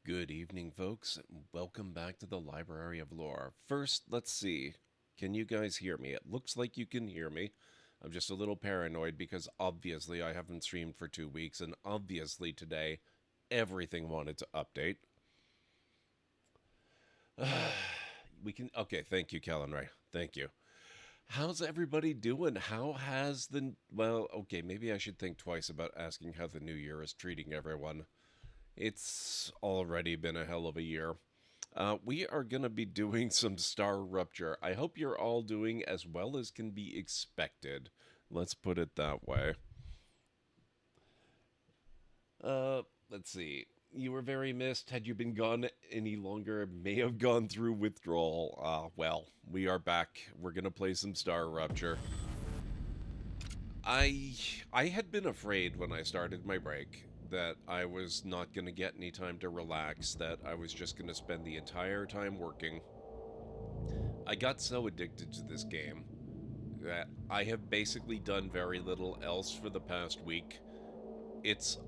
Good evening, folks. Welcome back to the Library of Lore. First, let's see. Can you guys hear me? It looks like you can hear me. I'm just a little paranoid because obviously I haven't streamed for 2 weeks, and obviously today everything wanted to update. We can. Okay, thank you, Callan Ray. Thank you. How's everybody doing? How has the. Well, okay, maybe I should think twice about asking how the new year is treating everyone. It's already been a hell of a year. We are going to be doing some StarRupture. I hope you're all doing as well as can be expected. Let's put it that way. Let's see. You were very missed. Had you been gone any longer, may have gone through withdrawal. Well, we are back. We're going to play some StarRupture. I I had been afraid when I started my break that I was not going to get any time to relax, that I was just going to spend the entire time working. I got so addicted to this game that I have basically done very little else for the past week. It's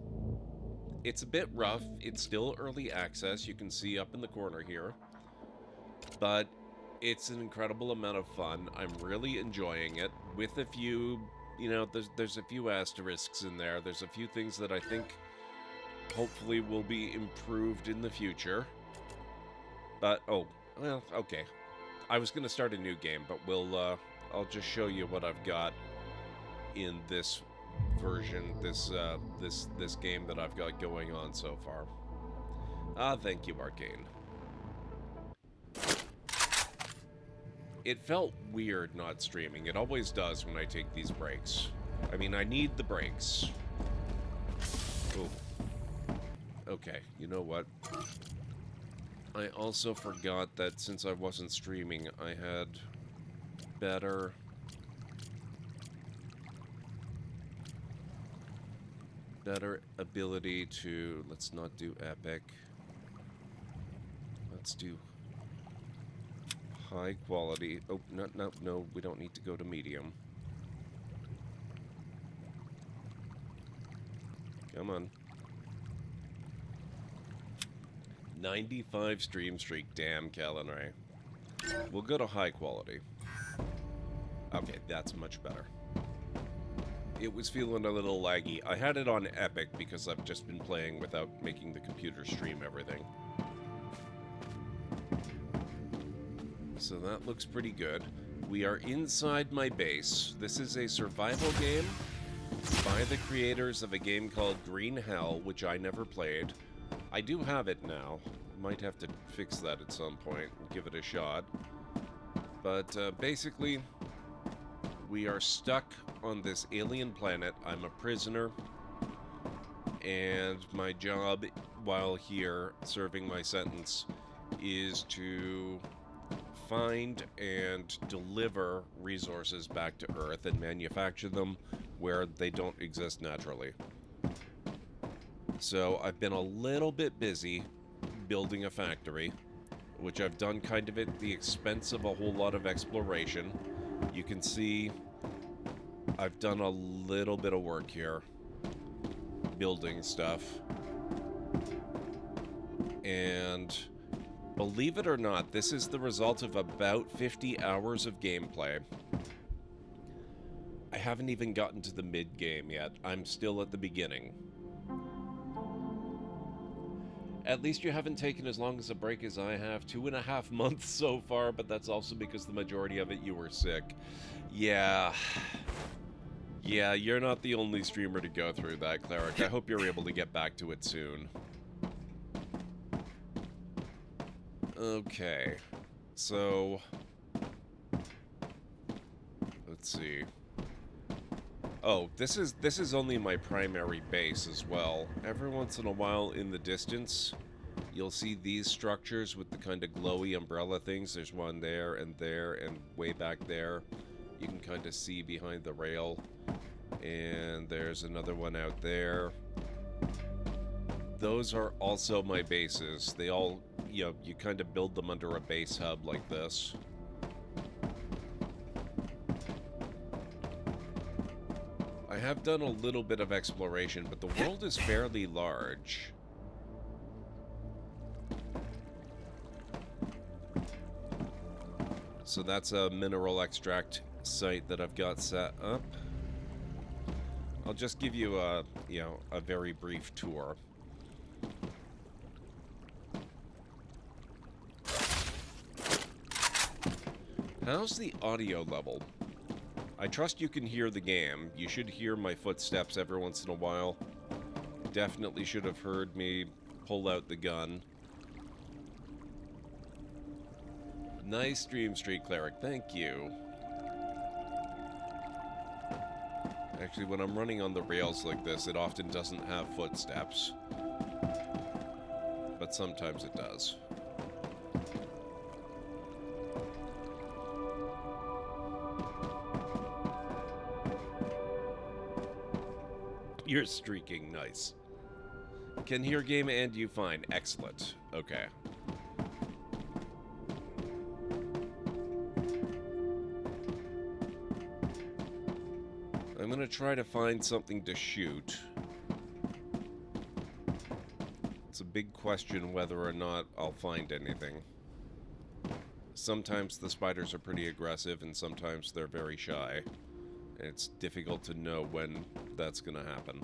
it's a bit rough. It's still early access. You can see up in the corner here, but it's an incredible amount of fun. I'm really enjoying it with a few, there's a few asterisks in there. There's a few things that I think hopefully will be improved in the future. But oh, well, okay. I was going to start a new game, but I'll just show you what I've got in this version, this game that I've got going on so far. Thank you, Arcane. It felt weird not streaming. It always does when I take these breaks. I mean, I need the breaks. Oh. Okay, you know what? I also forgot that since I wasn't streaming, I had better ability to, let's not do epic. Let's do high quality. Oh, no, we don't need to go to medium. Come on. 95 stream streak, damn, Callan Ray. We'll go to high quality. Okay, that's much better. It was feeling a little laggy. I had it on epic because I've just been playing without making the computer stream everything. So that looks pretty good. We are inside my base. This is a survival game by the creators of a game called Green Hell, which I never played. I do have it now. Might have to fix that at some point and give it a shot. But basically, we are stuck on this alien planet. I'm a prisoner, and my job while here serving my sentence is to find and deliver resources back to Earth and manufacture them where they don't exist naturally. So I've been a little bit busy building a factory, which I've done kind of at the expense of a whole lot of exploration. You can see I've done a little bit of work here building stuff. And believe it or not, this is the result of about 50 hours of gameplay. I haven't even gotten to the mid-game yet. I'm still at the beginning. At least you haven't taken as long as a break as I have. 2.5 months so far, but that's also because the majority of it you were sick. Yeah. Yeah, you're not the only streamer to go through that, Cleric. I hope you're able to get back to it soon. Okay. So let's see. Oh, this is only my primary base as well. Every once in a while in the distance, you'll see these structures with the kind of glowy umbrella things. There's one there and way back there. You can kind of see behind the rail. And there's another one out there. Those are also my bases. They all, you kind of build them under a base hub like this. I have done a little bit of exploration, but the world is fairly large. So that's a mineral extract site that I've got set up. I'll just give you a, a very brief tour. How's the audio level? I trust you can hear the game. You should hear my footsteps every once in a while. Definitely should have heard me pull out the gun. Nice stream, Street Cleric. Thank you. Actually, when I'm running on the rails like this, it often doesn't have footsteps. But sometimes it does. You're streaking. Nice. Can hear game and you fine. Excellent. Okay. I'm gonna try to find something to shoot. It's a big question whether or not I'll find anything. Sometimes the spiders are pretty aggressive and sometimes they're very shy. And it's difficult to know when that's gonna happen.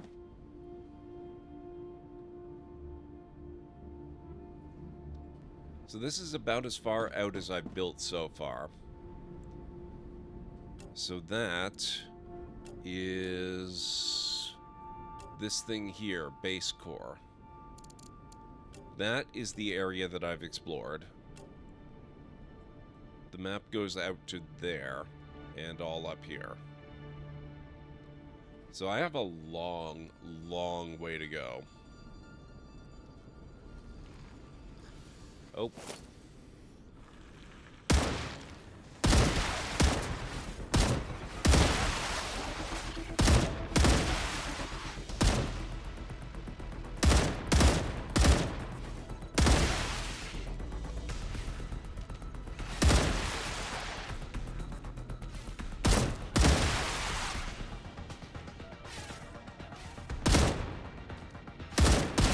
So this is about as far out as I've built so far. So that is this thing here, base core. That is the area that I've explored. The map goes out to there and all up here. So I have a long, long way to go. Oh.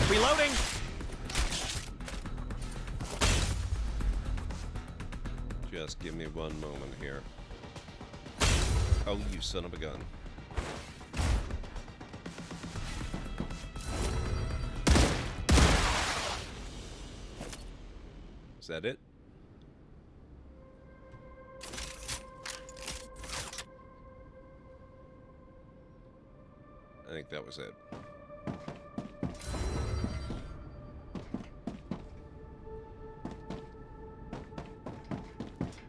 Reloading! Just give me one moment here. Oh, you son of a gun. Is that it? I think that was it.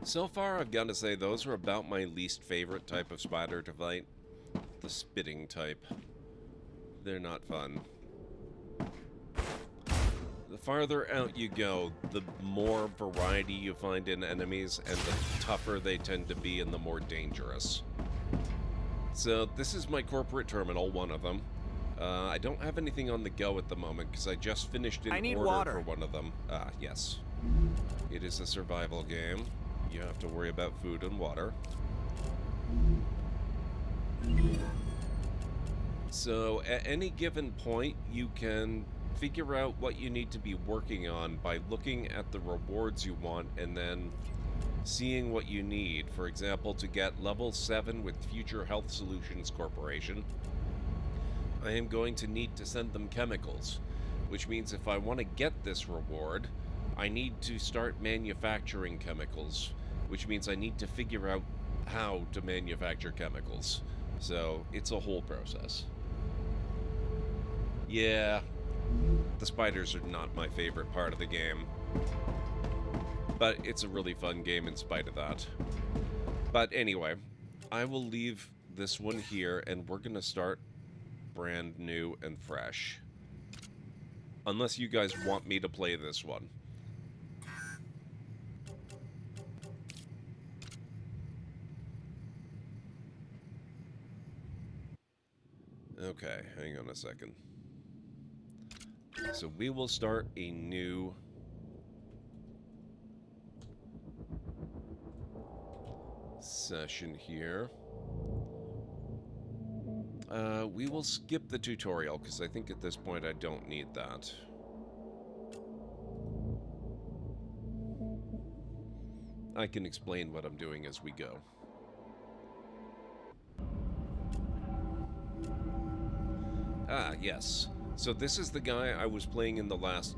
So far, I've got to say, those are about my least favorite type of spider to fight. The spitting type. They're not fun. The farther out you go, the more variety you find in enemies, and the tougher they tend to be and the more dangerous. So, this is my corporate terminal, one of them. I don't have anything on the go at the moment, because I just finished an order for one of them. Ah, yes. It is a survival game. You have to worry about food and water. So, at any given point, you can figure out what you need to be working on by looking at the rewards you want and then seeing what you need. For example, to get level 7 with Future Health Solutions Corporation, I am going to need to send them chemicals, which means if I want to get this reward, I need to start manufacturing chemicals, which means I need to figure out how to manufacture chemicals. So, it's a whole process. Yeah, the spiders are not my favorite part of the game. But it's a really fun game in spite of that. But anyway, I will leave this one here, and we're gonna start brand new and fresh. Unless you guys want me to play this one. Okay, hang on a second. So we will start a new session here. We will skip the tutorial, because I think at this point I don't need that. I can explain what I'm doing as we go. Ah, yes. So this is the guy I was playing in the last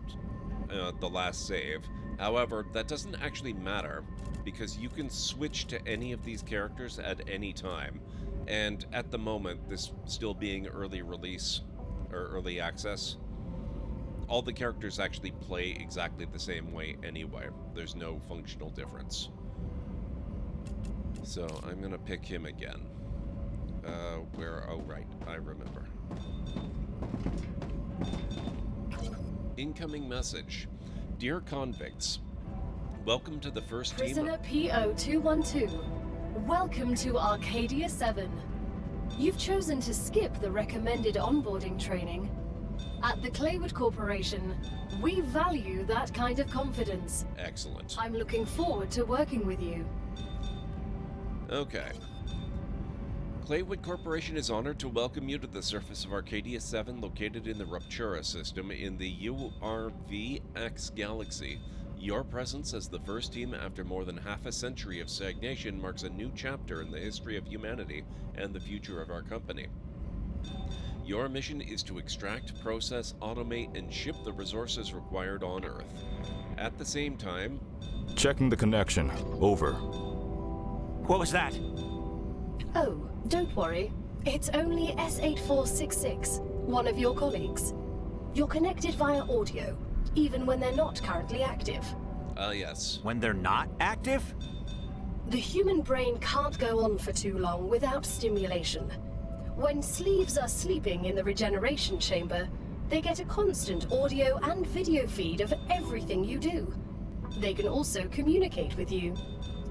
save. However, that doesn't actually matter, because you can switch to any of these characters at any time. And at the moment, this still being early release, or early access, all the characters actually play exactly the same way anyway. There's no functional difference. So I'm gonna pick him again. Oh right, I remember. Incoming message. Dear convicts, welcome to the first team... Prisoner PO-212, welcome to Arcadia 7. You've chosen to skip the recommended onboarding training. At the Claywood Corporation, we value that kind of confidence. Excellent. I'm looking forward to working with you. Okay. Claywood Corporation is honored to welcome you to the surface of Arcadia 7, located in the Ruptura system in the URVX galaxy. Your presence as the first team after more than half a century of stagnation marks a new chapter in the history of humanity and the future of our company. Your mission is to extract, process, automate, and ship the resources required on Earth. At the same time... Checking the connection. Over. What was that? Oh, don't worry. It's only S8466, one of your colleagues. You're connected via audio, even when they're not currently active. Yes. When they're not active? The human brain can't go on for too long without stimulation. When sleeves are sleeping in the regeneration chamber, they get a constant audio and video feed of everything you do. They can also communicate with you.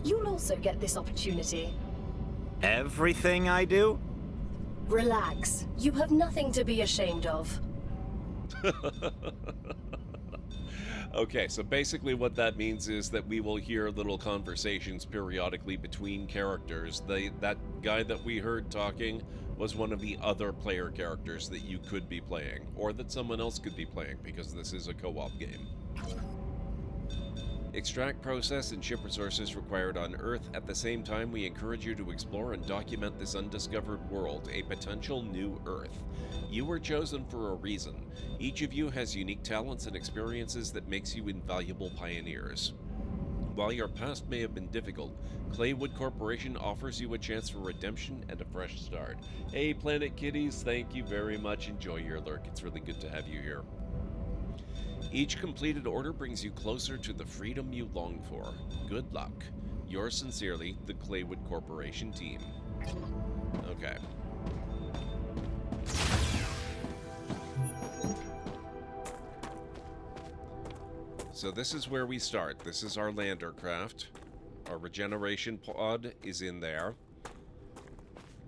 You'll also get this opportunity. Everything I do? Relax. You have nothing to be ashamed of. Okay, so basically what that means is that we will hear little conversations periodically between characters. That guy that we heard talking was one of the other player characters that you could be playing, or that someone else could be playing, because this is a co-op game. Extract, process, and ship resources required on Earth. At the same time, we encourage you to explore and document this undiscovered world, a potential new Earth. You were chosen for a reason. Each of you has unique talents and experiences that makes you invaluable pioneers. While your past may have been difficult, Claywood Corporation offers you a chance for redemption and a fresh start. Hey, Planet Kitties, thank you very much. Enjoy your lurk. It's really good to have you here. Each completed order brings you closer to the freedom you long for. Good luck. Yours sincerely, the Claywood Corporation team. Okay. So this is where we start. This is our lander craft. Our regeneration pod is in there.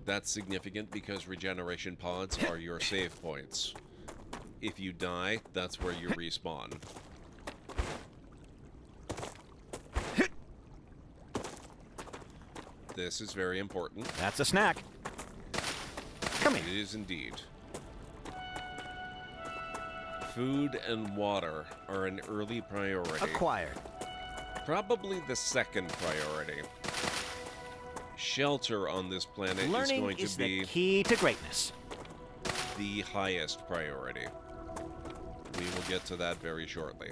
That's significant because regeneration pods are your save points. If you die, that's where you respawn. This is very important. That's a snack. Come here. It is indeed. Food and water are an early priority. Acquired. Probably the second priority. Shelter on this planet is going to be the key to greatness. The highest priority. We will get to that very shortly.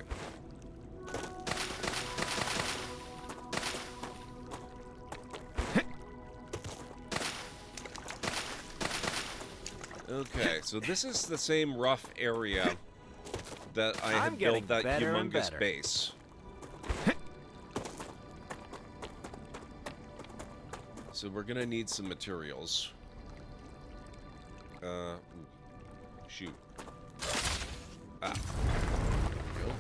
Okay, so this is the same rough area that I had built that humongous base. So we're gonna need some materials. Shoot. Ah. There we go.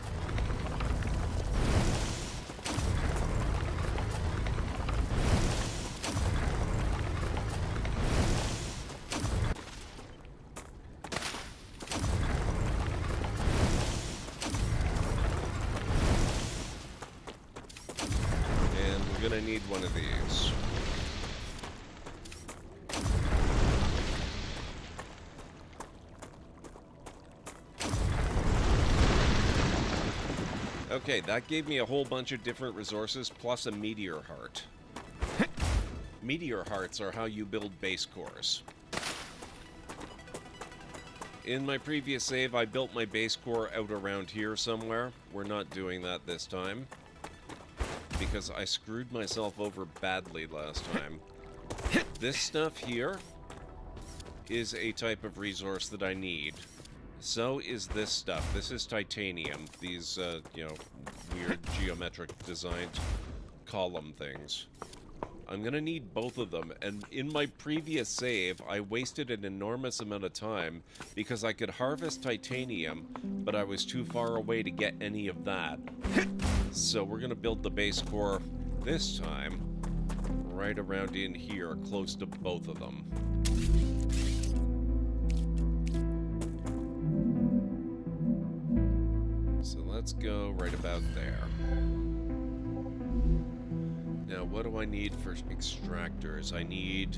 And we're gonna need one of these. Okay, that gave me a whole bunch of different resources, plus a meteor heart. Meteor hearts are how you build base cores. In my previous save, I built my base core out around here somewhere. We're not doing that this time, because I screwed myself over badly last time. This stuff here is a type of resource that I need. So is this stuff. This is titanium. These, you know, weird geometric designed column things. I'm gonna need both of them, and in my previous save, I wasted an enormous amount of time because I could harvest titanium, but I was too far away to get any of that. So we're gonna build the base core this time right around in here, close to both of them. So let's go right about there. Now, what do I need for extractors? I need...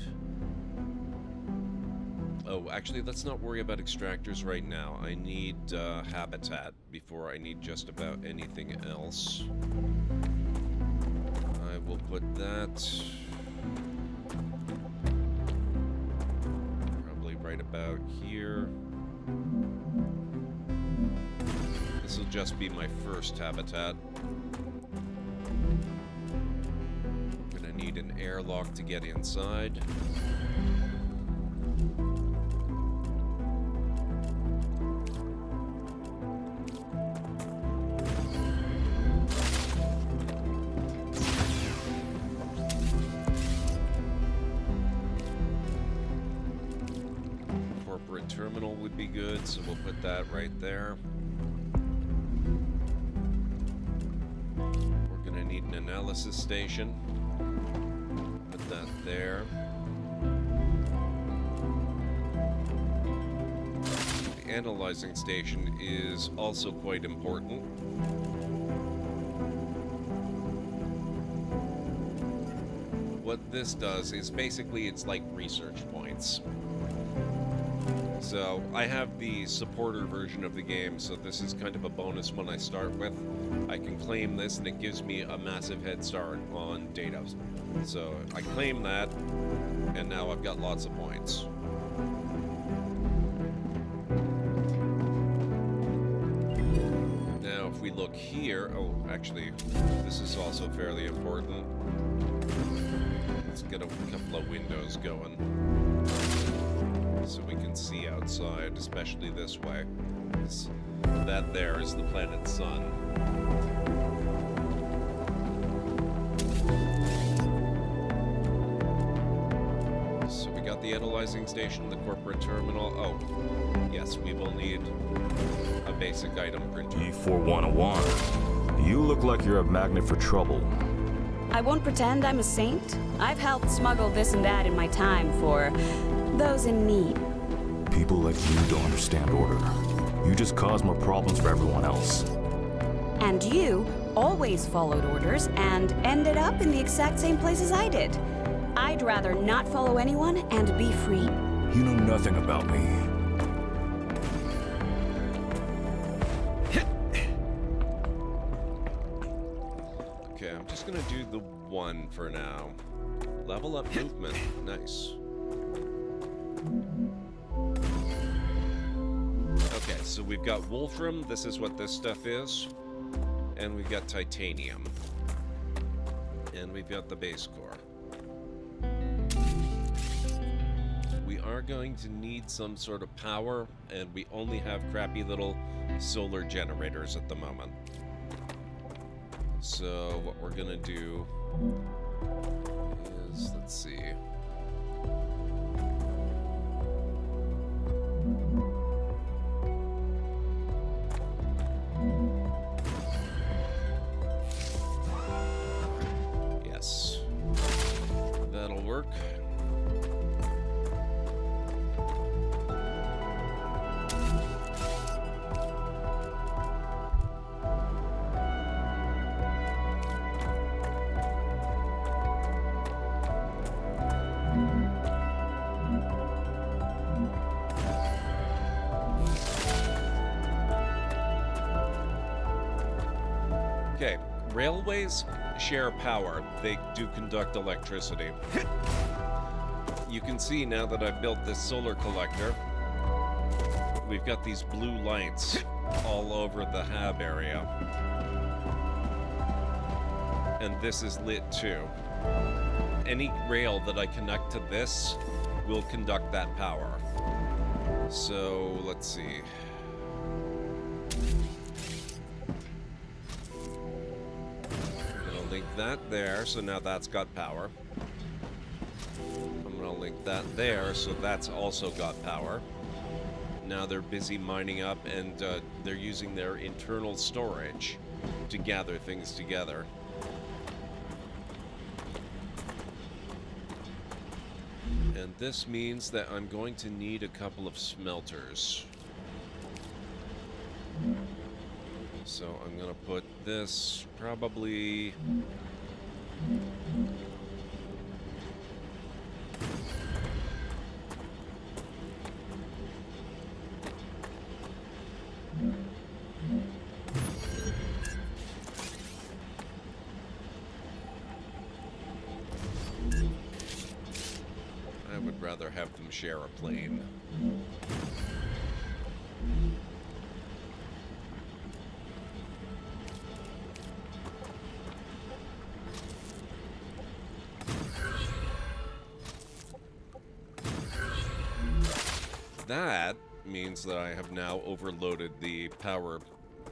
Oh, actually, let's not worry about extractors right now. I need habitat before I need just about anything else. I will put that... probably right about here. This will just be my first habitat. Need an airlock to get inside. Corporate terminal would be good, so we'll put that right there. We're gonna need an analysis station. That there. The analyzing station is also quite important. What this does is basically it's like research points. So I have the supporter version of the game, so this is kind of a bonus when I start with. I can claim this and it gives me a massive head start on data. So I claim that, and now I've got lots of points. Now if we look here, oh actually this is also fairly important. Let's get a couple of windows going so we can see outside, especially this way. That there is the planet Sun. So we got the analyzing station, the corporate terminal. Oh, yes, we will need a basic item printer. E4101. You look like you're a magnet for trouble. I won't pretend I'm a saint. I've helped smuggle this and that in my time for those in need. People like you don't understand order. You just cause more problems for everyone else. And you always followed orders and ended up in the exact same places I did. I'd rather not follow anyone and be free. You know nothing about me. Okay, I'm just gonna do the one for now. Level up movement. Nice. Okay, so we've got Wolfram. This is what this stuff is. And we've got titanium. And we've got the base core. We are going to need some sort of power, and we only have crappy little solar generators at the moment. So what we're gonna do is, let's see. Yes, that'll work. Okay, railways share power. They do conduct electricity. You can see now that I've built this solar collector, we've got these blue lights all over the hab area. And this is lit too. Any rail that I connect to this will conduct that power. So, let's see. I'm gonna link that there, so now that's got power. I'm gonna link that there, so that's also got power. Now they're busy mining up, and they're using their internal storage to gather things together. And this means that I'm going to need a couple of smelters. So I'm gonna put this probably... I would rather have them share a plane. That means that I have now overloaded the power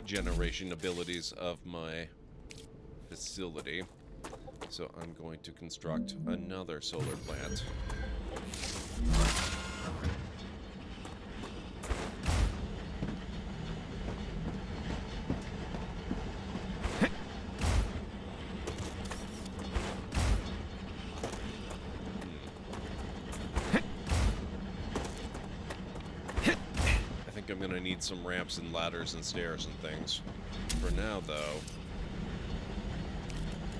generation abilities of my facility. So I'm going to construct another solar plant. I think I'm going to need some ramps and ladders and stairs and things. For now, though,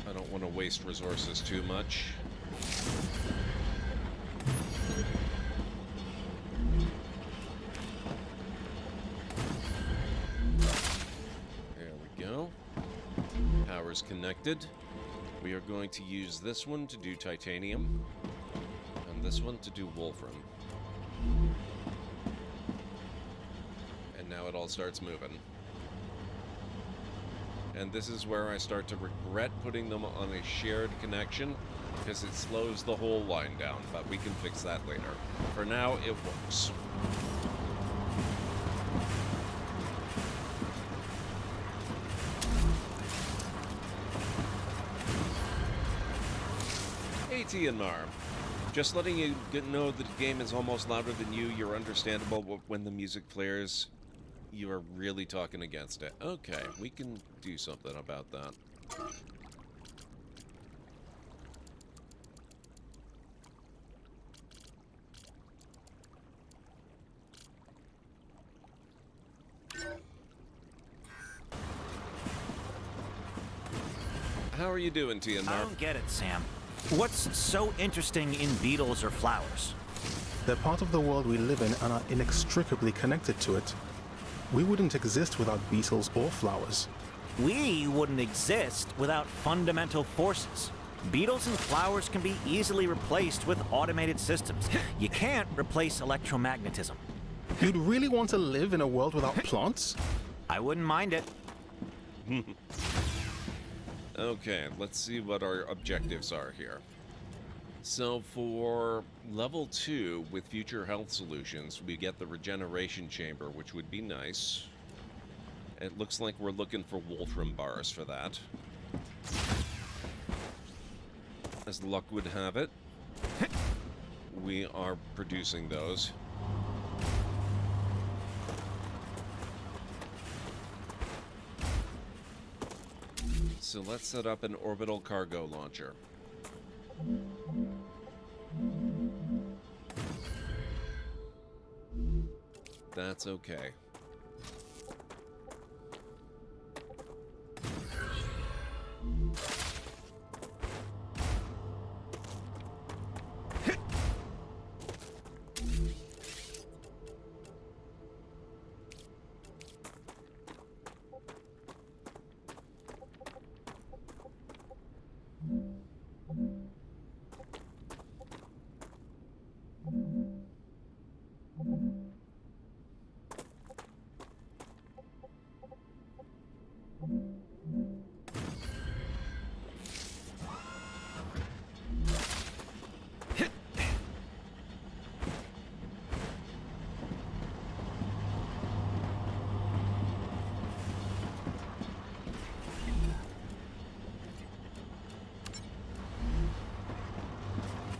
I don't want to waste resources too much. There we go. Power's connected. We are going to use this one to do titanium, and this one to do wolfram. And now it all starts moving. And this is where I start to regret putting them on a shared connection, because it slows the whole line down, but we can fix that later. For now, it works. AT&R. Just letting you know that the game is almost louder than you. You're understandable when the music flares. You are really talking against it. Okay, we can do something about that. How are you doing, TNR? I don't get it, Sam. What's so interesting in beetles or flowers? They're part of the world we live in and are inextricably connected to it. We wouldn't exist without beetles or flowers. We wouldn't exist without fundamental forces. Beetles and flowers can be easily replaced with automated systems. You can't replace electromagnetism. You'd really want to live in a world without plants? I wouldn't mind it. Okay, let's see what our objectives are here. So for level 2 with future health solutions, we get the regeneration chamber, which would be nice. It looks like we're looking for wolfram bars for that. As luck would have it, we are producing those. So let's set up an orbital cargo launcher. That's okay.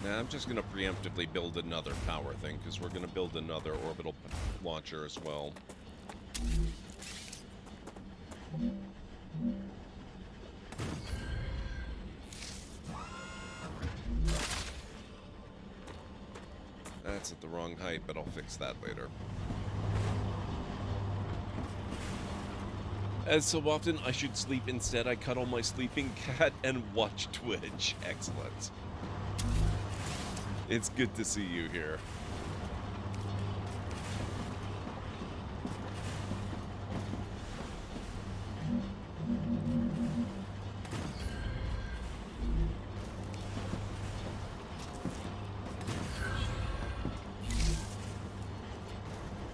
Now, I'm just going to preemptively build another power thing, because we're going to build another orbital launcher as well. That's at the wrong height, but I'll fix that later. As so often, I should sleep. Instead, I cuddle my sleeping cat and watch Twitch. Excellent. It's good to see you here.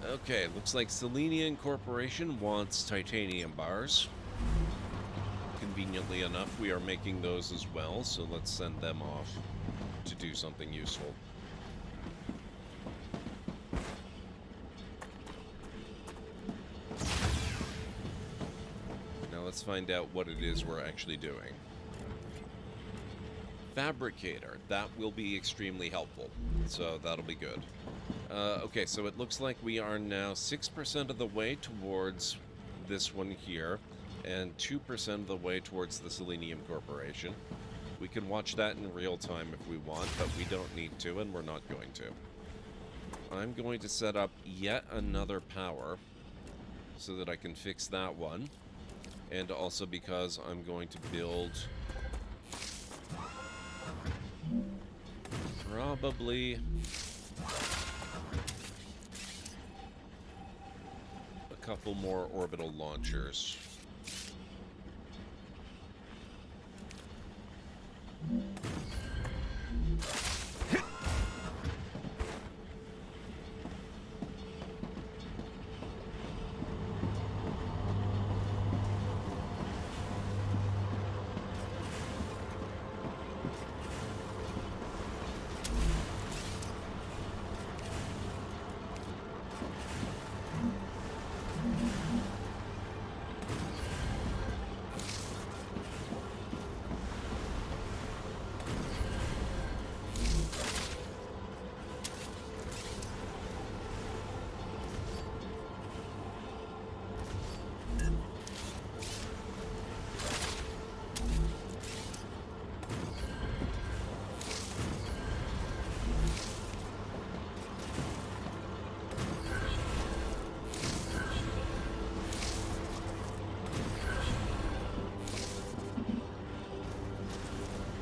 Okay, looks like Selenium Corporation wants titanium bars. Conveniently enough, we are making those as well, so let's send them off to do something useful. Now let's find out what it is we're actually doing. Fabricator, that will be extremely helpful, so that'll be good. Okay, so it looks like we are now 6% of the way towards this one here, and 2% of the way towards the Selenium Corporation. We can watch that in real time if we want, but we don't need to, and we're not going to. I'm going to set up yet another power so that I can fix that one, and also because I'm going to build probably a couple more orbital launchers.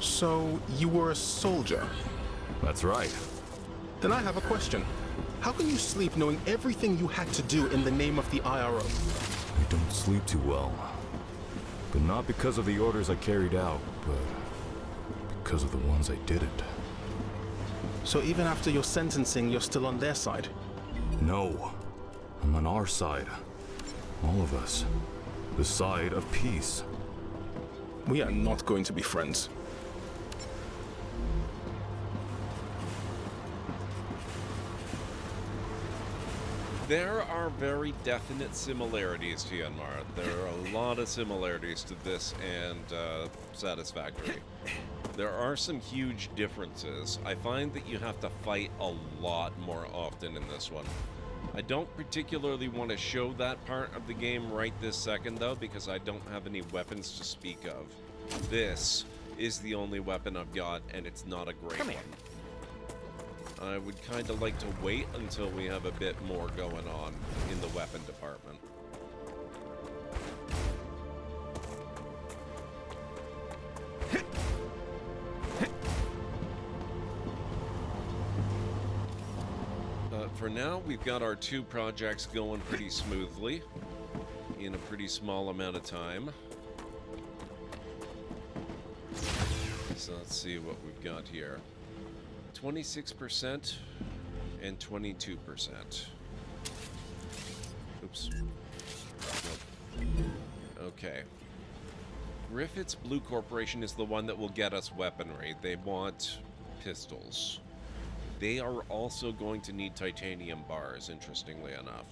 So, you were a soldier? That's right. Then I have a question. How can you sleep knowing everything you had to do in the name of the IRO? I don't sleep too well. But not because of the orders I carried out, but because of the ones I didn't. So even after your sentencing, you're still on their side? No. I'm on our side. All of us. The side of peace. We are not going to be friends. There are very definite similarities to Yanmar. There are a lot of similarities to this and Satisfactory. There are some huge differences. I find that you have to fight a lot more often in this one. I don't particularly want to show that part of the game right this second, though, because I don't have any weapons to speak of. This is the only weapon I've got, and it's not a great one. I would kind of like to wait until we have a bit more going on in the weapon department. For now, we've got our two projects going pretty smoothly in a pretty small amount of time. So let's see what we've got here. 26% and 22%. Oops. Nope. Okay. Griffith's Blue Corporation is the one that will get us weaponry. They want pistols. They are also going to need titanium bars, interestingly enough.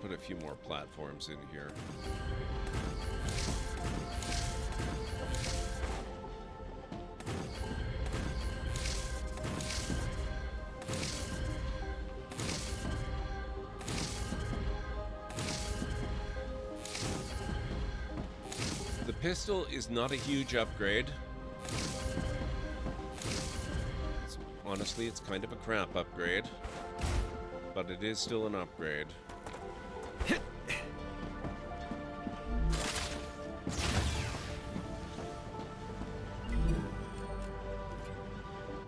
Put a few more platforms in here. The pistol is not a huge upgrade. Honestly, it's kind of a crap upgrade, but it is still an upgrade.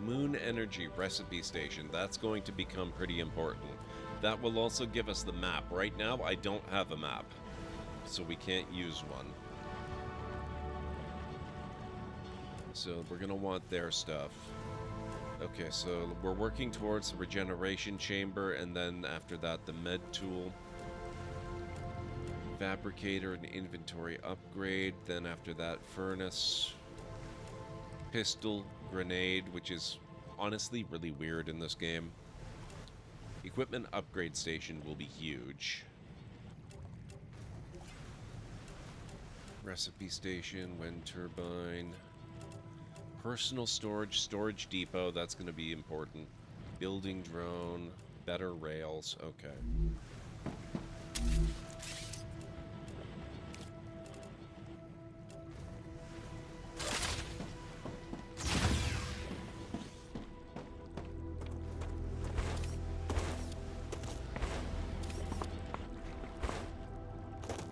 Moon Energy Recipe Station, that's going to become pretty important. That will also give us the map. Right now, I don't have a map, so we can't use one. So we're gonna want their stuff. Okay, so we're working towards the regeneration chamber, and then after that, the med tool. Fabricator and inventory upgrade. Then after that, furnace. Pistol, grenade, which is honestly really weird in this game. Equipment upgrade station will be huge. Recipe station, wind turbine. Personal storage depot, that's going to be important. Building drone, better rails, okay.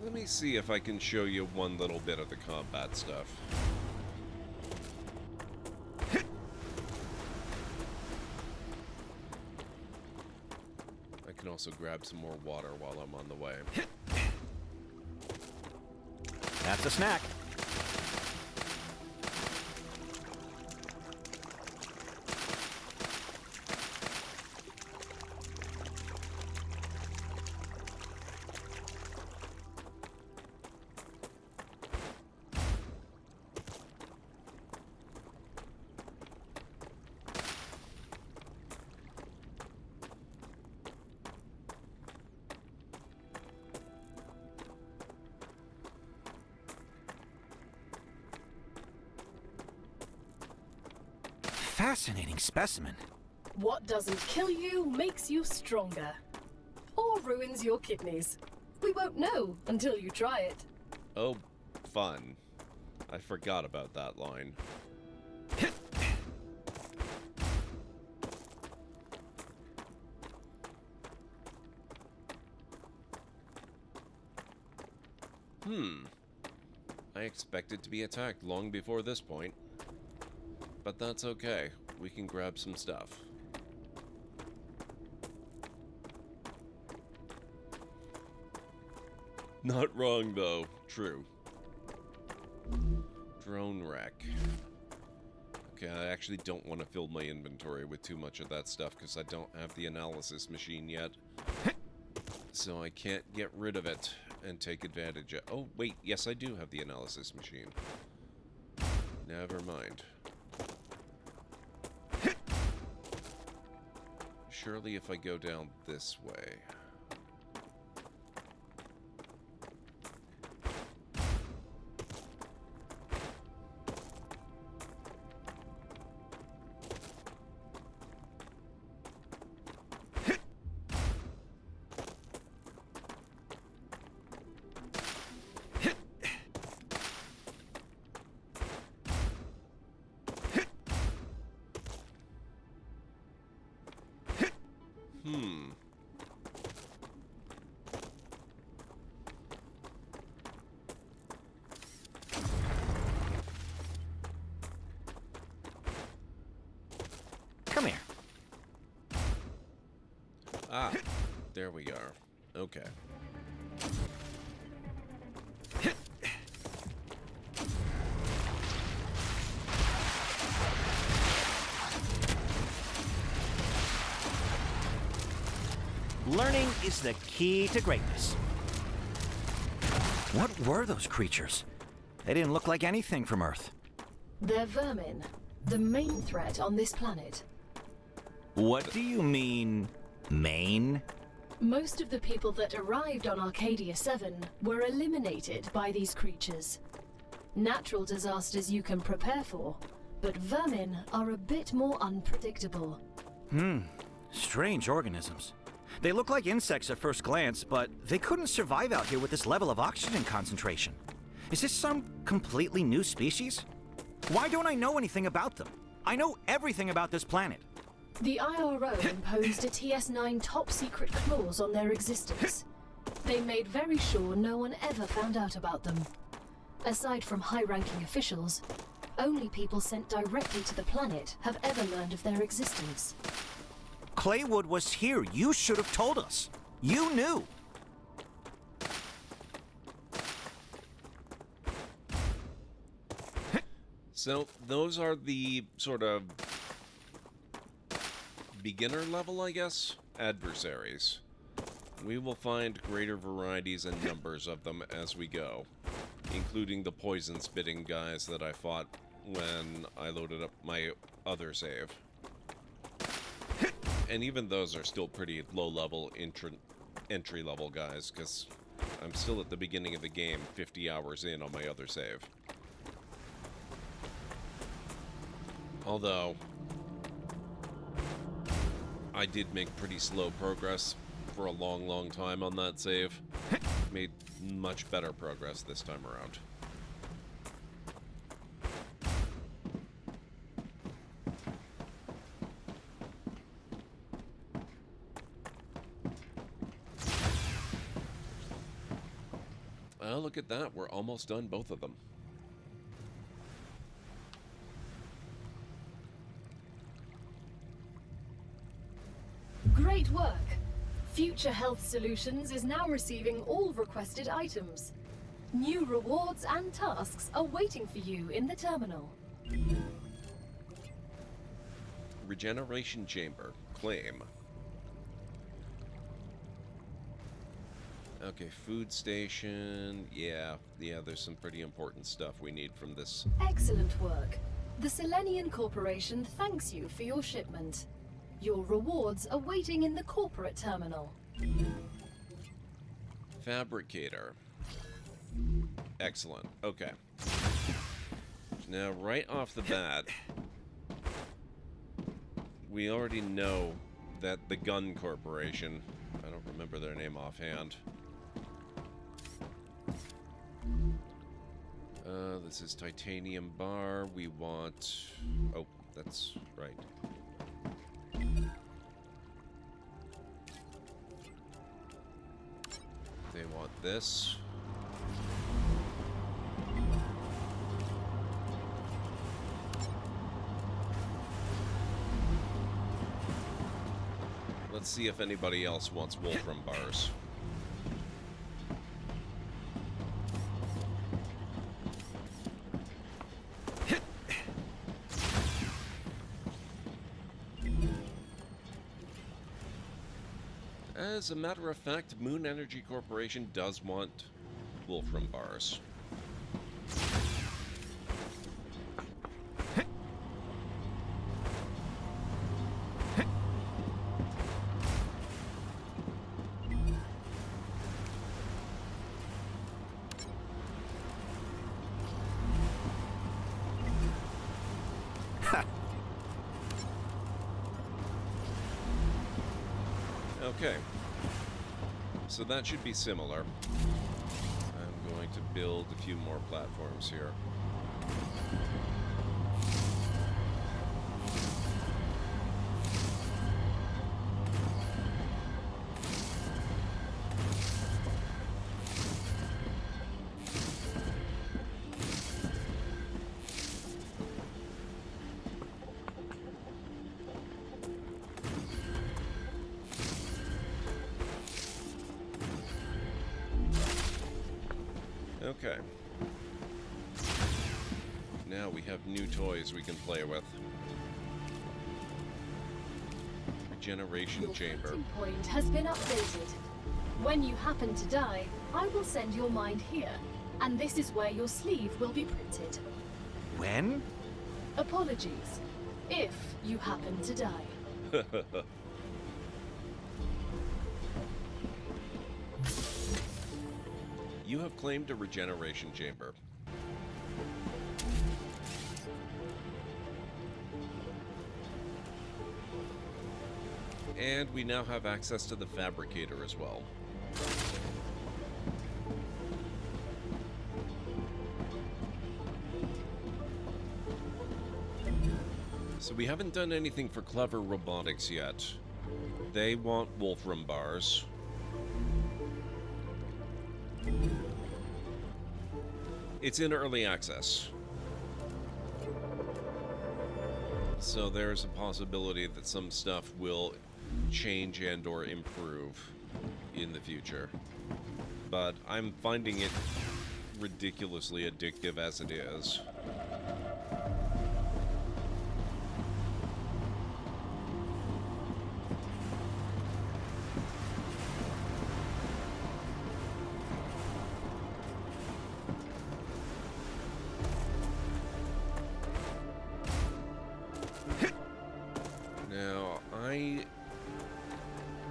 Let me see if I can show you one little bit of the combat stuff. I can also grab some more water while I'm on the way. That's a snack. Fascinating specimen. What doesn't kill you makes you stronger. Or ruins your kidneys. We won't know until you try it. Oh, fun. I forgot about that line. I expected to be attacked long before this point. But that's okay. We can grab some stuff. Not wrong, though. True. Drone wreck. Okay, I actually don't want to fill my inventory with too much of that stuff because I don't have the analysis machine yet. So I can't get rid of it and take advantage of... Oh, wait. Yes, I do have the analysis machine. Never mind. Surely if I go down this way... Come here. Ah, there we are. Okay. Learning is the key to greatness. What were those creatures? They didn't look like anything from Earth. They're vermin, the main threat on this planet. What do you mean, main? Most of the people that arrived on Arcadia 7 were eliminated by these creatures. Natural disasters you can prepare for, but vermin are a bit more unpredictable. Strange organisms. They look like insects at first glance, but they couldn't survive out here with this level of oxygen concentration. Is this some completely new species? Why don't I know anything about them? I know everything about this planet. The IRO imposed a TS9 top-secret clause on their existence. They made very sure no one ever found out about them. Aside from high-ranking officials, only people sent directly to the planet have ever learned of their existence. Claywood was here. You should have told us. You knew. So, those are the sort of beginner level, I guess, adversaries. We will find greater varieties and numbers of them as we go, including the poison-spitting guys that I fought when I loaded up my other save. And even those are still pretty low-level entry-level guys, because I'm still at the beginning of the game, 50 hours in on my other save. Although, I did make pretty slow progress for a long time on that save. Made much better progress this time around. Oh, look at that. We're almost done both of them. Great work! Future Health Solutions is now receiving all requested items. New rewards and tasks are waiting for you in the terminal. Regeneration Chamber. Claim. Okay, food station. Yeah, there's some pretty important stuff we need from this. Excellent work. The Selenian Corporation thanks you for your shipment. Your rewards are waiting in the corporate terminal. Fabricator. Excellent. Okay. Now, right off the bat, we already know that the Gun Corporation, I don't remember their name offhand. This is titanium bar. We want... Oh, that's right. They want this. Let's see if anybody else wants Wolfram bars. As a matter of fact, Moon Energy Corporation does want Wolfram bars. Okay. So that should be similar. I'm going to build a few more platforms here. Okay. Now we have new toys we can play with. Regeneration Chamber. Your printing point has been updated. When you happen to die, I will send your mind here, and this is where your sleeve will be printed. When? Apologies, if you happen to die. You have claimed a regeneration chamber. And we now have access to the fabricator as well. So we haven't done anything for clever robotics yet. They want Wolfram bars. It's in early access. So there's a possibility that some stuff will change and or improve in the future. But I'm finding it ridiculously addictive as it is.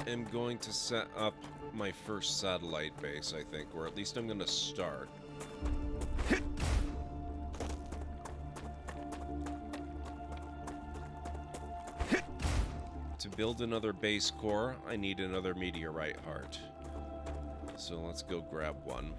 I'm going to set up my first satellite base, I think, or at least I'm going to start. To build another base core, I need another meteorite heart. So let's go grab one.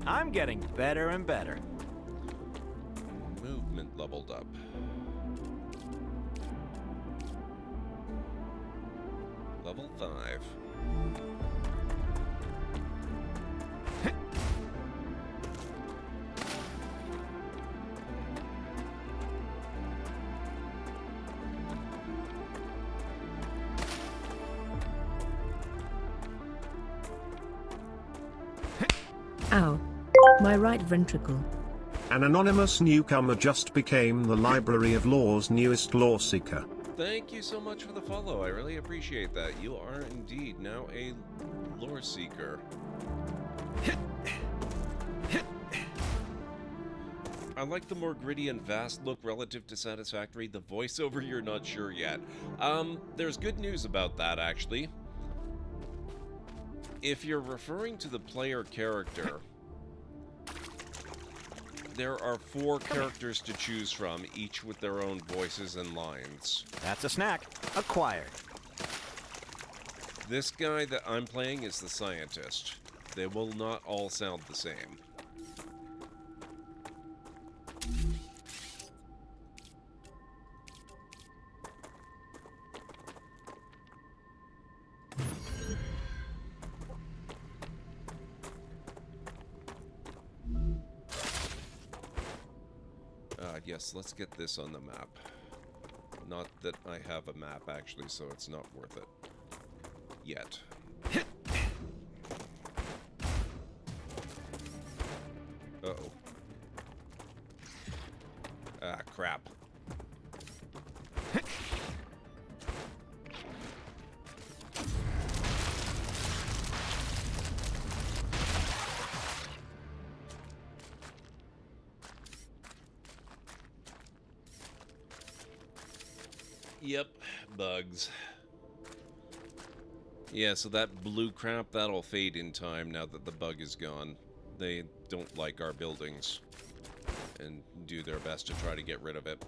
I'm getting better and better. Movement leveled up. Level 5. Ow. My right ventricle. An anonymous newcomer just became the Library of Law's newest law seeker. Thank you so much for the follow. I really appreciate that. You are indeed now a lore seeker. I like the more gritty and vast look relative to Satisfactory. The voiceover, you're not sure yet. There's good news about that, actually. If you're referring to the player character, there are 4 characters to choose from, each with their own voices and lines. That's a snack. Acquired. This guy that I'm playing is the scientist. They will not all sound the same. Yes, let's get this on the map. Not that I have a map, actually, so it's not worth it. Yet. Uh-oh. Ah, crap. Yep, bugs. Yeah, so that blue crap, that'll fade in time now that the bug is gone. They don't like our buildings and do their best to try to get rid of it.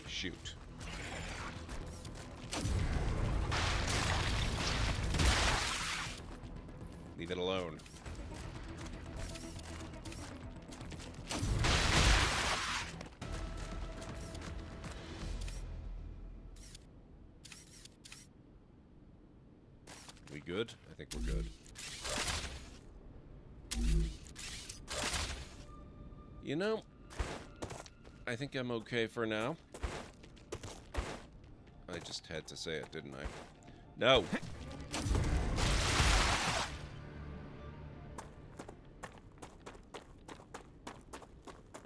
Shoot. Leave it alone. good? I think we're good. You know, I think I'm okay for now. I just had to say it, didn't I? No!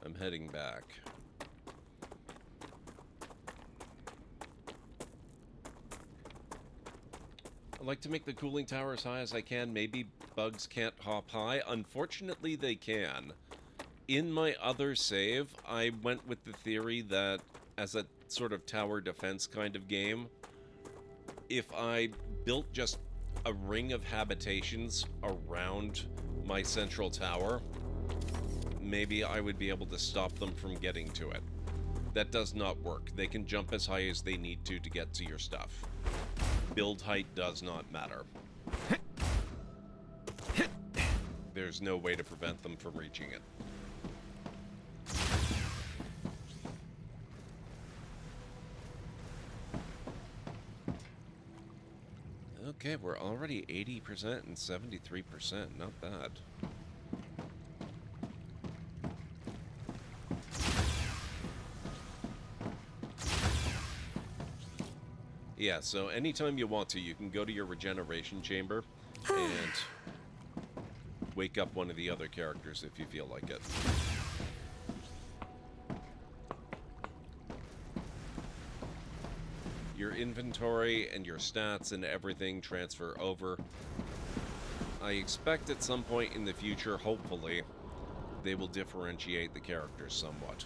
I'm heading back. I like to make the cooling tower as high as I can. Maybe bugs can't hop high. Unfortunately, they can. In my other save, I went with the theory that, as a sort of tower defense kind of game, if I built just a ring of habitations around my central tower, maybe I would be able to stop them from getting to it. That does not work. They can jump as high as they need to get to your stuff. Build height does not matter. There's no way to prevent them from reaching it. Okay, we're already 80% and 73%. Not bad. Yeah, so anytime you want to, you can go to your regeneration chamber and wake up one of the other characters if you feel like it. Your inventory and your stats and everything transfer over. I expect at some point in the future, hopefully, they will differentiate the characters somewhat.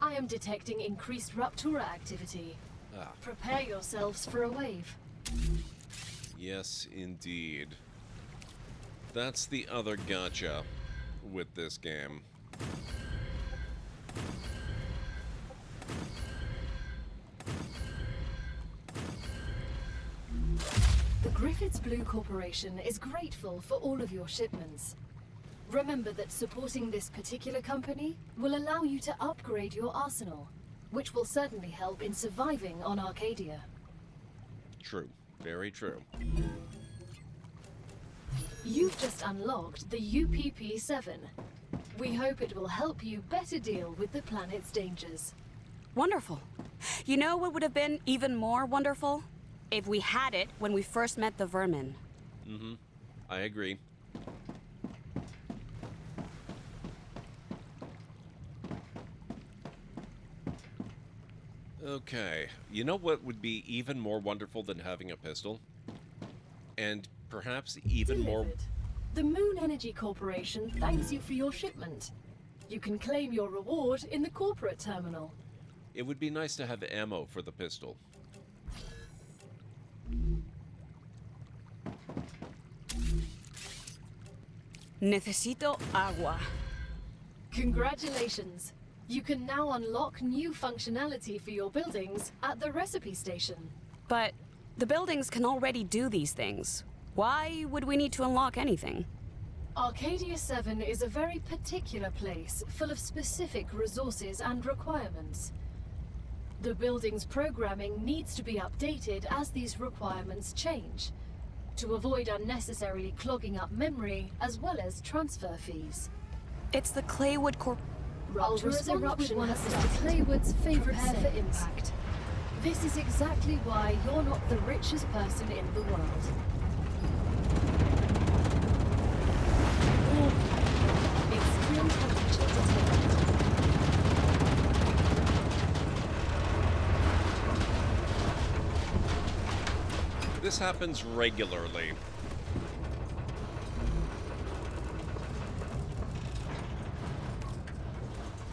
I am detecting increased Raptura activity. Prepare yourselves for a wave. Yes, indeed. That's the other gotcha with this game. The Griffiths Blue Corporation is grateful for all of your shipments. Remember that supporting this particular company will allow you to upgrade your arsenal, which will certainly help in surviving on Arcadia. True. Very true. You've just unlocked the UPP-7. We hope it will help you better deal with the planet's dangers. Wonderful. You know what would have been even more wonderful? If we had it when we first met the vermin. Mm-hmm. I agree. Okay, you know what would be even more wonderful than having a pistol? And perhaps even more... The Moon Energy Corporation thanks you for your shipment. You can claim your reward in the corporate terminal. It would be nice to have ammo for the pistol. Necesito agua. Congratulations! You can now unlock new functionality for your buildings at the recipe station. But the buildings can already do these things. Why would we need to unlock anything? Arcadia 7 is a very particular place, full of specific resources and requirements. The building's programming needs to be updated as these requirements change, to avoid unnecessarily clogging up memory as well as transfer fees. It's the Claywood Ultra's eruption has been Claywood's favorite set for impact. This is exactly why you're not the richest person in the world. this happens regularly.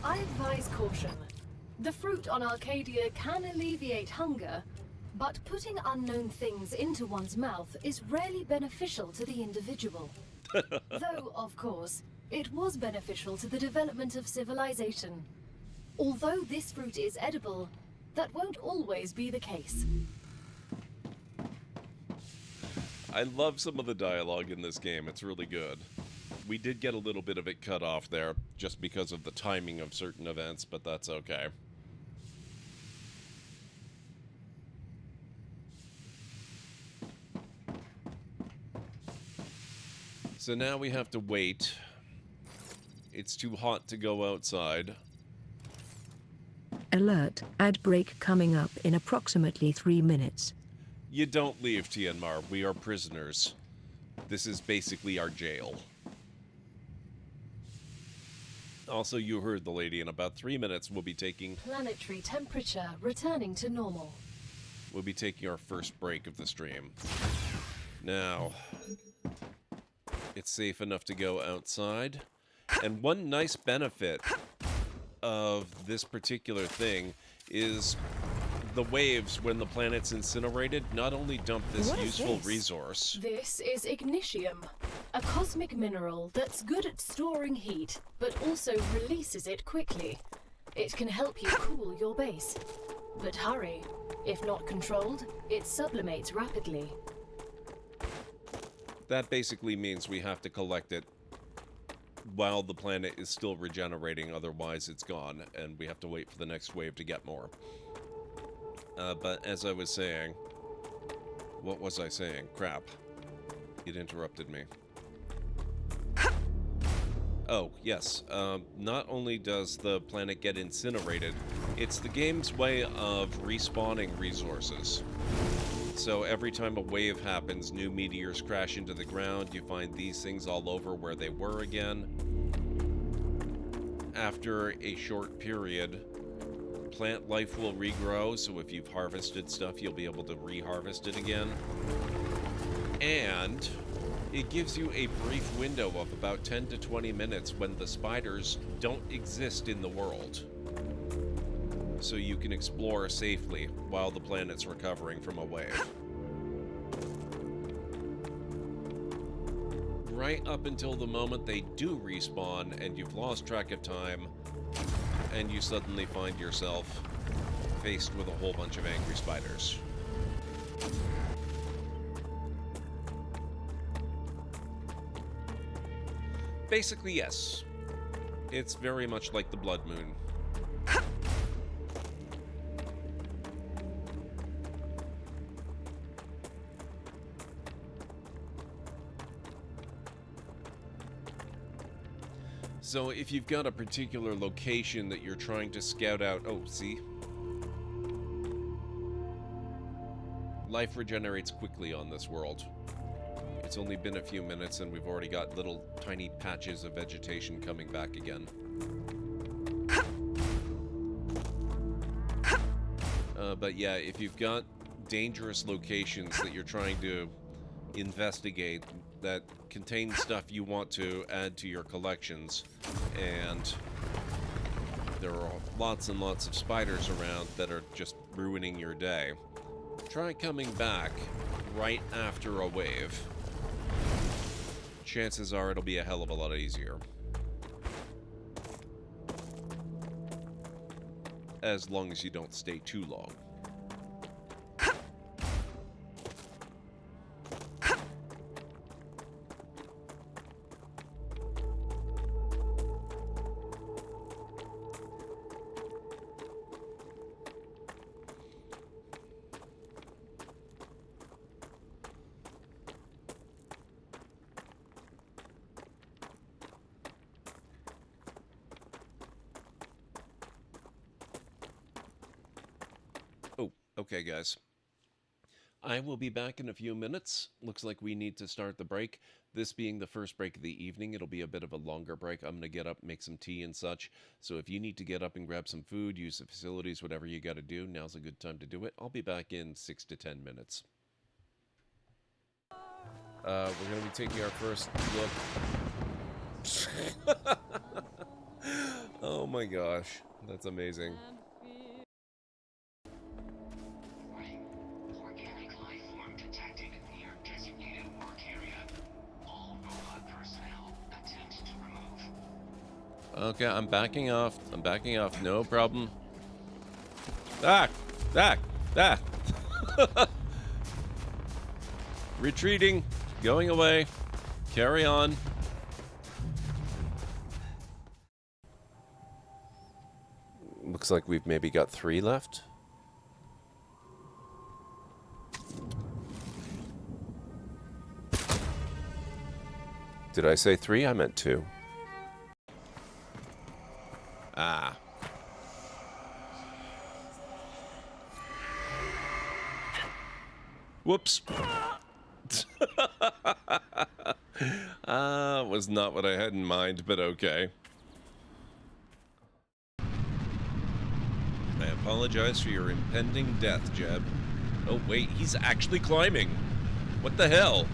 I advise caution. The fruit on Arcadia can alleviate hunger, but putting unknown things into one's mouth is rarely beneficial to the individual. Though, of course, it was beneficial to the development of civilization. Although this fruit is edible, that won't always be the case. I love some of the dialogue in this game. It's really good. We did get a little bit of it cut off there, just because of the timing of certain events, but that's okay. So now we have to wait. It's too hot to go outside. Alert, ad break coming up in approximately 3 minutes. You don't leave, Tianmar. We are prisoners. This is basically our jail. Also, you heard the lady. In about 3 minutes, we'll be taking... Planetary temperature returning to normal. We'll be taking our first break of the stream. Now, it's safe enough to go outside. And one nice benefit of this particular thing is the waves when the planet's incinerated not only dump this useful resource. This is ignitium, a cosmic mineral that's good at storing heat, but also releases it quickly. It can help you cool your base. But hurry, if not controlled, it sublimates rapidly. That basically means we have to collect it while the planet is still regenerating, otherwise it's gone, and we have to wait for the next wave to get more. But as I was saying... What was I saying? Crap. It interrupted me. Oh, yes. Not only does the planet get incinerated, it's the game's way of respawning resources. So every time a wave happens, new meteors crash into the ground, you find these things all over where they were again. After a short period, plant life will regrow, so if you've harvested stuff, you'll be able to re-harvest it again. And it gives you a brief window of about 10 to 20 minutes when the spiders don't exist in the world. So you can explore safely while the planet's recovering from a wave. Right up until the moment they do respawn and you've lost track of time, and you suddenly find yourself faced with a whole bunch of angry spiders. Basically, yes. It's very much like the Blood Moon. So if you've got a particular location that you're trying to scout out... Oh, see? Life regenerates quickly on this world. It's only been a few minutes and we've already got little tiny patches of vegetation coming back again. But yeah, if you've got dangerous locations that you're trying to investigate that contain stuff you want to add to your collections, and there are lots and lots of spiders around that are just ruining your day, try coming back right after a wave. Chances are it'll be a hell of a lot easier. As long as you don't stay too long. Okay, guys. I will be back in a few minutes. Looks like we need to start the break. This being the first break of the evening, it'll be a bit of a longer break. I'm going to get up, make some tea and such. So if you need to get up and grab some food, use the facilities, whatever you got to do, now's a good time to do it. I'll be back in 6 to 10 minutes. We're gonna be taking our first look. Oh my gosh, that's amazing. Organic life form detected near designated work area. All robot personnel attempt to remove. Okay, I'm backing off. I'm backing off. No problem. Ah! Ah! Ah! Retreating. Going away. Carry on. Looks like we've maybe got 3 left. Did I say 3? I meant 2. Ah. Whoops. Was not what I had in mind, but okay. I apologize for your impending death, Jeb. Oh, wait, he's actually climbing. What the hell?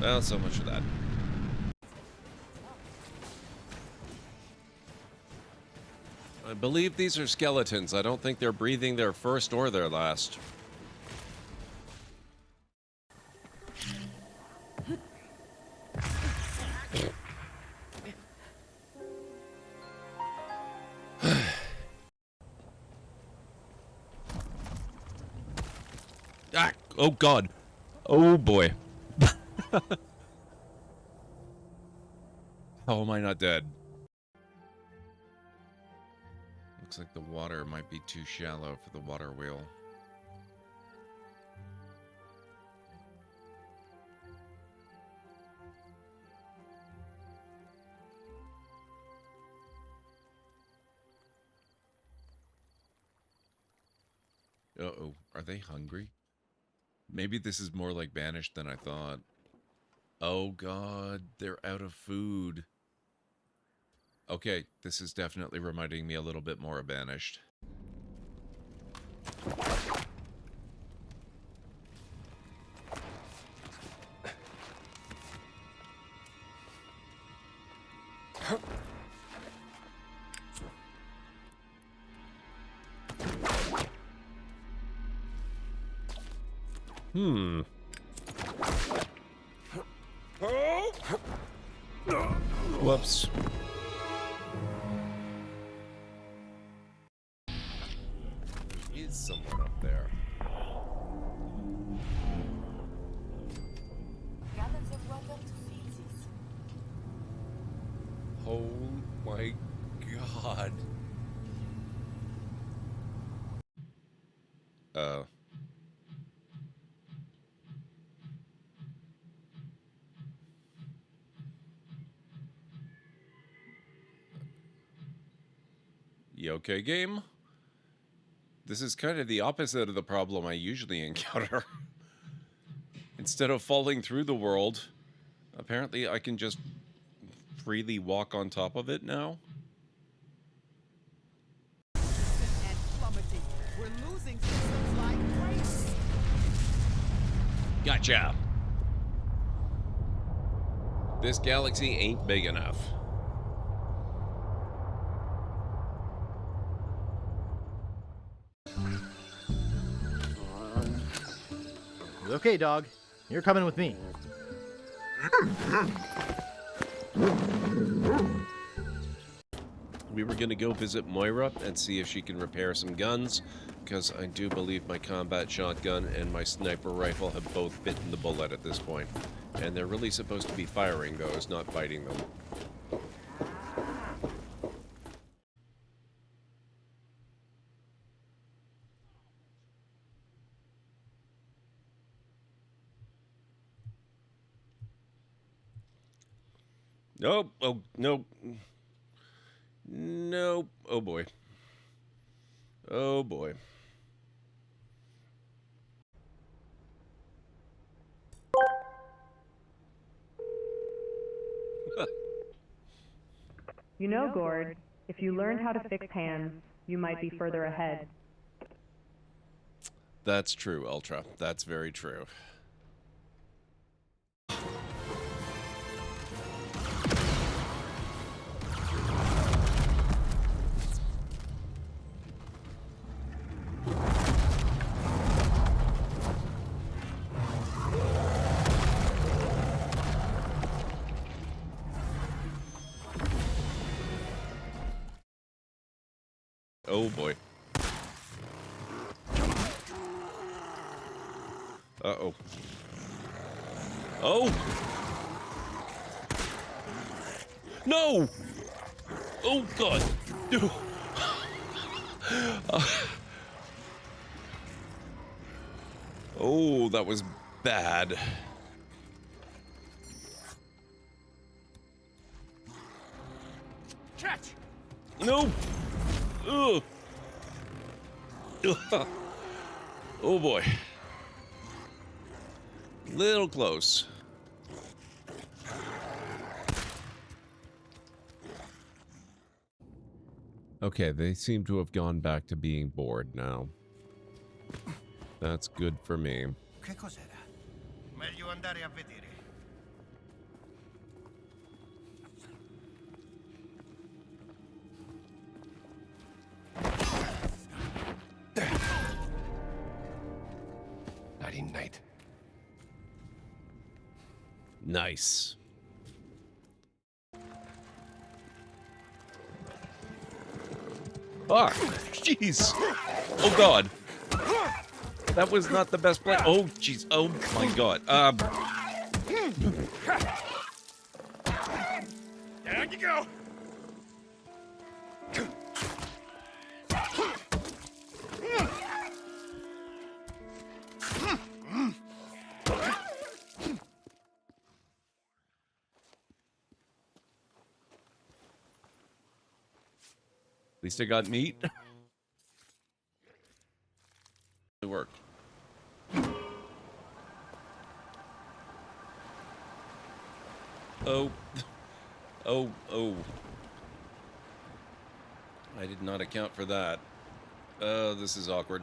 Well, so much for that. I believe these are skeletons. I don't think they're breathing their first or their last. Ah! Oh God! Oh boy! How am I not dead? Looks like the water might be too shallow for the water wheel. Uh-oh, are they hungry? Maybe this is more like Banished than I thought. Oh God, they're out of food. Okay, this is definitely reminding me a little bit more of Banished. Whoops. There is someone up there. Oh my God. You okay, game? This is kind of the opposite of the problem I usually encounter. Instead of falling through the world, apparently I can just freely walk on top of it now. We're losing systems like crazy. Gotcha. This galaxy ain't big enough. Okay, dog. You're coming with me. We were gonna go visit Moira and see if she can repair some guns, because I do believe my combat shotgun and my sniper rifle have both bitten the bullet at this point. And they're really supposed to be firing those, not fighting them. Nope. Oh, nope. Nope. Oh, boy. Oh, boy. You know, Gord, if you learned how to fix hands, you might be further ahead. That's true, Ultra. That's very true. Oh boy. Uh-oh. Oh! No! Oh god! No! Oh, that was bad. Catch! No! Ugh. Ugh. Oh boy. Little close. Okay, they seem to have gone back to being bored now. That's good for me. Che cos'era? Meglio andare a vedere. Nighty night. Nice. Ah, jeez. Oh god. That was not the best play. Oh, jeez. Oh my god. There you go. At least I got meat. It worked. Oh. Oh, oh. I did not account for that. This is awkward.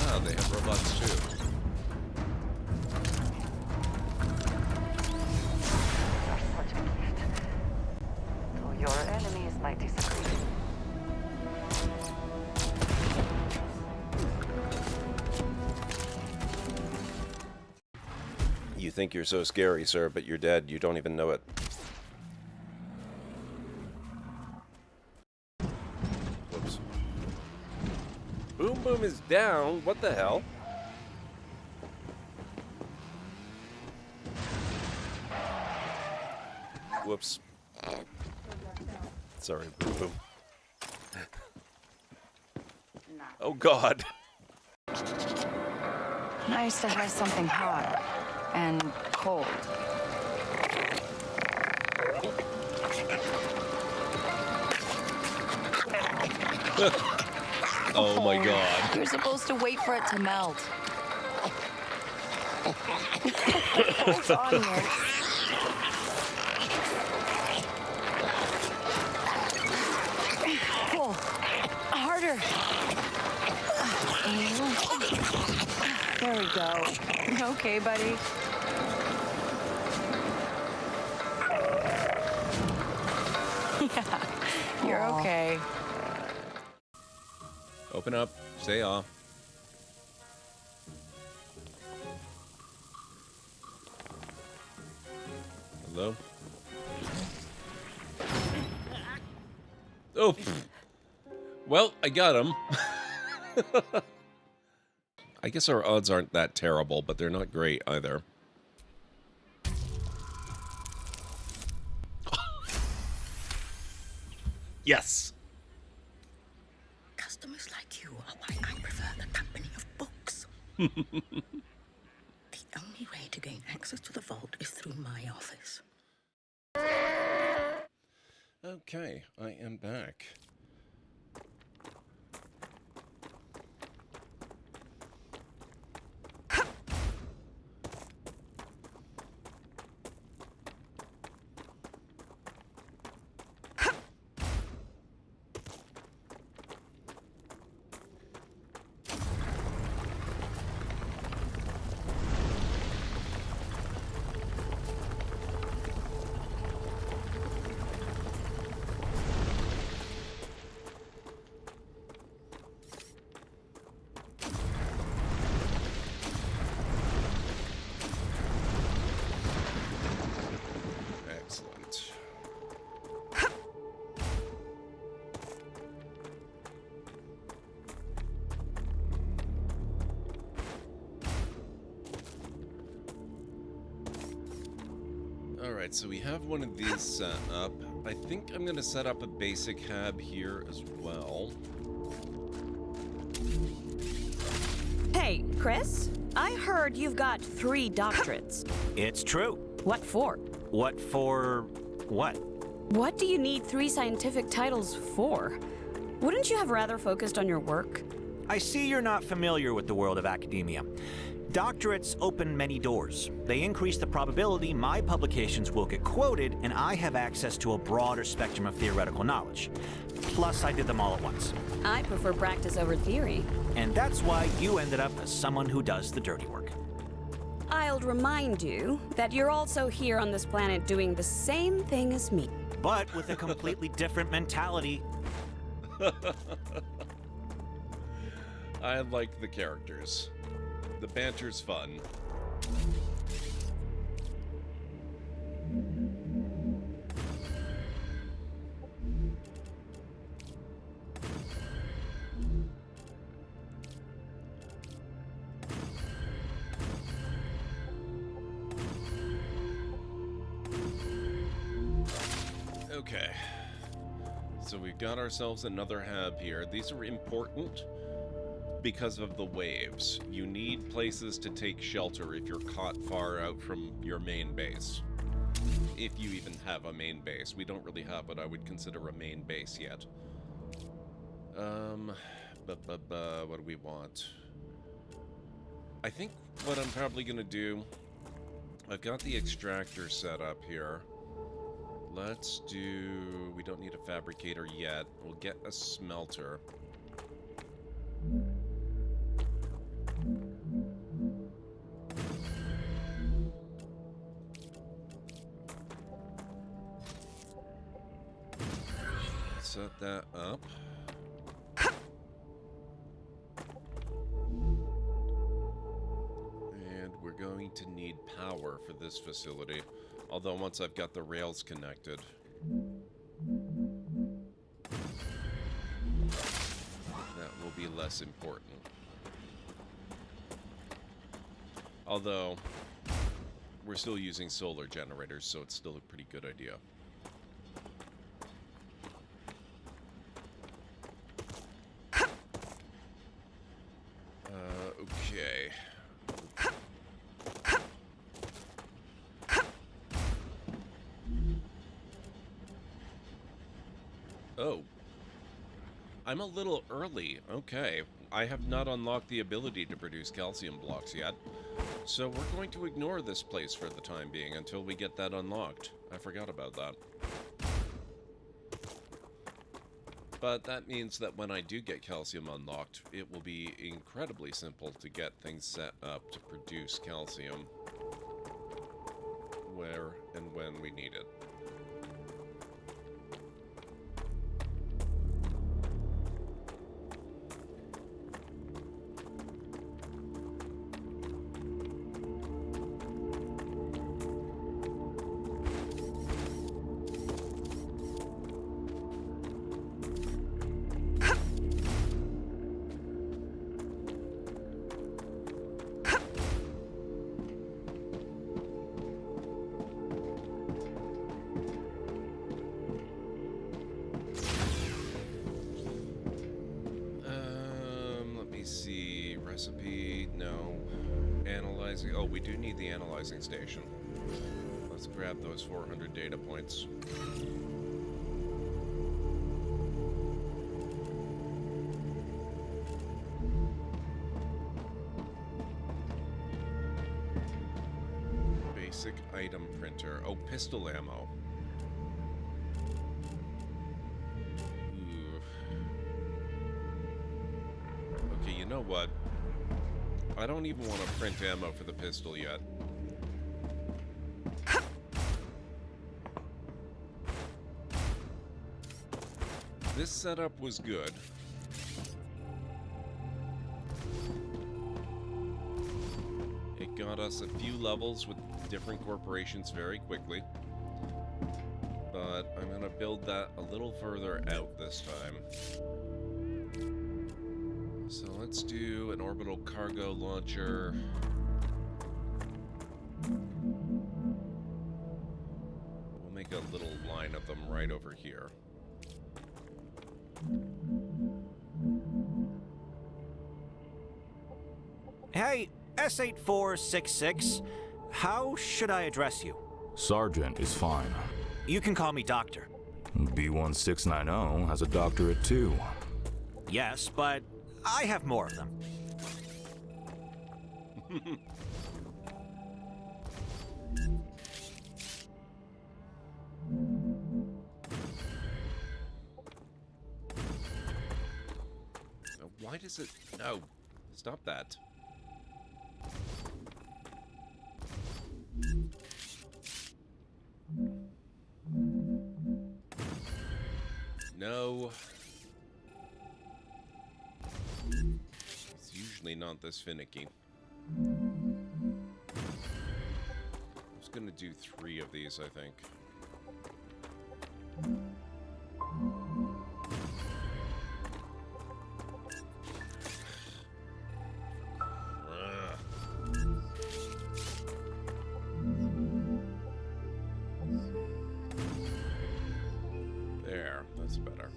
Ah, they have robots too. Your enemies might disagree. You think you're so scary, sir, but you're dead. You don't even know it. Whoops. Boom Boom is down. What the hell? Whoops. Sorry, Boom Boom. Oh god. Nice to have something hot and cold. Oh my god. You're supposed to wait for it to melt. Hold on here. Pull. Harder. There we go. Okay, buddy. Yeah, you're okay. Open up. Say ah. Hello? Oh. Well, I got him. I guess our odds aren't that terrible, but they're not great either. Yes. Customers like you are why I prefer the company of books. The only way to gain access to the vault is through my office. Okay, I am back. Alright, so we have one of these set up. I think I'm going to set up a basic hab here as well. Hey, Chris? I heard you've got 3 doctorates. It's true. What for? What for what? What do you need 3 scientific titles for? Wouldn't you have rather focused on your work? I see you're not familiar with the world of academia. Doctorates open many doors. They increase the probability my publications will get quoted, and I have access to a broader spectrum of theoretical knowledge. Plus, I did them all at once. I prefer practice over theory. And that's why you ended up as someone who does the dirty work. I'll remind you that you're also here on this planet doing the same thing as me. But with a completely different mentality. I like the characters. The banter's fun. Okay. So we've got ourselves another hab here. These are important because of the waves. You need places to take shelter if you're caught far out from your main base. If you even have a main base. We don't really have what I would consider a main base yet. What do we want? I think what I'm probably gonna do, I've got the extractor set up here. Let's do, we don't need a fabricator yet. We'll get a smelter. Set that up. And we're going to need power for this facility. Although once I've got the rails connected. That will be less important. Although, we're still using solar generators, so it's still a pretty good idea. Okay. Oh. I'm a little early. Okay. I have not unlocked the ability to produce calcium blocks yet. So we're going to ignore this place for the time being until we get that unlocked. I forgot about that. But that means that when I do get calcium unlocked, it will be incredibly simple to get things set up to produce calcium where and when we need it. Recipe, no. Analyzing, oh, we do need the analyzing station. Let's grab those 400 data points. Basic item printer. Oh, pistol ammo. Ooh. Okay, you know what? I don't even want to print ammo for the pistol yet. This setup was good. It got us a few levels with different corporations very quickly. But I'm going to build that a little further out this time. So let's do an orbital cargo launcher. of them right over here. Hey, S8466, how should I address you? Sergeant is fine. You can call me Doctor. B1690 has a doctorate too. Yes, but I have more of them. Why does it... No. Stop that. No. It's usually not this finicky. I'm just gonna do 3 of these, I think. There, that's better.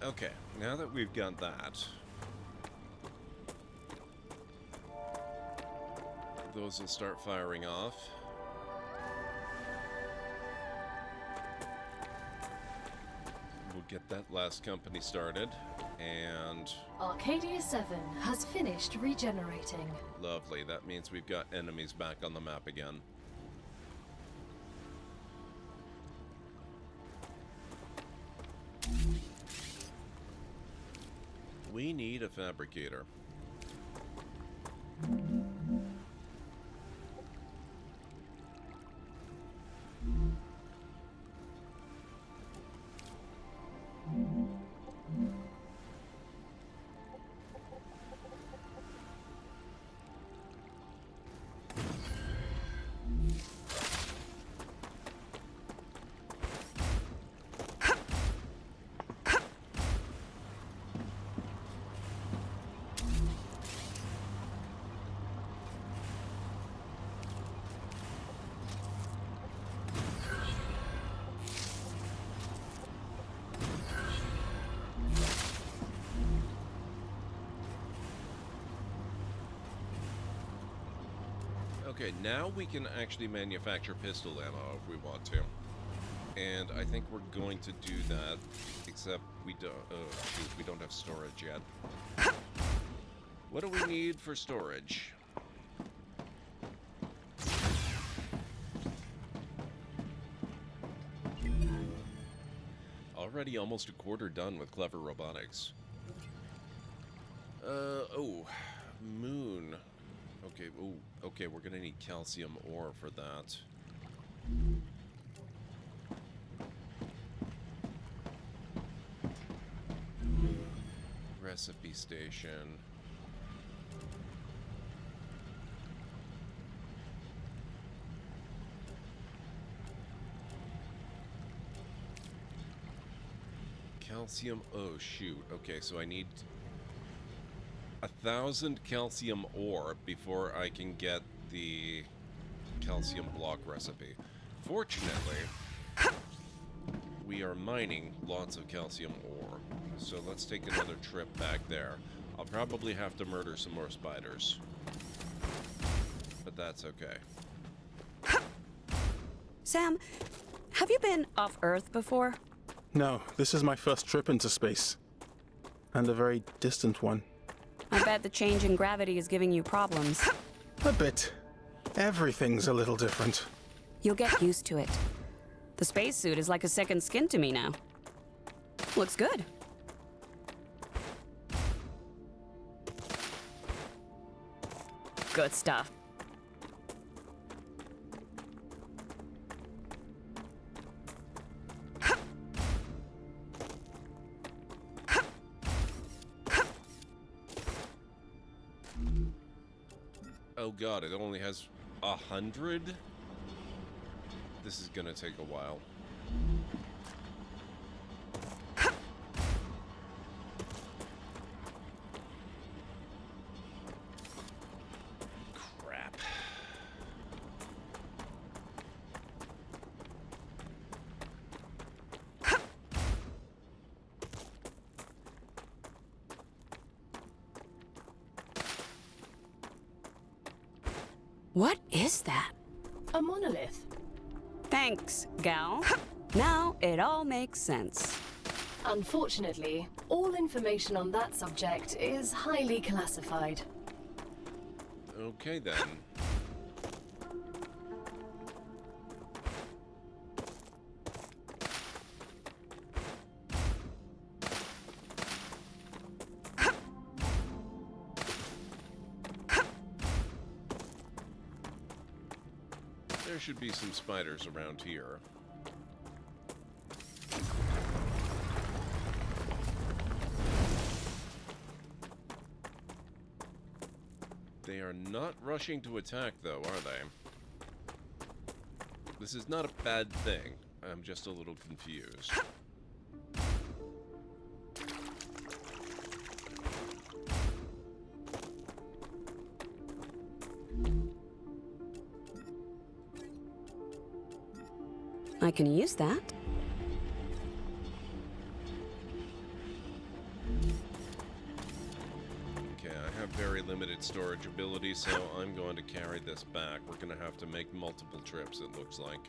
Okay, now that we've got that, those will start firing off. We'll get that last company started, and... Arcadia 7 has finished regenerating. Lovely, that means we've got enemies back on the map again. We need a fabricator. Okay, now we can actually manufacture pistol ammo if we want to. And I think we're going to do that, except we don't... Oh, shoot, we don't have storage yet. What do we need for storage? Already almost a quarter done with clever robotics. Oh, moon. Okay, ooh, okay, we're gonna need calcium ore for that. Recipe station. Calcium, oh shoot, okay, so I need 1,000 calcium ore before I can get the calcium block recipe. Fortunately, we are mining lots of calcium ore. So let's take another trip back there. I'll probably have to murder some more spiders. But that's okay. Sam, have you been off Earth before? No, this is my first trip into space. And a very distant one. I bet the change in gravity is giving you problems. A bit. Everything's a little different. You'll get used to it. The spacesuit is like a second skin to me now. Looks good. Good stuff. Oh god, it only has 100? This is gonna take a while. Crap. What is that? A monolith. Thanks, gal. Now it all makes sense. Unfortunately, all information on that subject is highly classified. Okay then. There should be some spiders around here. They are not rushing to attack, though, are they? This is not a bad thing. I'm just a little confused. I can use that. Okay, I have very limited storage ability, so I'm going to carry this back. We're going to have to make multiple trips, it looks like.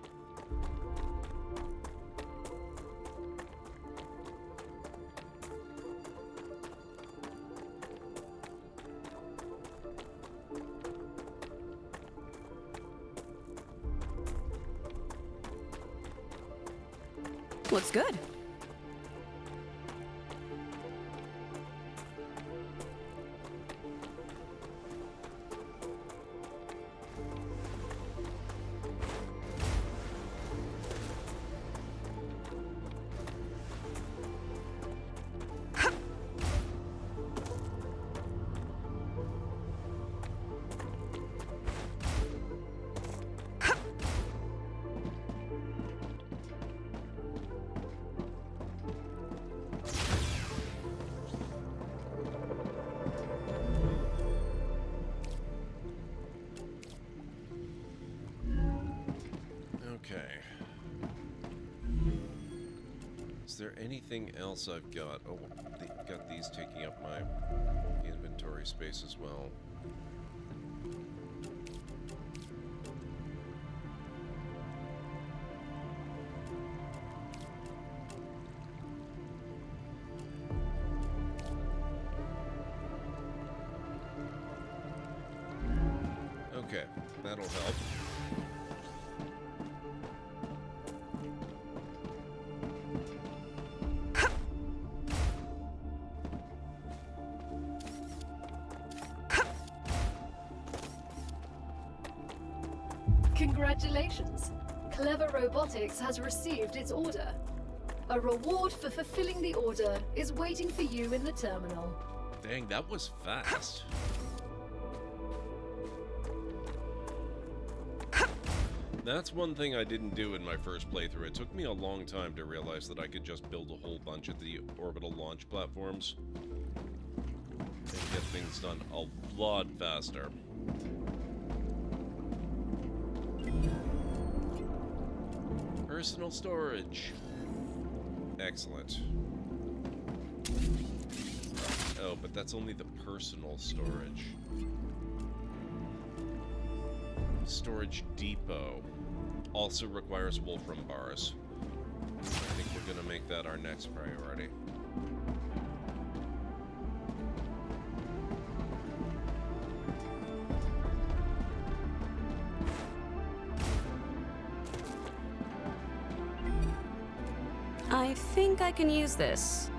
Looks good. Okay. Is there anything else I've got? Oh, I've got these taking up my inventory space as well. Okay, that'll help. Congratulations! Clever Robotics has received its order. A reward for fulfilling the order is waiting for you in the terminal. Dang, that was fast. That's one thing I didn't do in my first playthrough. It took me a long time to realize that I could just build a whole bunch of the orbital launch platforms and get things done a lot faster. Personal storage. Excellent. Oh, but that's only the personal storage. Storage depot also requires wolfram bars. I think we're gonna make that our next priority. I think I can use this.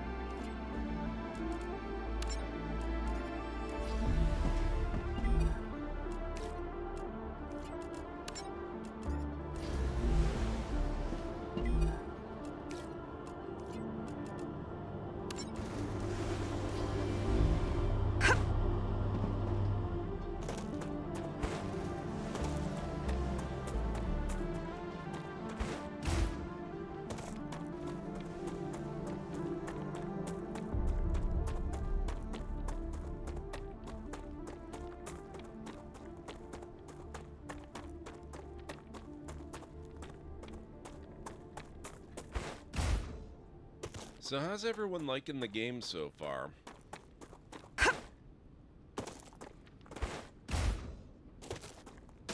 So how's everyone liking the game so far?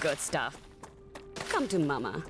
Good stuff. Come to Mama.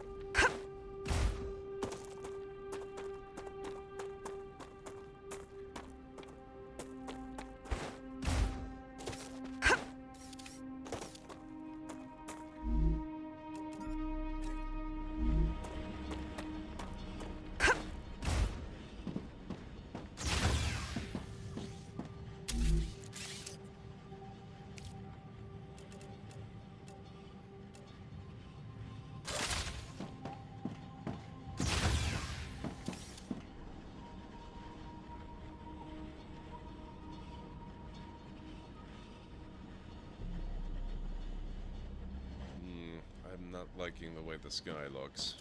I'm not liking the way the sky looks.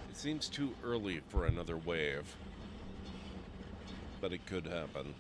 It seems too early for another wave, but it could happen.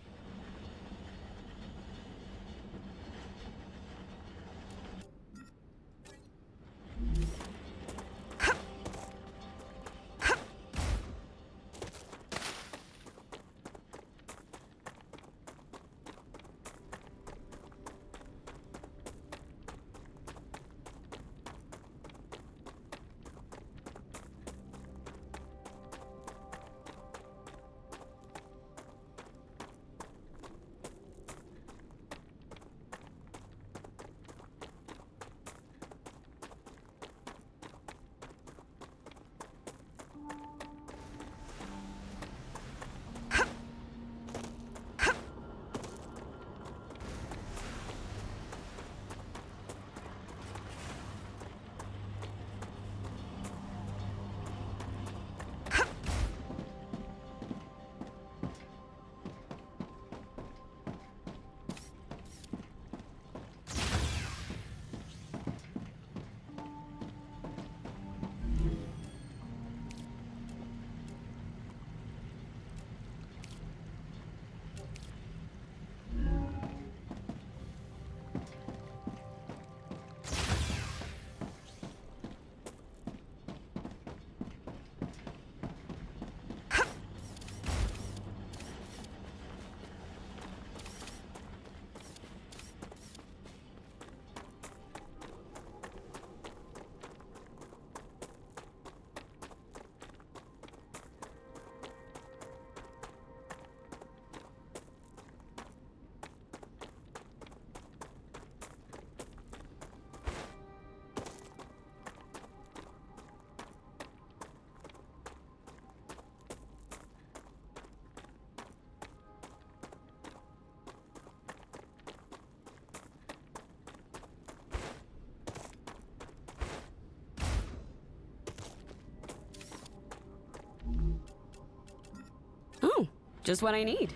Oh, just what I need.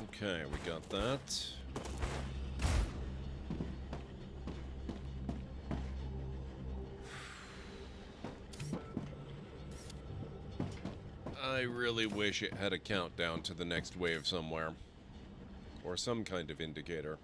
Okay, we got that. I really wish it had a countdown to the next wave somewhere. Or some kind of indicator.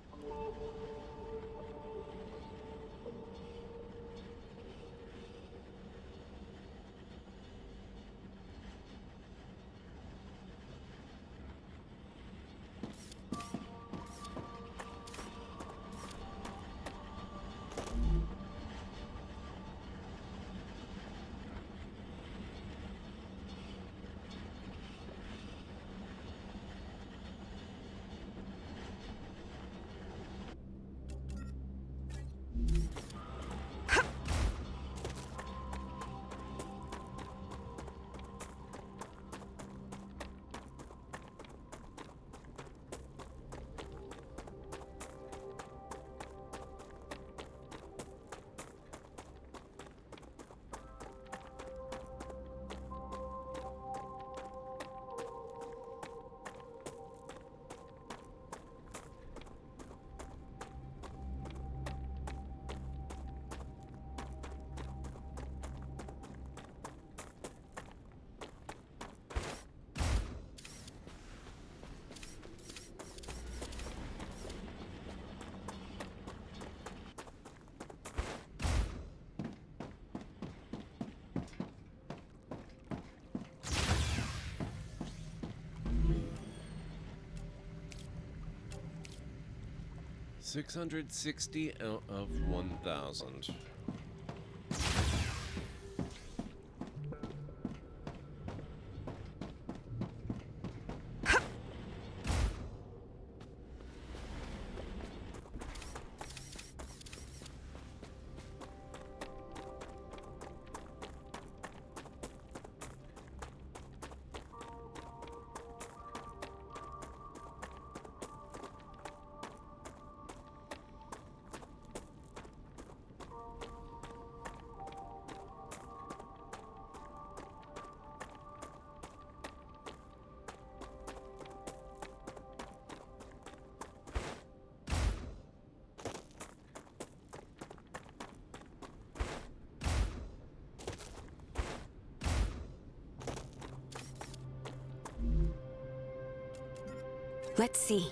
660 out of 1,000. Let's see.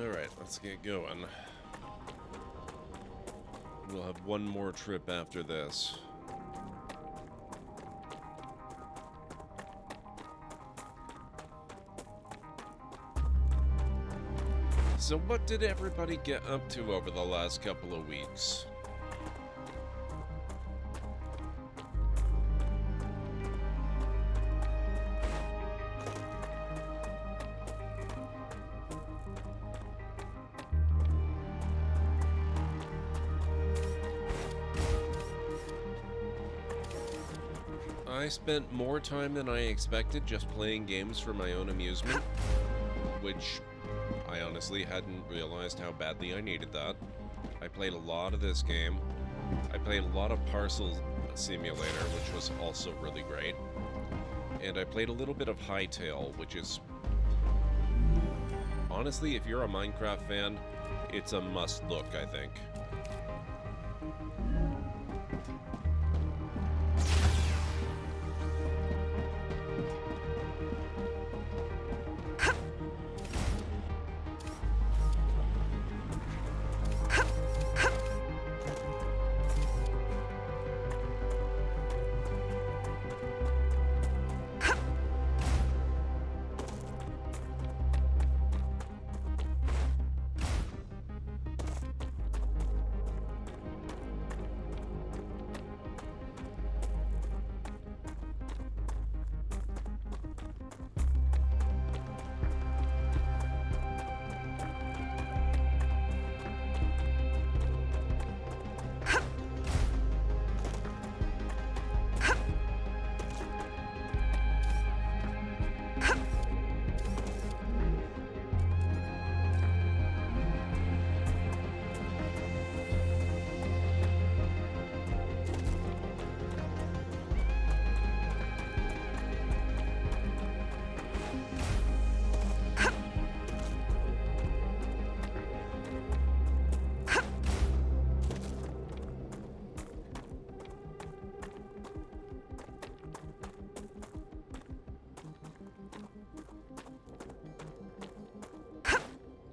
Alright, let's get going. We'll have one more trip after this. So what did everybody get up to over the last couple of weeks? I spent more time than I expected just playing games for my own amusement, which I honestly hadn't realized how badly I needed that. I played a lot of this game. I played a lot of Parcel Simulator, which was also really great. And I played a little bit of Hightail, which is... honestly, if you're a Minecraft fan, it's a must-look, I think.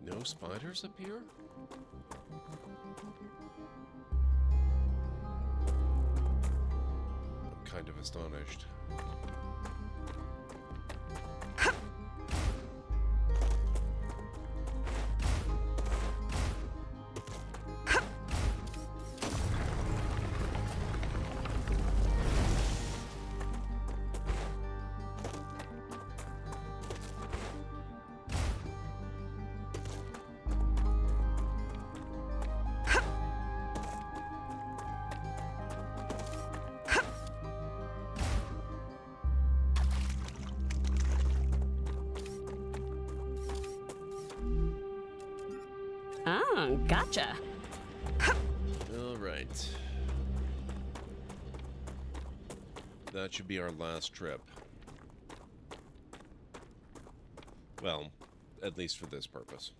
No spiders appear? I'm kind of astonished. Oh, gotcha. All right. That should be our last trip. Well, at least for this purpose.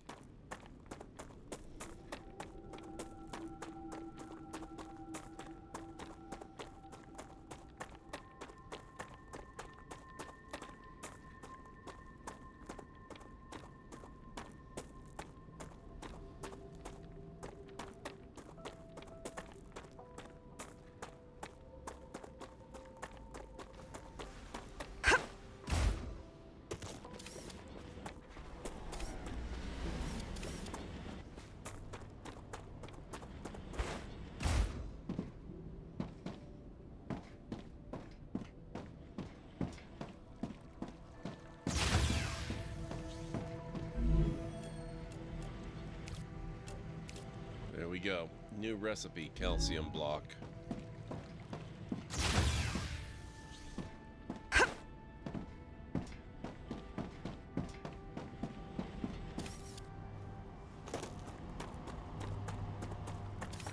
There we go. New recipe, calcium block.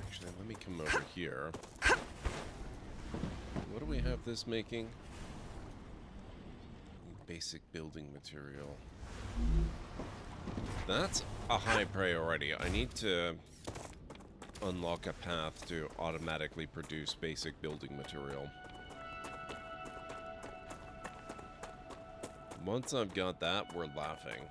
Actually, let me come over here. What do we have this making? Basic building material. That's a high priority. I need to unlock a path to automatically produce basic building material. Once I've got that, we're laughing.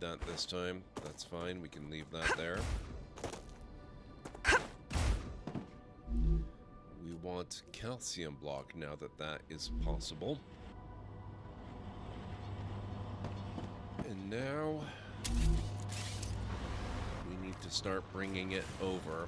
That this time. That's fine. We can leave that there. We want calcium block now that that is possible. And now we need to start bringing it over.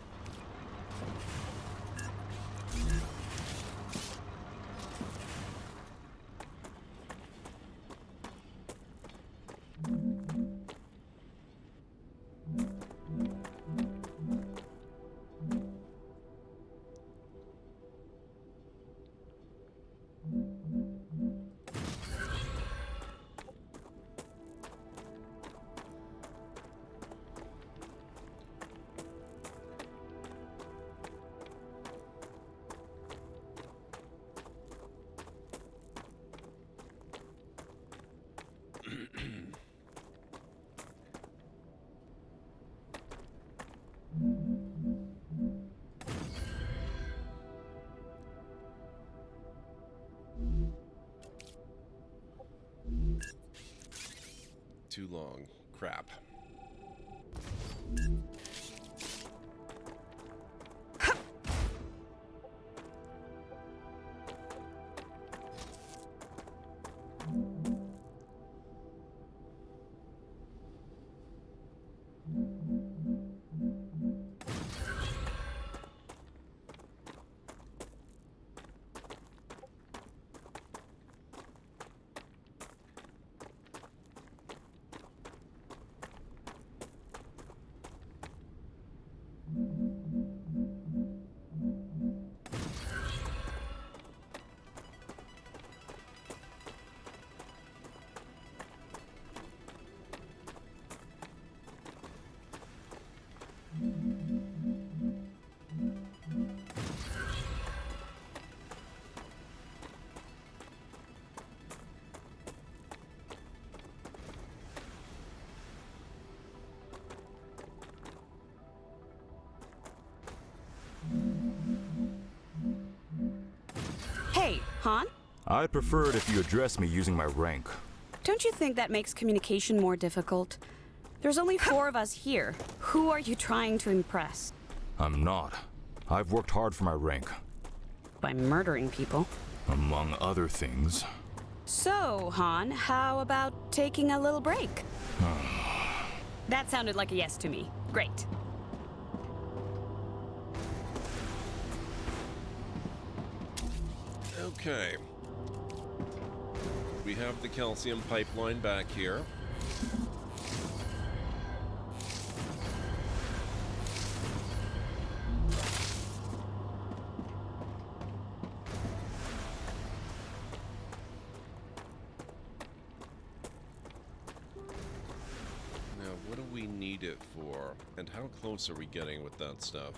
Too long. Crap. Hey, Han? I'd prefer it if you address me using my rank. Don't you think that makes communication more difficult? There's only 4 of us here. Who are you trying to impress? I'm not. I've worked hard for my rank. By murdering people. Among other things. So, Han, how about taking a little break? That sounded like a yes to me. Great. Okay. We have the calcium pipeline back here. Now, what do we need it for? And how close are we getting with that stuff?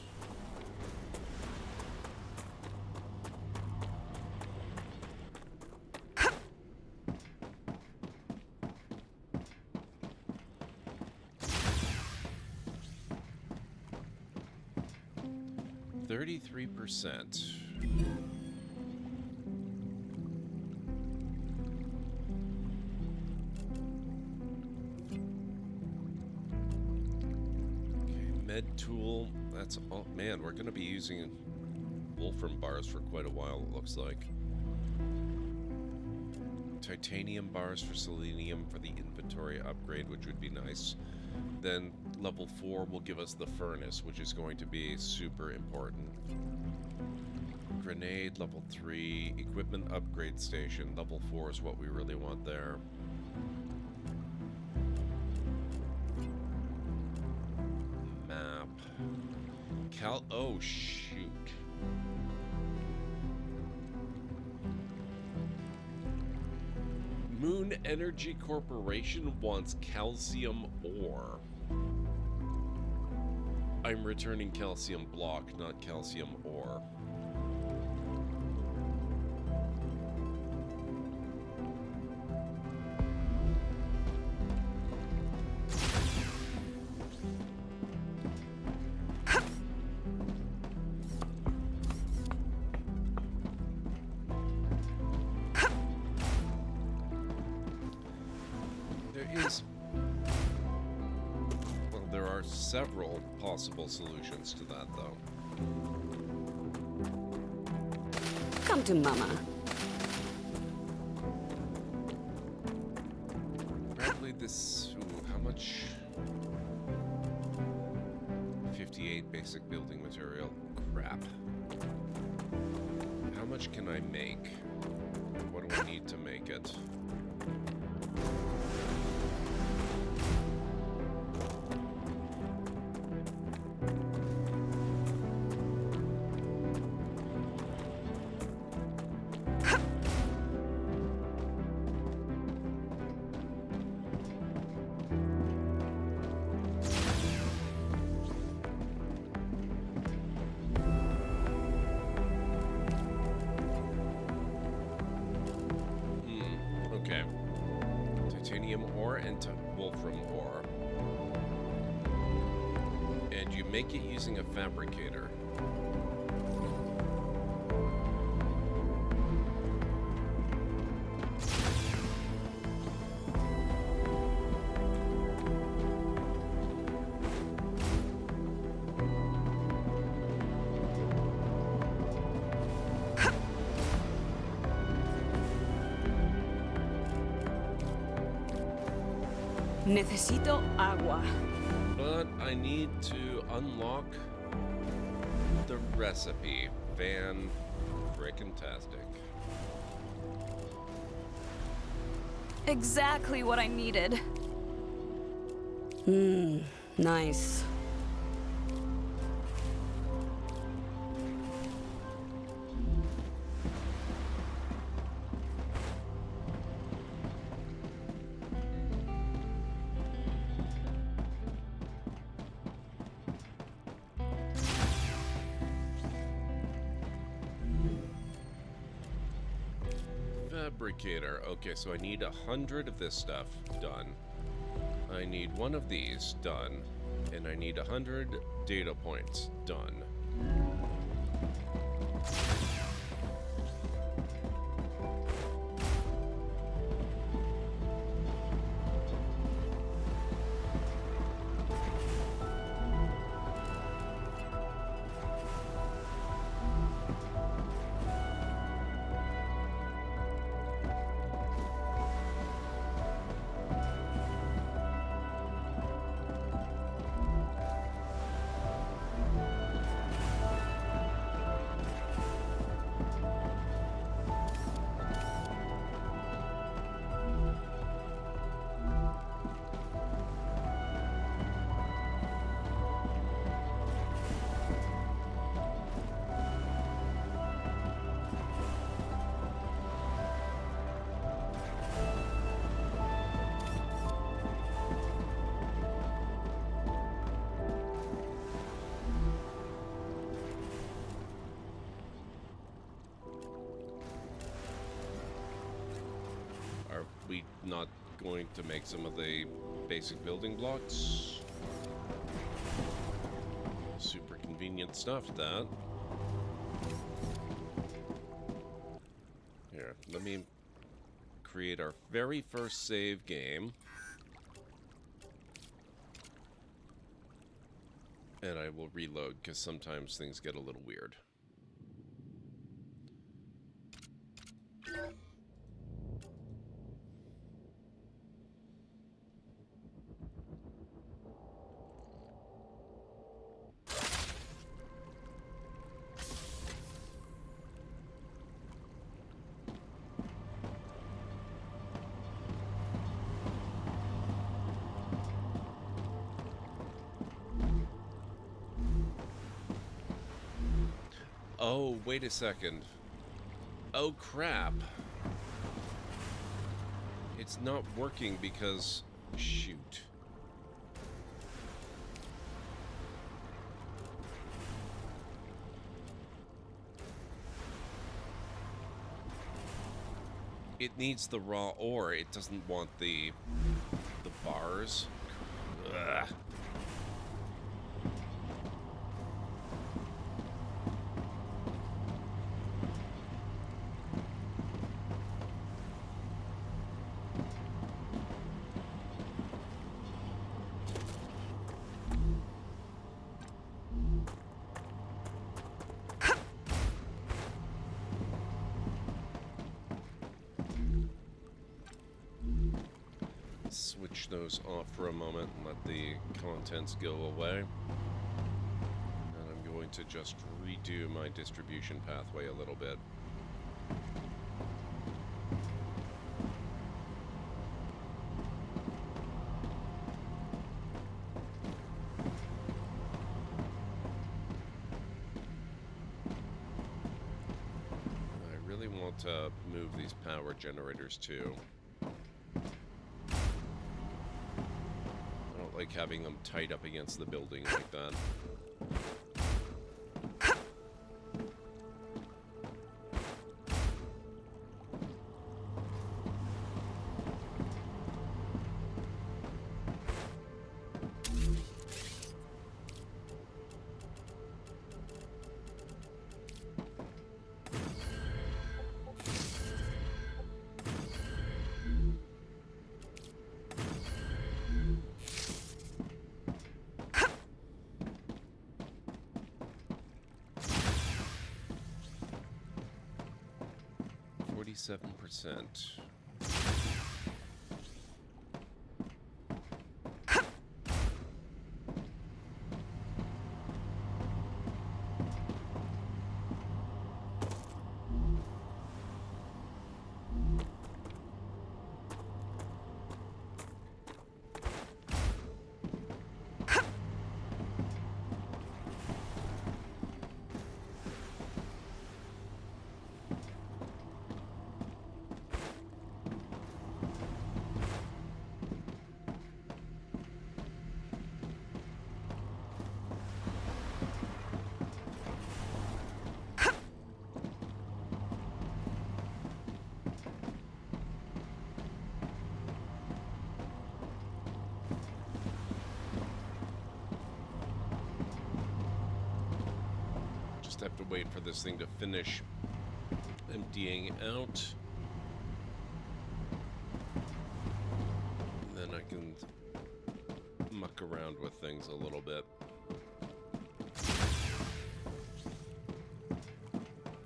%. Med tool, that's all. Man, we're going to be using wolfram bars for quite a while, it looks like. Titanium bars for selenium for the inventory upgrade, which would be nice. Then level 4 will give us the furnace, which is going to be super important. Grenade, level 3. Equipment upgrade station, level 4 is what we really want there. Map. Oh, shoot. Moon Energy Corporation wants calcium ore. I'm returning calcium block, not calcium ore. There are several possible solutions to that, though. Come to Mama. Probably this... Ooh, how much? 58 basic building material. Crap. How much can I make? What do I need to make it? Okay. Titanium ore and wolfram ore. And you make it using a fabricator. Necesito agua. But I need to unlock the recipe. Fan-frickin-tastic. Exactly what I needed. Nice. Fabricator. Okay, so I need 100 of this stuff done. I need one of these done. And I need 100 data points done. we not going to make some of the basic building blocks? Super convenient stuff, that. Here, let me create our very first save game. And I will reload, because sometimes things get a little weird. Oh, wait a second. Oh, crap. It's not working because... Shoot. It needs the raw ore. It doesn't want the bars. Ugh. Switch those off for a moment and let the contents go away. And I'm going to just redo my distribution pathway a little bit. I really want to move these power generators too. Like having them tied up against the building like that. %. Have to wait for this thing to finish emptying out. Then I can muck around with things a little bit.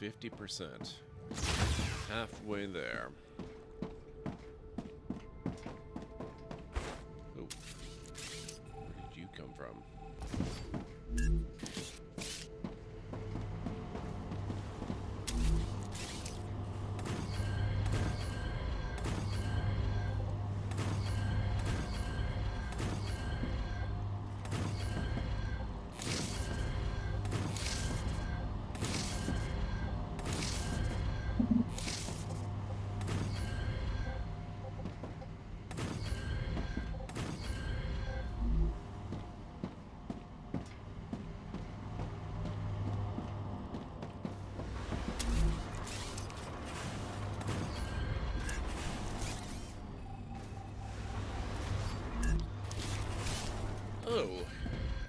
50%. Halfway there. Oh. Where did you come from?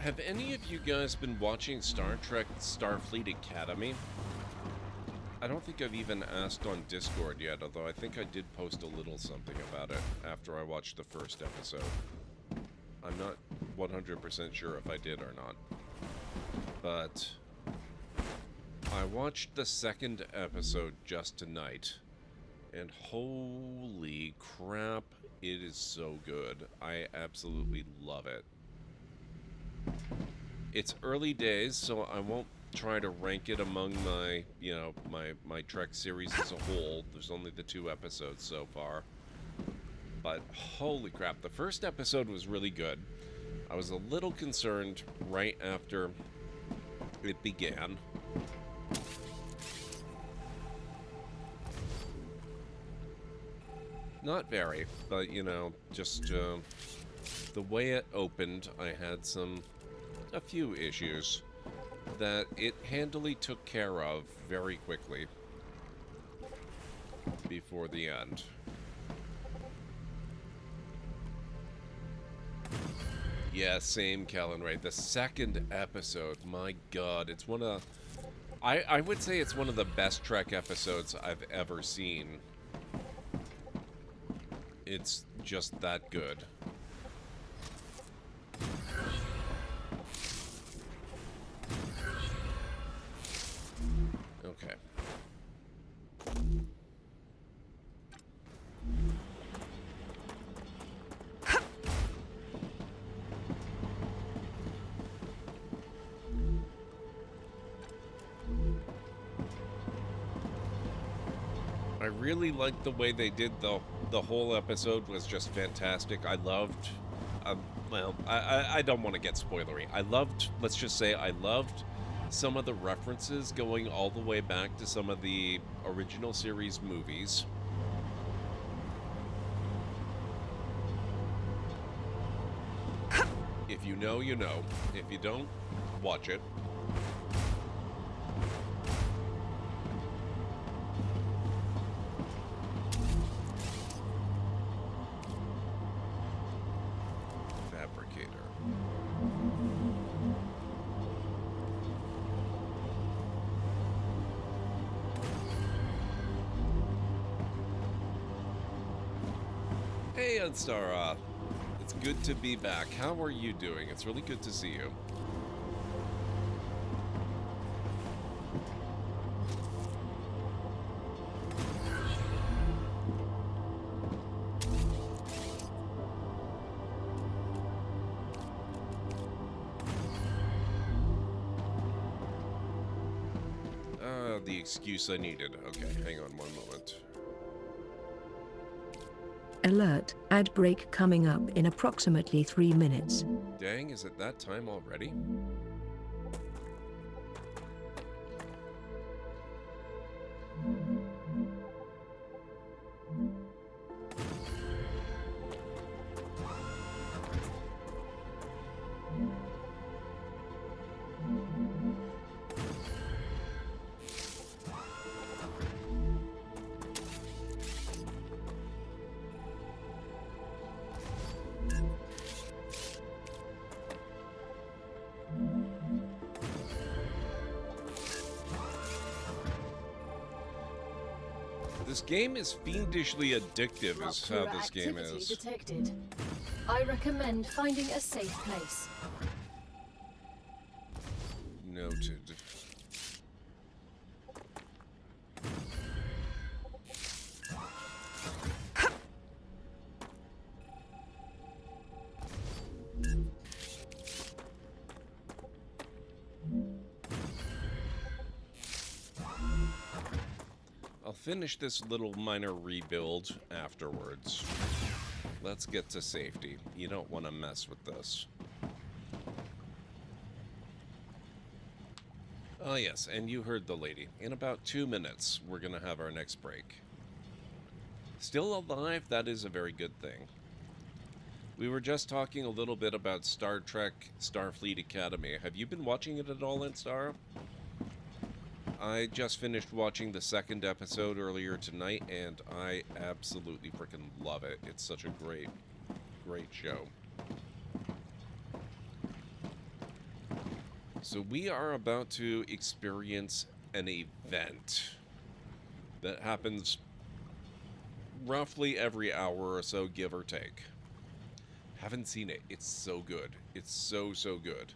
Have any of you guys been watching Star Trek Starfleet Academy? I don't think I've even asked on Discord yet, although I think I did post a little something about it after I watched the first episode. I'm not 100% sure if I did or not. But I watched the second episode just tonight, and holy crap, it is so good. I absolutely love it. It's early days, so I won't try to rank it among my, you know, my Trek series as a whole. There's only the 2 episodes so far. But holy crap, the first episode was really good. I was a little concerned right after it began. Not very, but you know, just the way it opened, I had a few issues that it handily took care of very quickly before the end. Yeah, same, Callan, right? The second episode, my god, it's one of... I would say it's one of the best Trek episodes I've ever seen. It's just that good. Okay. I really liked the way they did the whole episode was just fantastic. I loved, well, I don't want to get spoilery. I loved, let's just say I loved some of the references going all the way back to some of the original series movies. If you know, you know. If you don't, watch it. Hey, Unstara. It's good to be back. How are you doing? It's really good to see you. The excuse I needed. Okay, hang on one moment. Alert, ad break coming up in approximately 3 minutes. Dang, is it that time already? This game is fiendishly addictive, is how this game is. Detected. I recommend finding a safe place. Noted. I'll finish this little minor rebuild afterwards. Let's get to safety. You don't want to mess with this. Oh yes, and you heard the lady. In about 2 minutes, we're gonna have our next break. Still alive? That is a very good thing. We were just talking a little bit about Star Trek Starfleet Academy. Have you been watching it at all, Instar? I just finished watching the second episode earlier tonight, and I absolutely freaking love it. It's such a great, great show. So we are about to experience an event that happens roughly every hour or so, give or take. Haven't seen it. It's so good. It's so good.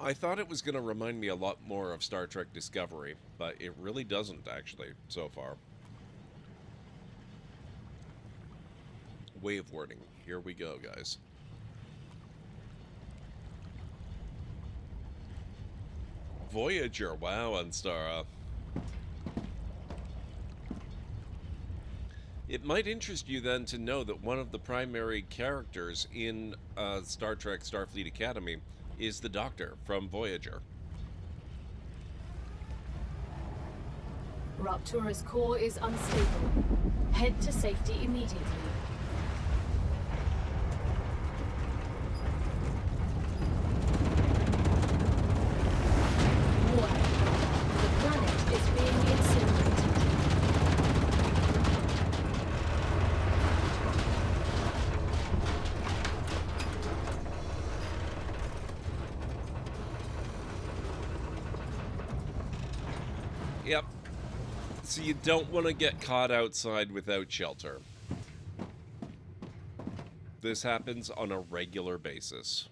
I thought it was going to remind me a lot more of Star Trek Discovery, but it really doesn't, actually, so far. Wave warning. Here we go, guys. Voyager. Wow, Anstara. It might interest you then to know that one of the primary characters in Star Trek Starfleet Academy is the Doctor from Voyager. Raptura's core is unstable. Head to safety immediately. Warning. The planet is being incinerated. Yep. So you don't want to get caught outside without shelter. This happens on a regular basis.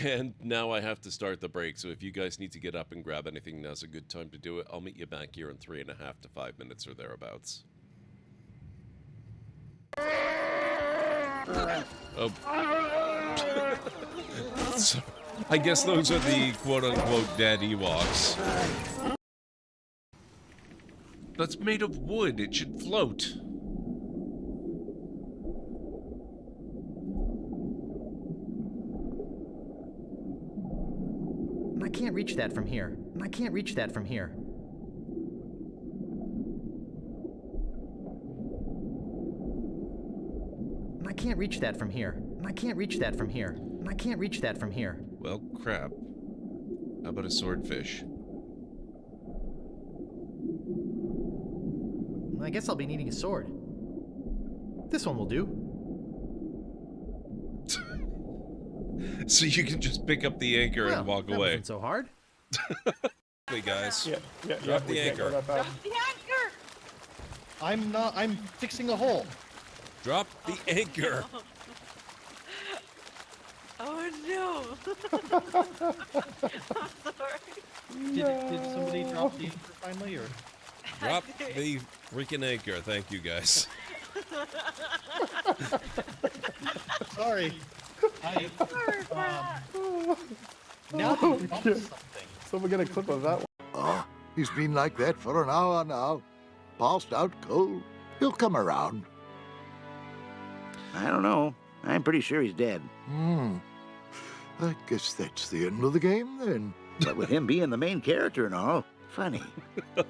And now I have to start the break, so if you guys need to get up and grab anything, now's a good time to do it. I'll meet you back here in 3.5 to 5 minutes or thereabouts. Oh. So, I guess those are the quote-unquote dead Ewoks. That's made of wood. It should float. I can't reach that from here. I can't reach that from here. I can't reach that from here. I can't reach that from here. I can't reach that from here. Well, crap. How about a swordfish? I guess I'll be needing a sword. This one will do. So you can just pick up the anchor and walk that away. Wasn't so hard. Hey guys. Drop the anchor. Drop the anchor! I'm fixing a hole. Drop the anchor. Oh no! I'm sorry. Did somebody drop the anchor finally, or? Drop the freaking anchor. Thank you, guys. Sorry. Now someone get a clip of that one. Oh, he's been like that for an hour now. Passed out cold. He'll come around. I don't know. I'm pretty sure he's dead. I guess that's the end of the game, then. But with him being the main character and all, funny.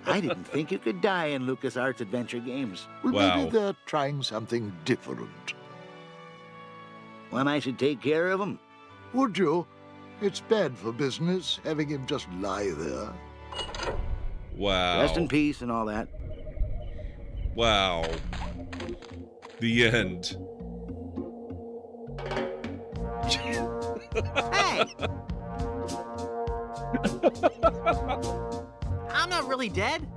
I didn't think you could die in LucasArts adventure games. Well, Wow. maybe they're trying something different. When I should take care of him? Would you? It's bad for business, having him just lie there. Wow. Rest in peace and all that. Wow. The end. Hey! I'm not really dead.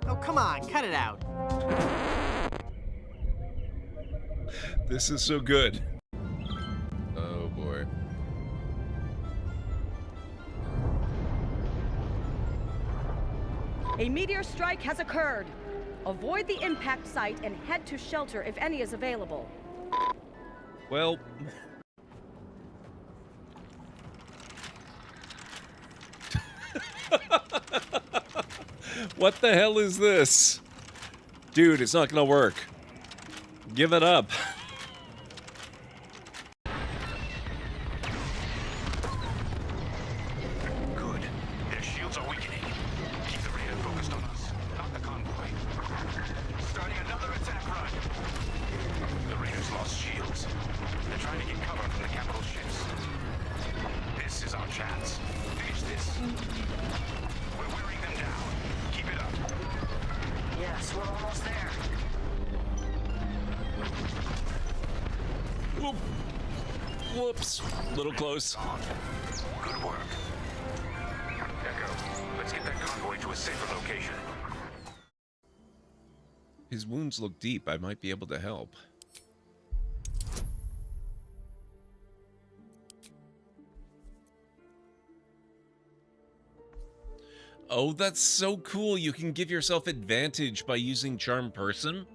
Oh, come on, cut it out. This is so good. Oh boy. A meteor strike has occurred. Avoid the impact site and head to shelter if any is available. Well. What the hell is this? Dude, it's not gonna work. Give it up. Good. Their shields are weakening. Keep the radar focused on us, not the convoy. Starting another attack run. The raiders lost shields. They're trying to get cover from the capital ships. This is our chance. Finish this. We're wearing them down. Keep it up. Whoops, little close. Good work. Echo, let's get that convoy to a safer location. His wounds look deep. I might be able to help. Oh, that's so cool. You can give yourself advantage by using Charm Person.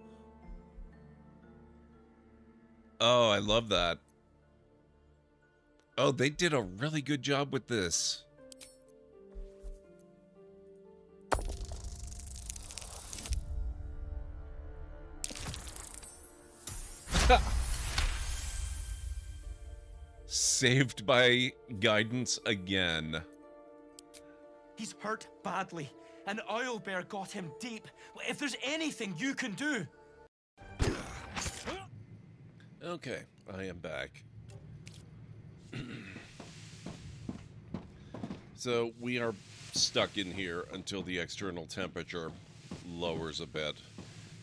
Oh, I love that. Oh, they did a really good job with this. Saved by guidance again. He's hurt badly. An owlbear got him deep. If there's anything you can do... Okay, I am back. So we are stuck in here until the external temperature lowers a bit.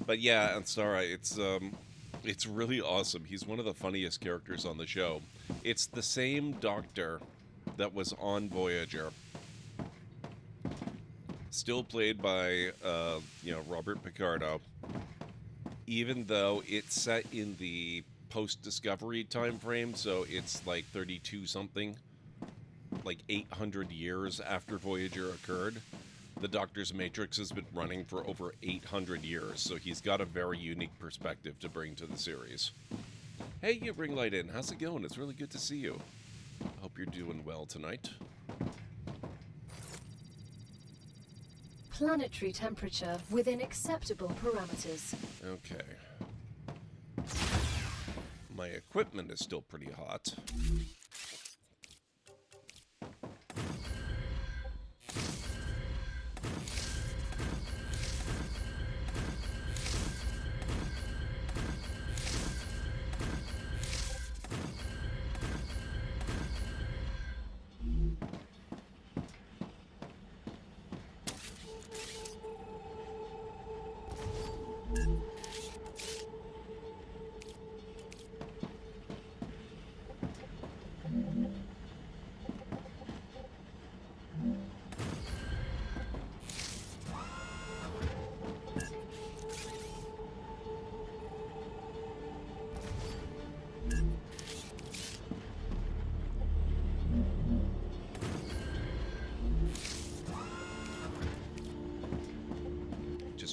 But yeah, and sorry, it's really awesome. He's one of the funniest characters on the show. It's the same doctor that was on Voyager. Still played by, Robert Picardo. Even though it's set in the post-Discovery time frame, so it's like 32-something, like 800 years after Voyager occurred. The Doctor's Matrix has been running for over 800 years, so he's got a very unique perspective to bring to the series. Hey, you Ring Light In, how's it going? It's really good to see you. I hope you're doing well tonight. Planetary temperature within acceptable parameters. Okay. My equipment is still pretty hot.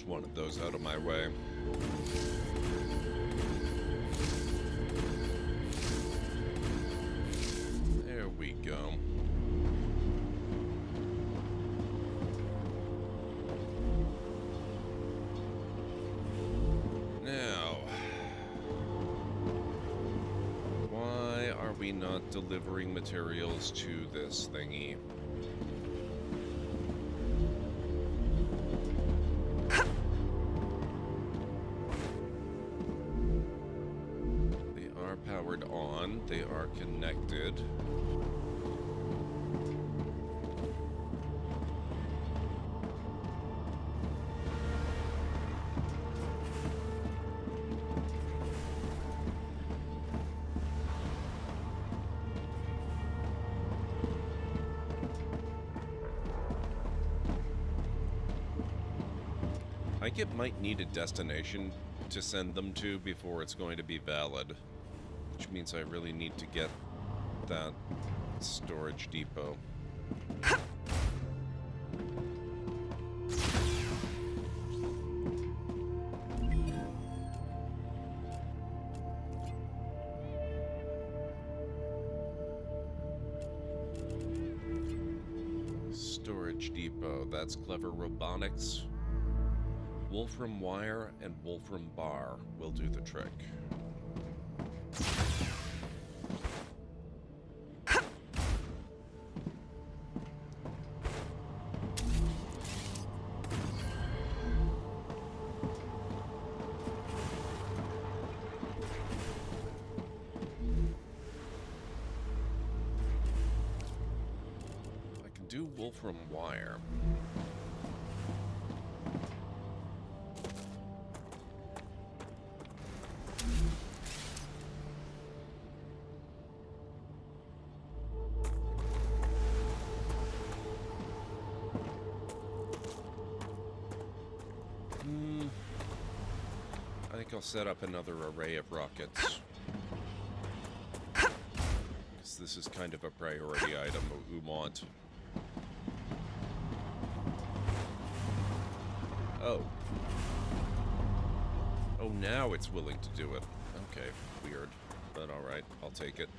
Wanted those out of my way. There we go. Now, why are we not delivering materials to this thingy? They are connected. I think it might need a destination to send them to before it's going to be valid. Which means I really need to get that storage depot. Storage depot, that's clever robotics. Wolfram wire and Wolfram bar will do the trick. Do Wolfram wire. I'll set up another array of rockets. Because this is kind of a priority item we want. Oh. Oh, now it's willing to do it. Okay, weird. But alright, I'll take it.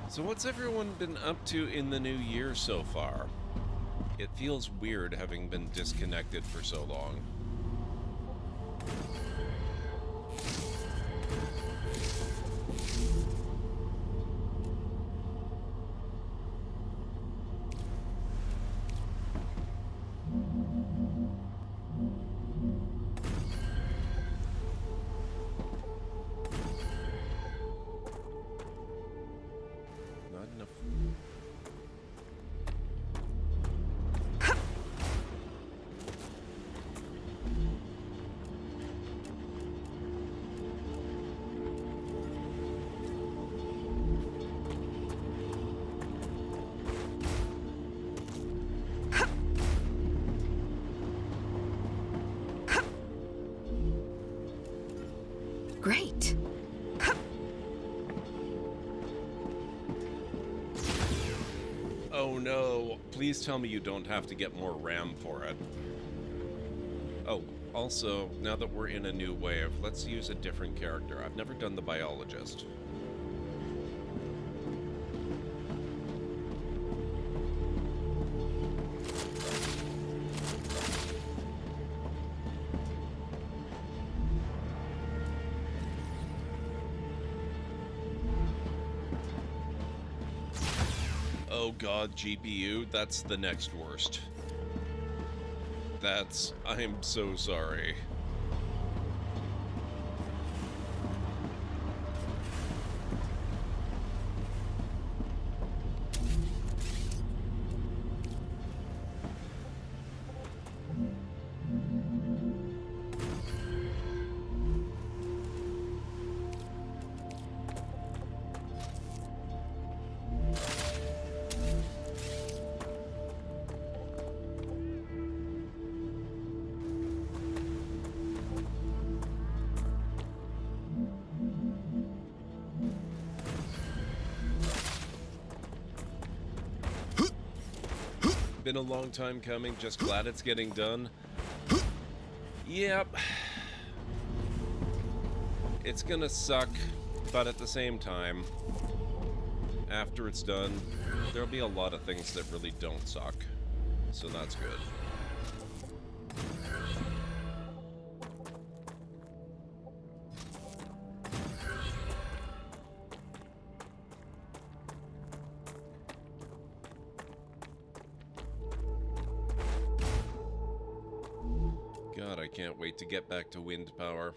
So what's everyone been up to in the new year so far? It feels weird having been disconnected for so long. Not enough. Great. Oh no, please tell me you don't have to get more RAM for it. Oh, also, now that we're in a new wave, let's use a different character. I've never done the biologist. Oh god, GPU, that's the next worst. I'm so sorry. Been a long time coming, just glad it's getting done. Yep. It's gonna suck, but at the same time, after it's done, there'll be a lot of things that really don't suck. So that's good. God, I can't wait to get back to wind power.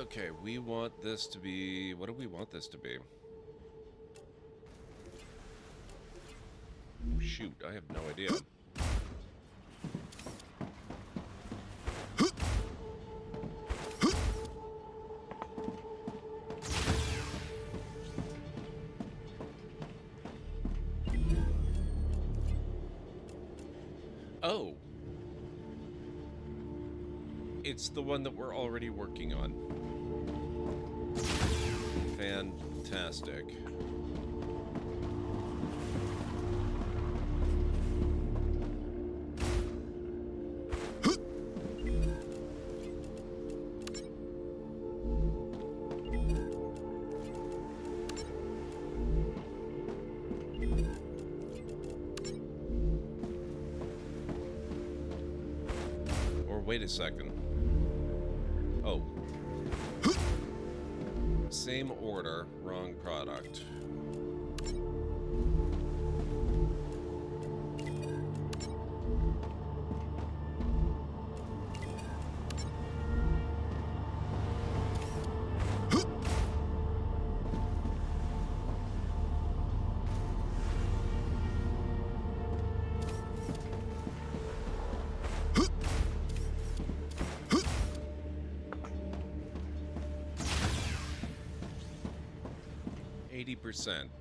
Okay, we want this to be... What do we want this to be? Shoot, I have no idea. Oh! It's the one that we're already working on. Fantastic. wait a second. Oh. Same order, wrong product.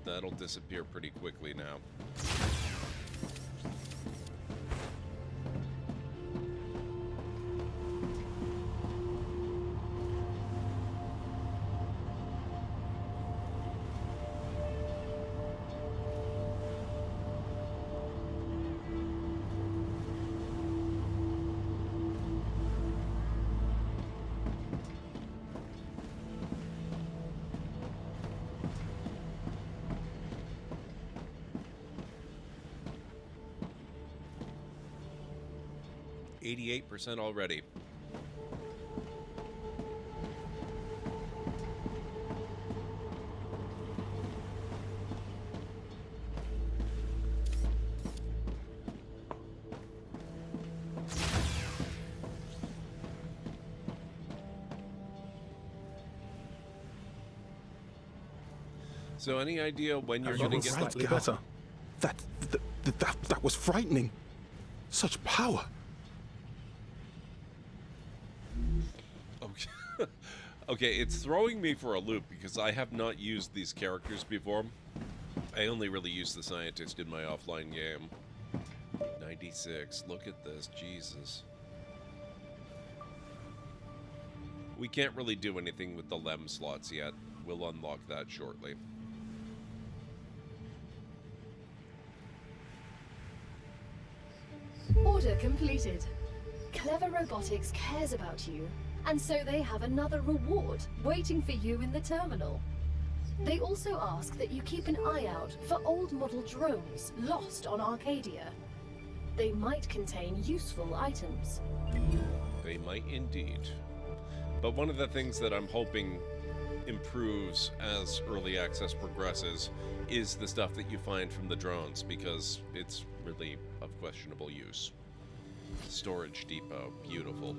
That'll disappear pretty quickly now. %, already. So any idea when you're going to get slightly better? That was frightening. Such power. Okay, it's throwing me for a loop because I have not used these characters before. I only really used the scientist in my offline game. 96, look at this, Jesus. We can't really do anything with the LEM slots yet. We'll unlock that shortly. Order completed. Clever Robotics cares about you, and so they have another reward waiting for you in the terminal. They also ask that you keep an eye out for old model drones lost on Arcadia. They might contain useful items. They might indeed. But one of the things that I'm hoping improves as early access progresses is the stuff that you find from the drones, because it's really of questionable use. Storage depot, beautiful.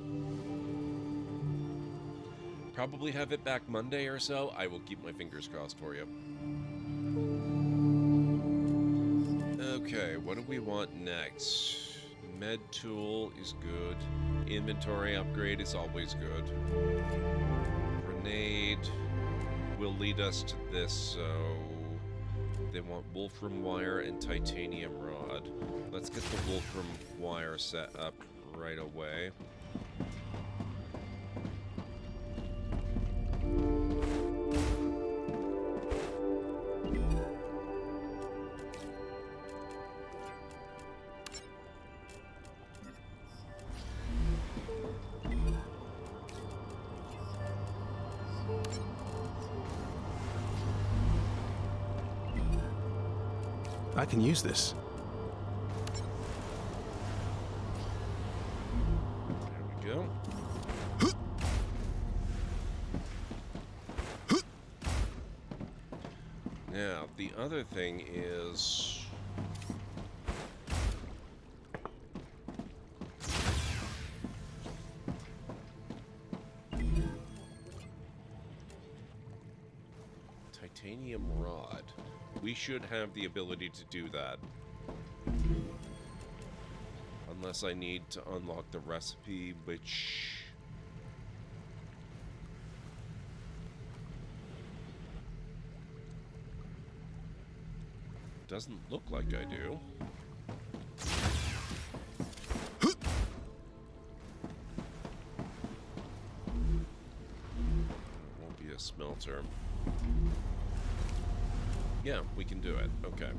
Probably have it back Monday or so. I will keep my fingers crossed for you. Okay, what do we want next? Med tool is good. Inventory upgrade is always good. Grenade will lead us to this, so they want wolfram wire and titanium rod. Let's get the wolfram wire set up right away. I can use this. There we go. Now, the other thing is... titanium rod. We should have the ability to do that. Unless I need to unlock the recipe, which... doesn't look like I do. Won't be a smelter. Yeah, we can do it. Okay.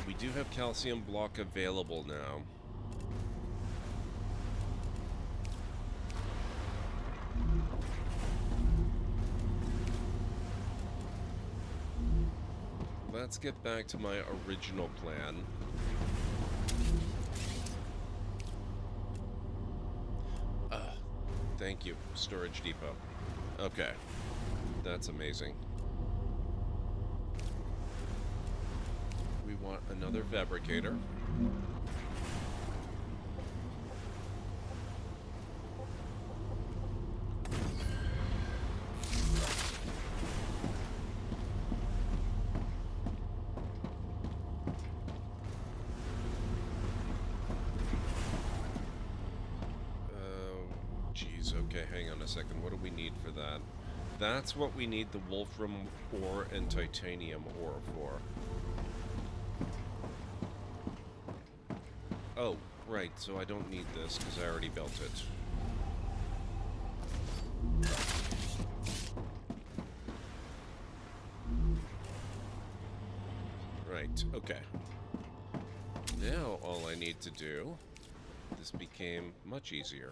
We do have calcium block available now. let's get back to my original plan. Thank you, storage depot. Okay, that's amazing. We want another fabricator. Okay, hang on a second. What do we need for that? That's what we need the wolfram ore and titanium ore for. Oh, right, so I don't need this because I already built it. Right, okay. Now all I need to do, this became much easier.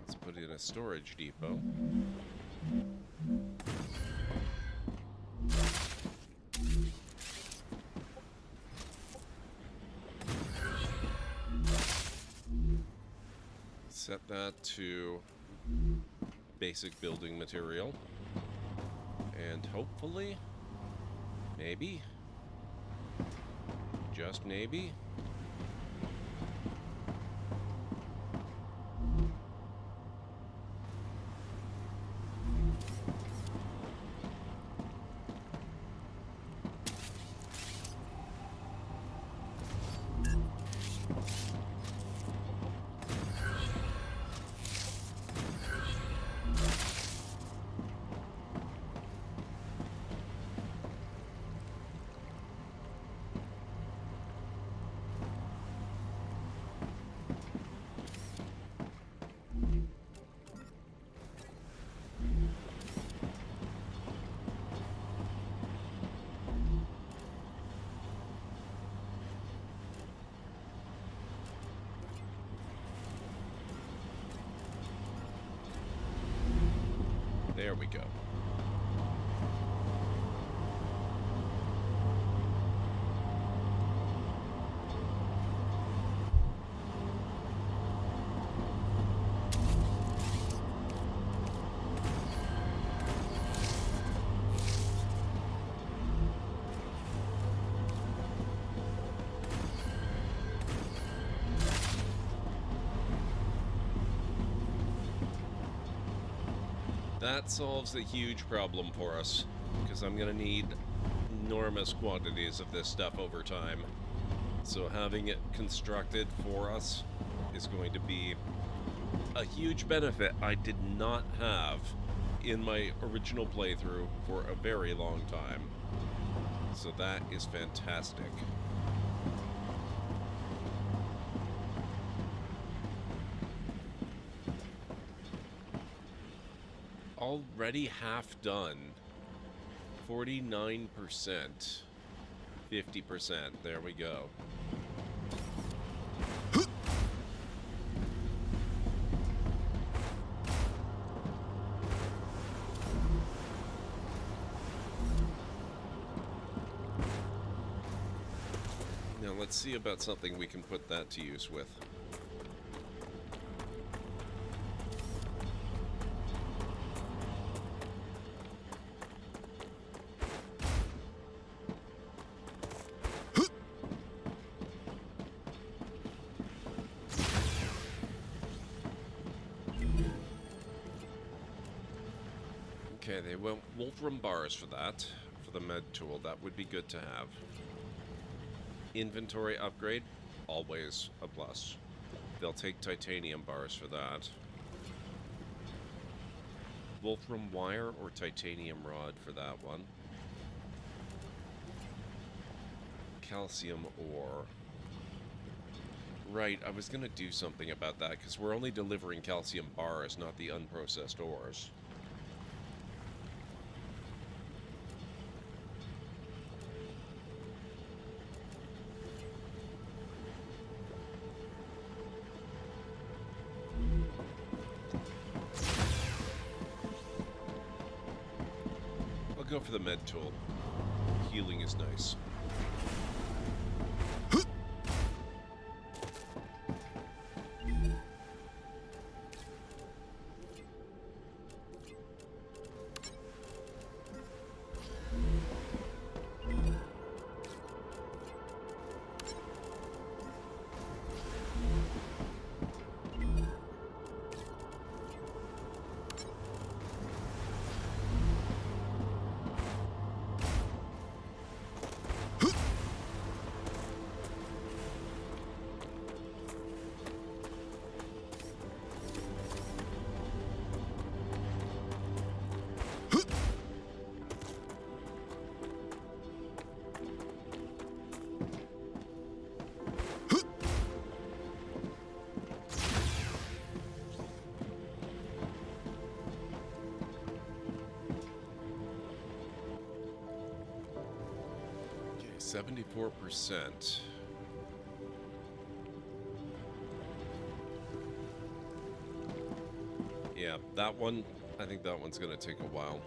Let's put in a storage depot. Set that to basic building material. And hopefully, maybe, just maybe, there we go. That solves a huge problem for us, because I'm going to need enormous quantities of this stuff over time. So having it constructed for us is going to be a huge benefit I did not have in my original playthrough for a very long time. So that is fantastic. Already half done. 49%. 50%. There we go. Now let's see about something we can put that to use with. Okay, they went wolfram bars for that, for the med tool. That would be good to have. Inventory upgrade, always a plus. They'll take titanium bars for that. Wolfram wire or titanium rod for that one. Calcium ore. Right, I was going to do something about that, because we're only delivering calcium bars, not the unprocessed ores. go for the med tool. Healing is nice. Okay, 74%. Yeah, that one, I think that one's gonna take a while.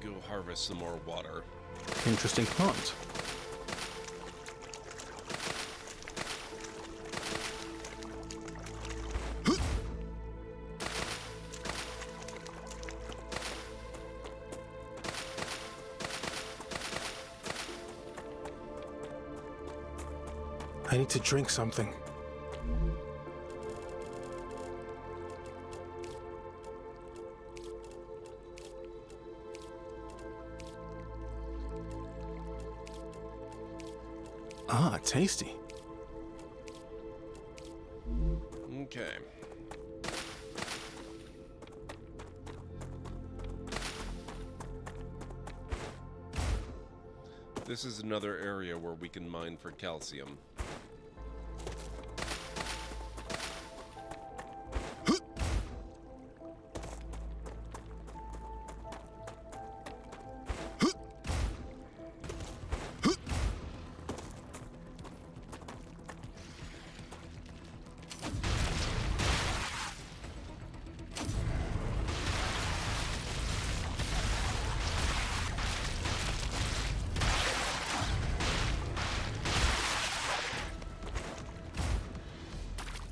Go harvest some more water. Interesting plant. I need to drink something. Ah, tasty. Okay. This is another area where we can mine for calcium.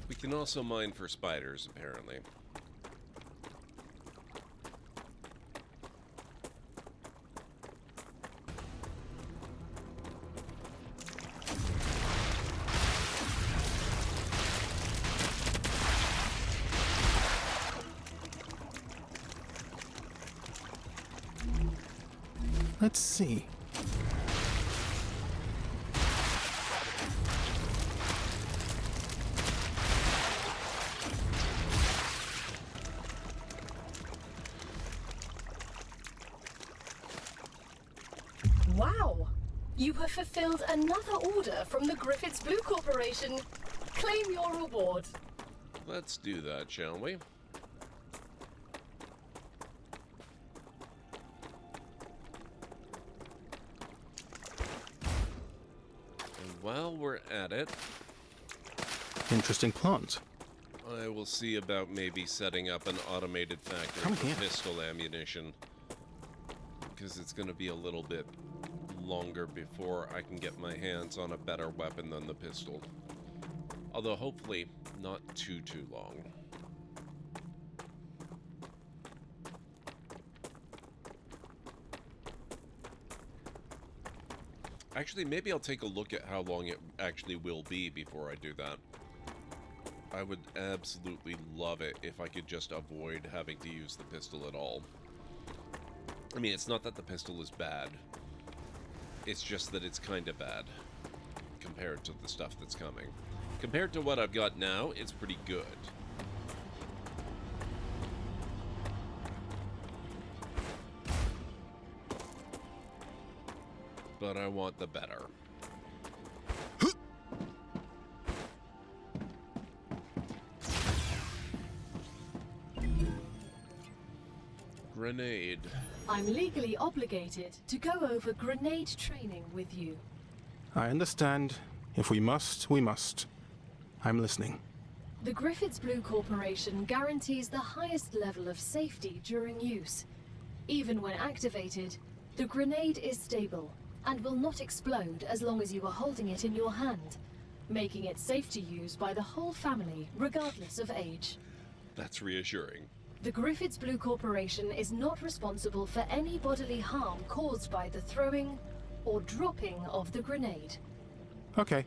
We can also mine for spiders, apparently. Let's see. Wow! You have fulfilled another order from the Griffiths Blue Corporation. Claim your reward. Let's do that, shall we? And while we're at it, Interesting plant. I will see about maybe setting up an automated factory Come for here. pistol ammunition. Because it's going to be a little bit longer before I can get my hands on a better weapon than the pistol. Although hopefully not too long. Actually, maybe I'll take a look at how long it actually will be before I do that. I would absolutely love it if I could just avoid having to use the pistol at all. I mean, it's not that the pistol is bad. It's just that it's kind of bad compared to the stuff that's coming. Compared to what I've got now, it's pretty good. But I want the better. grenade. I'm legally obligated to go over grenade training with you. I understand. If we must, we must. I'm listening. The Griffiths Blue Corporation guarantees the highest level of safety during use. Even when activated, the grenade is stable and will not explode as long as you are holding it in your hand, making it safe to use by the whole family, regardless of age. That's reassuring. The Griffiths Blue Corporation is not responsible for any bodily harm caused by the throwing or dropping of the grenade. Okay.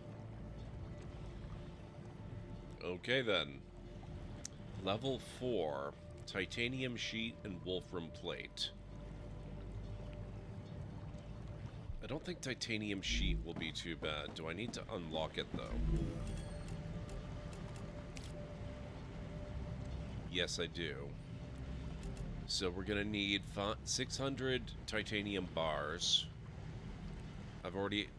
Okay then. Level 4. Titanium sheet and wolfram plate. I don't think titanium sheet will be too bad. Do I need to unlock it though? Yes, I do. So we're gonna need 600 titanium bars. I've already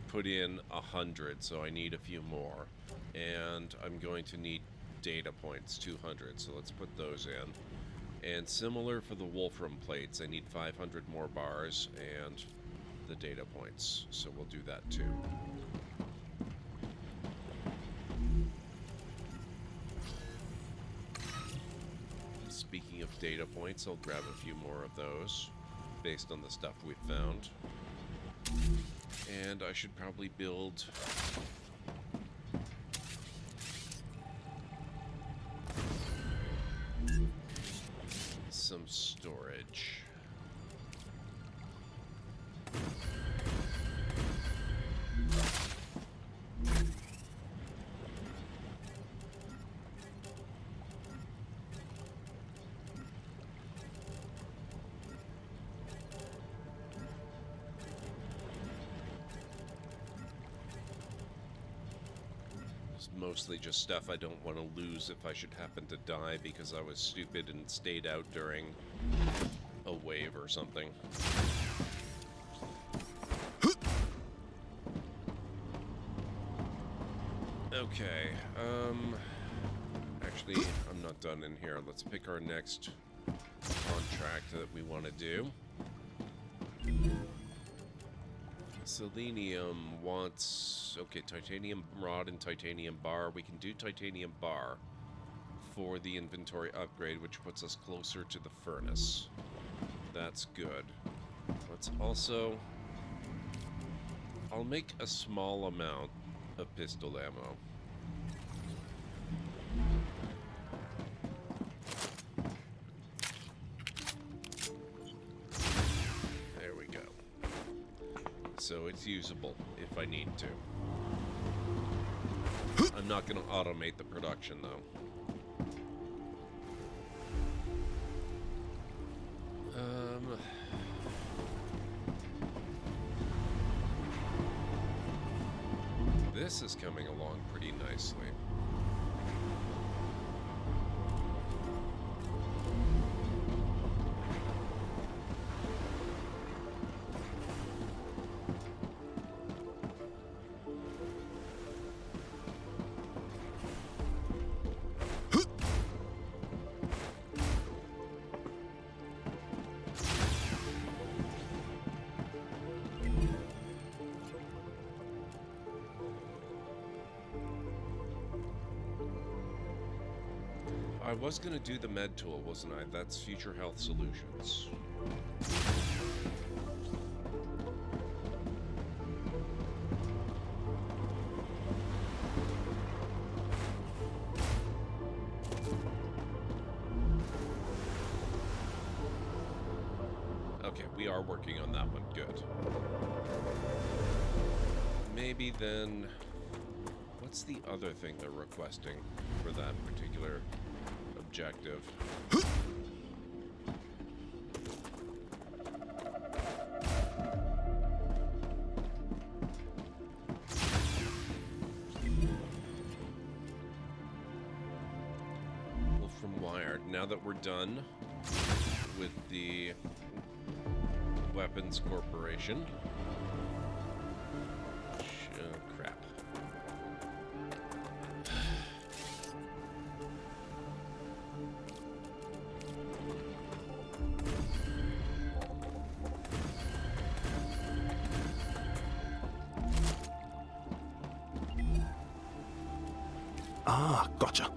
put in 100, so I need a few more. And I'm going to need data points, 200, so let's put those in. And similar for the wolfram plates, I need 500 more bars and the data points, so we'll do that too. Speaking of data points, I'll grab a few more of those based on the stuff we've found. And I should probably build some storage. Mostly just stuff I don't want to lose if I should happen to die because I was stupid and stayed out during a wave or something. Okay, actually, I'm not done in here. Let's pick our next contract that we want to do. Selenium wants... Okay, titanium rod and titanium bar. We can do titanium bar for the inventory upgrade, which puts us closer to the furnace. That's good. Let's also... I'll make a small amount of pistol ammo. There we go. So it's usable if I need to. I'm not going to automate the production though. This is coming along pretty nicely. I was going to do the med tool, wasn't I? That's Future Health Solutions. Okay, we are working on that one. Good. Maybe then... What's the other thing they're requesting for that particular objective? Wolfram Wired. Now that we're done with the Weapons Corporation. Crap. Ah, gotcha.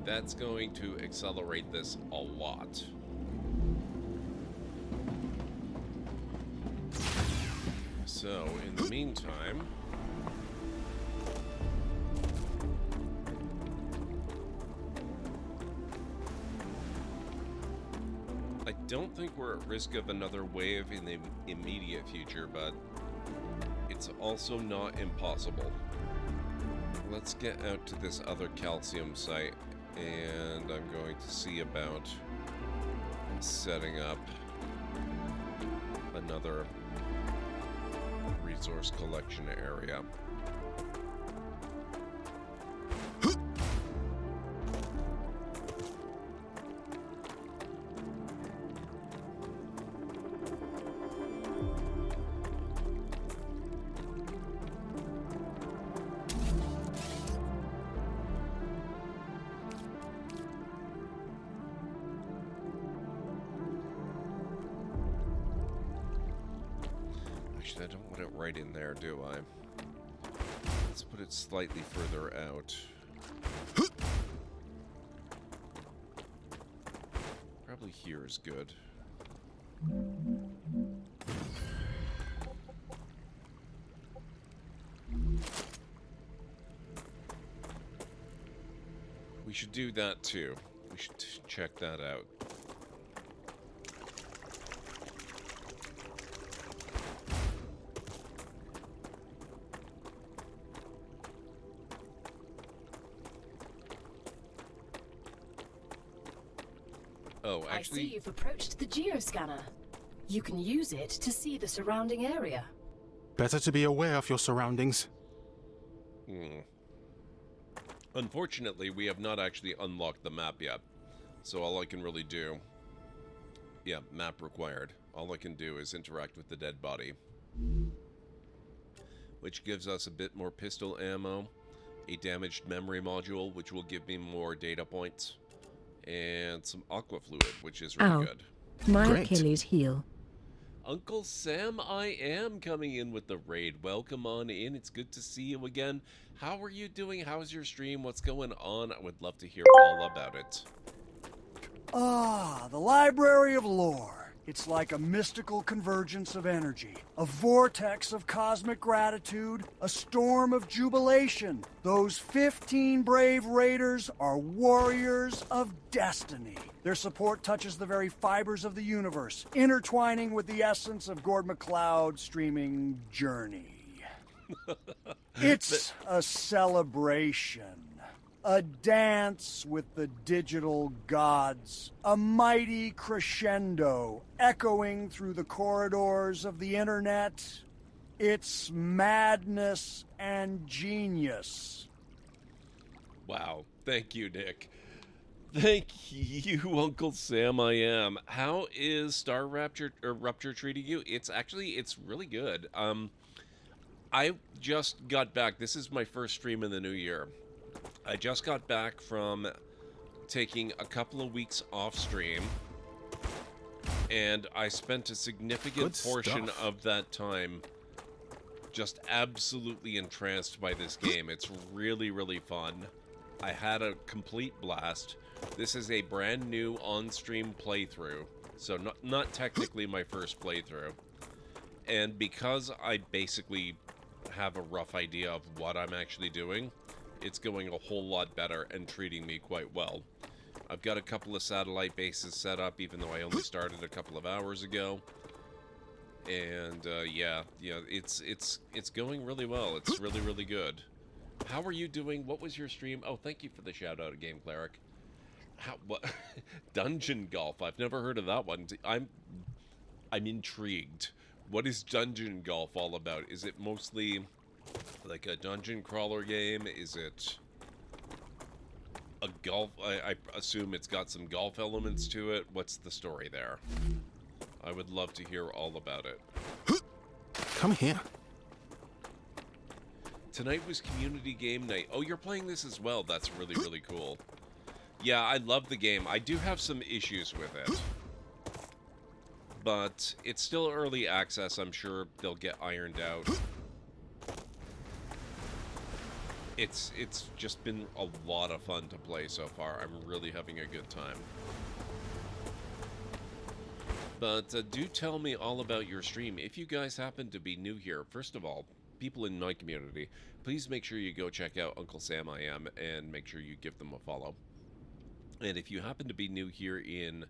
That's going to accelerate this a lot. So, in the meantime... I don't think we're at risk of another wave in the immediate future, but it's also not impossible. Let's get out to this other calcium site. And I'm going to see about setting up another resource collection area. I don't want it right in there, do I? Let's put it slightly further out. Probably here is good. We should do that too. We should check that out. Oh, actually... I see you've approached the geoscanner. You can use it to see the surrounding area. Better to be aware of your surroundings. Unfortunately, we have not actually unlocked the map yet. So all I can really do... Yeah, map required. All I can do is interact with the dead body. Which gives us a bit more pistol ammo, a damaged memory module, which will give me more data points, and some aqua fluid, which is really good. My Achilles heel. UncleSamIAm coming in with the raid. Welcome on in. It's good to see you again. How are you doing? How's your stream? What's going on? I would love to hear all about it. Ah, the Library of Lore. It's like a mystical convergence of energy, a vortex of cosmic gratitude, a storm of jubilation. Those 15 brave raiders are warriors of destiny. Their support touches the very fibers of the universe, intertwining with the essence of GordMcLeod's streaming journey. It's a celebration. A dance with the digital gods. A mighty crescendo echoing through the corridors of the internet. It's madness and genius. Wow. Thank you, Nick. Thank you, UncleSamIAm. How is StarRupture treating you? It's really good. I just got back. This is my first stream in the new year. I just got back from taking a couple of weeks off stream, and I spent a significant portion of that time just absolutely entranced by this game. It's really, really fun. I had a complete blast. This is a brand new on-stream playthrough, so not technically my first playthrough. And because I basically have a rough idea of what I'm actually doing, it's going a whole lot better and treating me quite well. I've got a couple of satellite bases set up, even though I only started a couple of hours ago. And yeah, it's going really well. It's really, really good. How are you doing? What was your stream? Oh, thank you for the shout out, Game Cleric. What? Dungeon Golf. I've never heard of that one. I'm intrigued. What is Dungeon Golf all about? Is it mostly like a dungeon crawler game? Is it a golf... I assume it's got some golf elements to it. What's the story there? I would love to hear all about it. Come here. Tonight was community game night. Oh, you're playing this as well. That's really, really cool. Yeah, I love the game. I do have some issues with it. But it's still early access. I'm sure they'll get ironed out. It's just been a lot of fun to play so far. I'm really having a good time. But do tell me all about your stream. If you guys happen to be new here, first of all, people in my community, please make sure you go check out UncleSamIAm and make sure you give them a follow. And if you happen to be new here in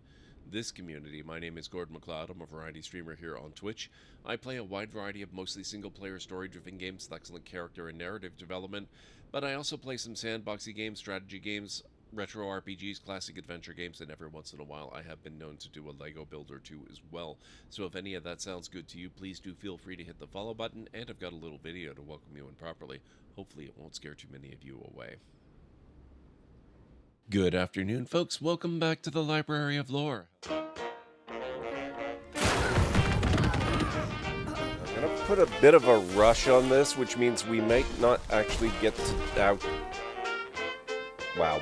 this community, my name is GordMcLeod. I'm a variety streamer here on Twitch. I play a wide variety of mostly single-player story-driven games with excellent character and narrative development, but I also play some sandboxy games, strategy games, retro RPGs, classic adventure games, and every once in a while I have been known to do a Lego build or two as well. So if any of that sounds good to you, please do feel free to hit the follow button, and I've got a little video to welcome you in properly. Hopefully it won't scare too many of you away. Good afternoon, folks. Welcome back to the Library of Lore. I'm gonna put a bit of a rush on this, which means we might not actually get to out. Wow.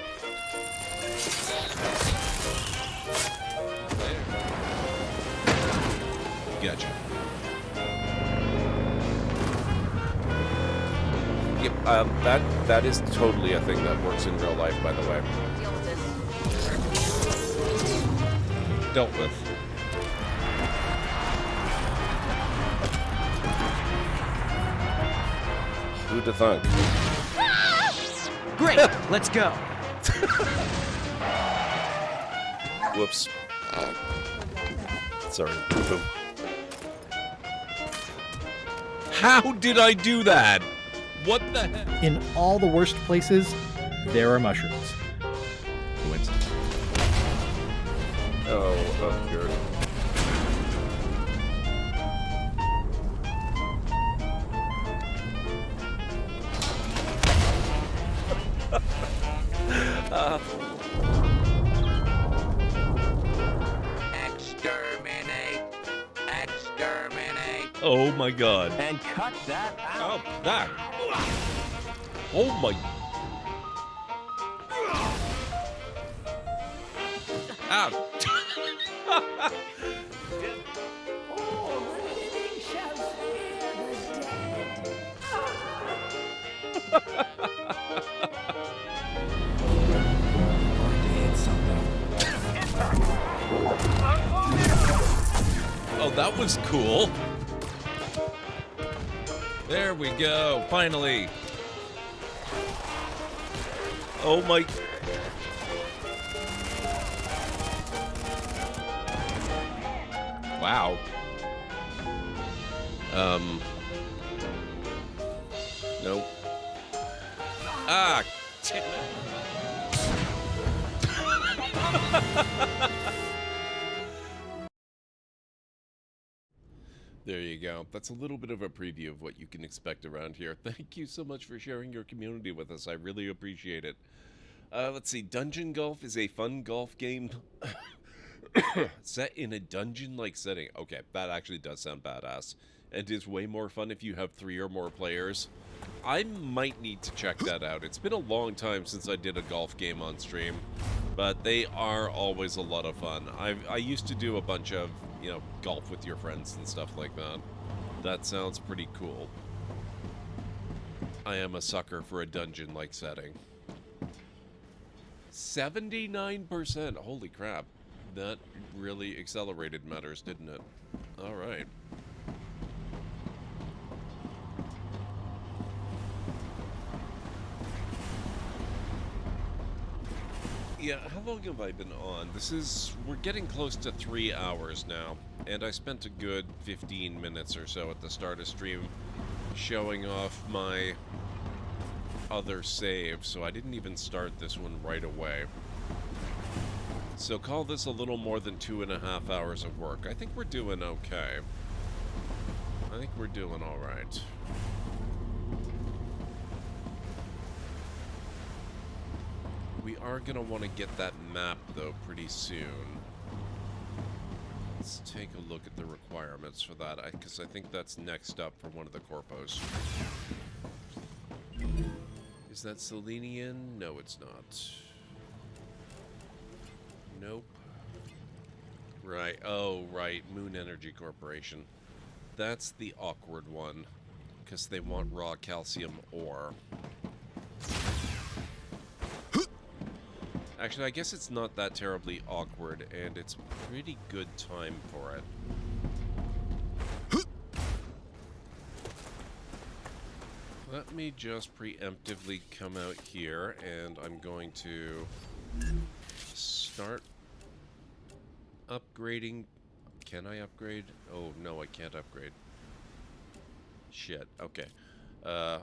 Gotcha. Yep, that is totally a thing that works in real life, by the way. Dealt with. Who'd have thunk? Great, let's go. Whoops. Sorry. Boom. How did I do that? What the heck? In all the worst places, there are mushrooms. Coincidence. Oh, good. Exterminate! Exterminate! Oh my god. And cut that out! Oh, that! Oh my... Ow! Oh, that was cool. There we go, finally. Oh my... Wow. Nope. Ah, damn it. There you go. That's a little bit of a preview of what you can expect around here. Thank you so much for sharing your community with us. I really appreciate it. Let's see. Dungeon Golf is a fun golf game set in a dungeon-like setting. Okay, that actually does sound badass. And is way more fun if you have 3 or more players. I might need to check that out. It's been a long time since I did a golf game on stream, but they are always a lot of fun. I used to do a bunch of, you know, golf with your friends and stuff like that. That sounds pretty cool. I am a sucker for a dungeon-like setting. 79%! Holy crap. That really accelerated matters, didn't it? Alright. Yeah, how long have I been on? We're getting close to 3 hours now, and I spent a good 15 minutes or so at the start of stream showing off my other save, so I didn't even start this one right away. So call this a little more than 2.5 hours of work. I think we're doing okay. I think we're doing alright. we are going to want to get that map, though, pretty soon. Let's take a look at the requirements for that, because I think that's next up for one of the corpos. Is that Selenian? No, it's not. Nope. Right. Oh, right. Moon Energy Corporation. That's the awkward one, because they want raw calcium ore. Actually, I guess it's not that terribly awkward, and it's pretty good time for it. Let me just preemptively come out here, and I'm going to start upgrading. Can I upgrade? Oh, no, I can't upgrade. Shit, okay.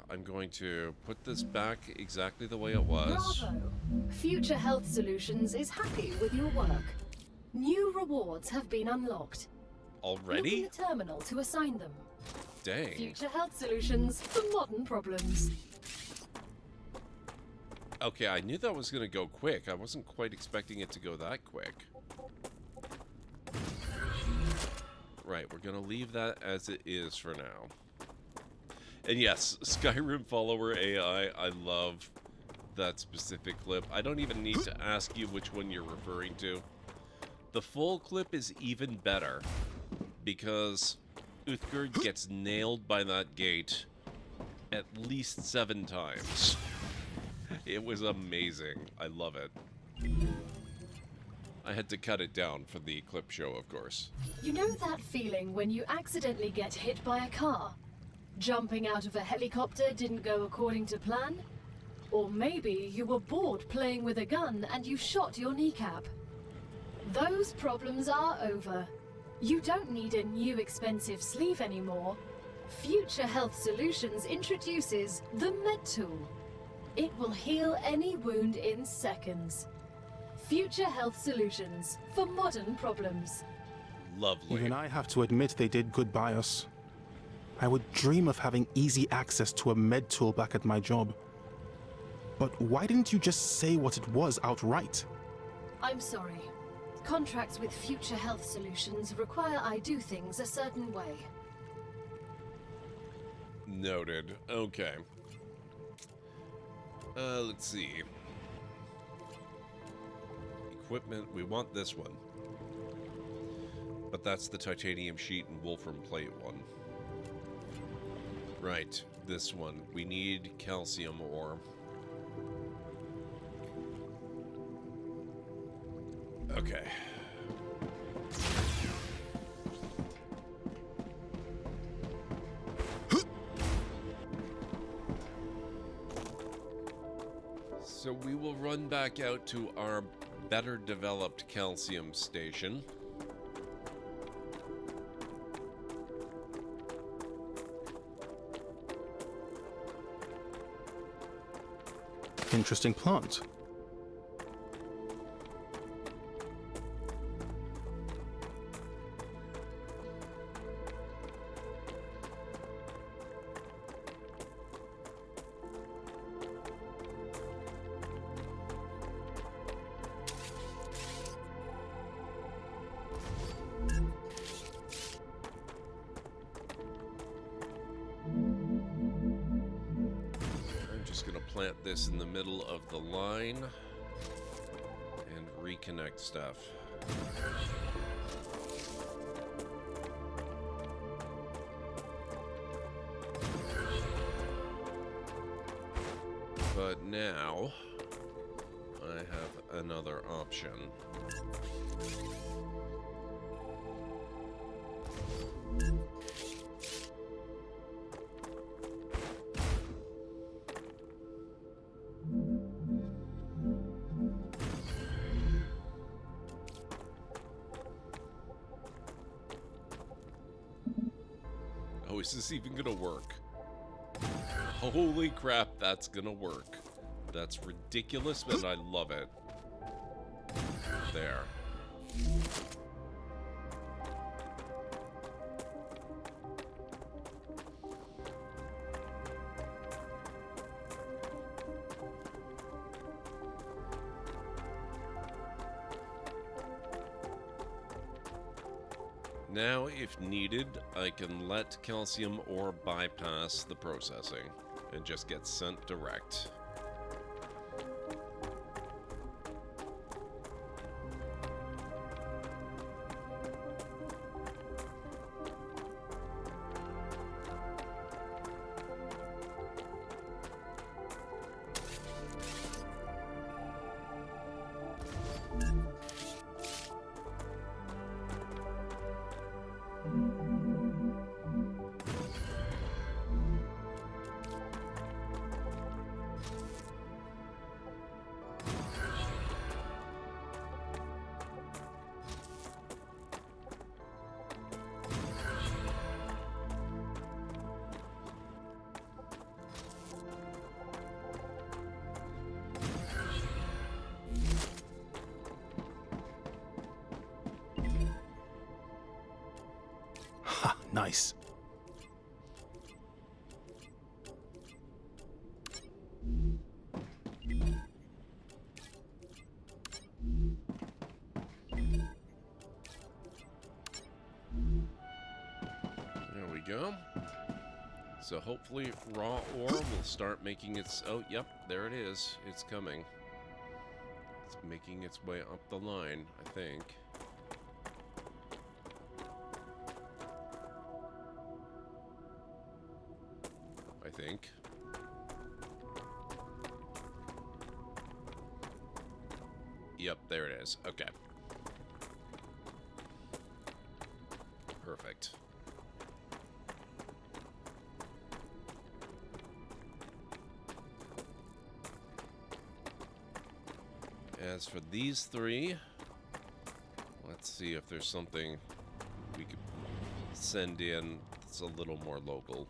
I'm going to put this back exactly the way it was. Bravo! Future Health Solutions is happy with your work. New rewards have been unlocked. Already? Look in the terminal to assign them. Dang. Future Health Solutions for modern problems. Okay, I knew that was going to go quick. I wasn't quite expecting it to go that quick. Right, we're going to leave that as it is for now. And yes, Skyrim follower AI, I love that specific clip. I don't even need to ask you which one you're referring to. The full clip is even better, because Uthgerd gets nailed by that gate at least 7 times. It was amazing. I love it. I had to cut it down for the clip show, of course. You know that feeling when you accidentally get hit by a car? Jumping out of a helicopter didn't go according to plan? Or maybe you were bored playing with a gun and you shot your kneecap. Those problems are over. You don't need a new expensive sleeve anymore. Future Health Solutions introduces the Med Tool. It will heal any wound in seconds. Future Health Solutions for modern problems. Lovely. Even I have to admit they did good by us. I would dream of having easy access to a med tool back at my job. But why didn't you just say what it was outright? I'm sorry. Contracts with Future Health Solutions require I do things a certain way. Noted. Okay. Let's see. Equipment, we want this one. But that's the titanium sheet and wolfram plate one. Right, this one. We need calcium ore. Okay. So we will run back out to our better developed calcium station. Interesting plant. Plant this in the middle of the line and reconnect stuff. But now I have another option. Is this even gonna work? Holy crap, that's gonna work. That's ridiculous, but I love it. There. Now, if needed, I can let calcium ore bypass the processing and just get sent direct. Nice. There we go. So hopefully raw ore will start making its... Oh, yep, there it is. It's coming. It's making its way up the line, I think. Yep, there it is. Okay. Perfect. As for these three, let's see if there's something we could send in that's a little more local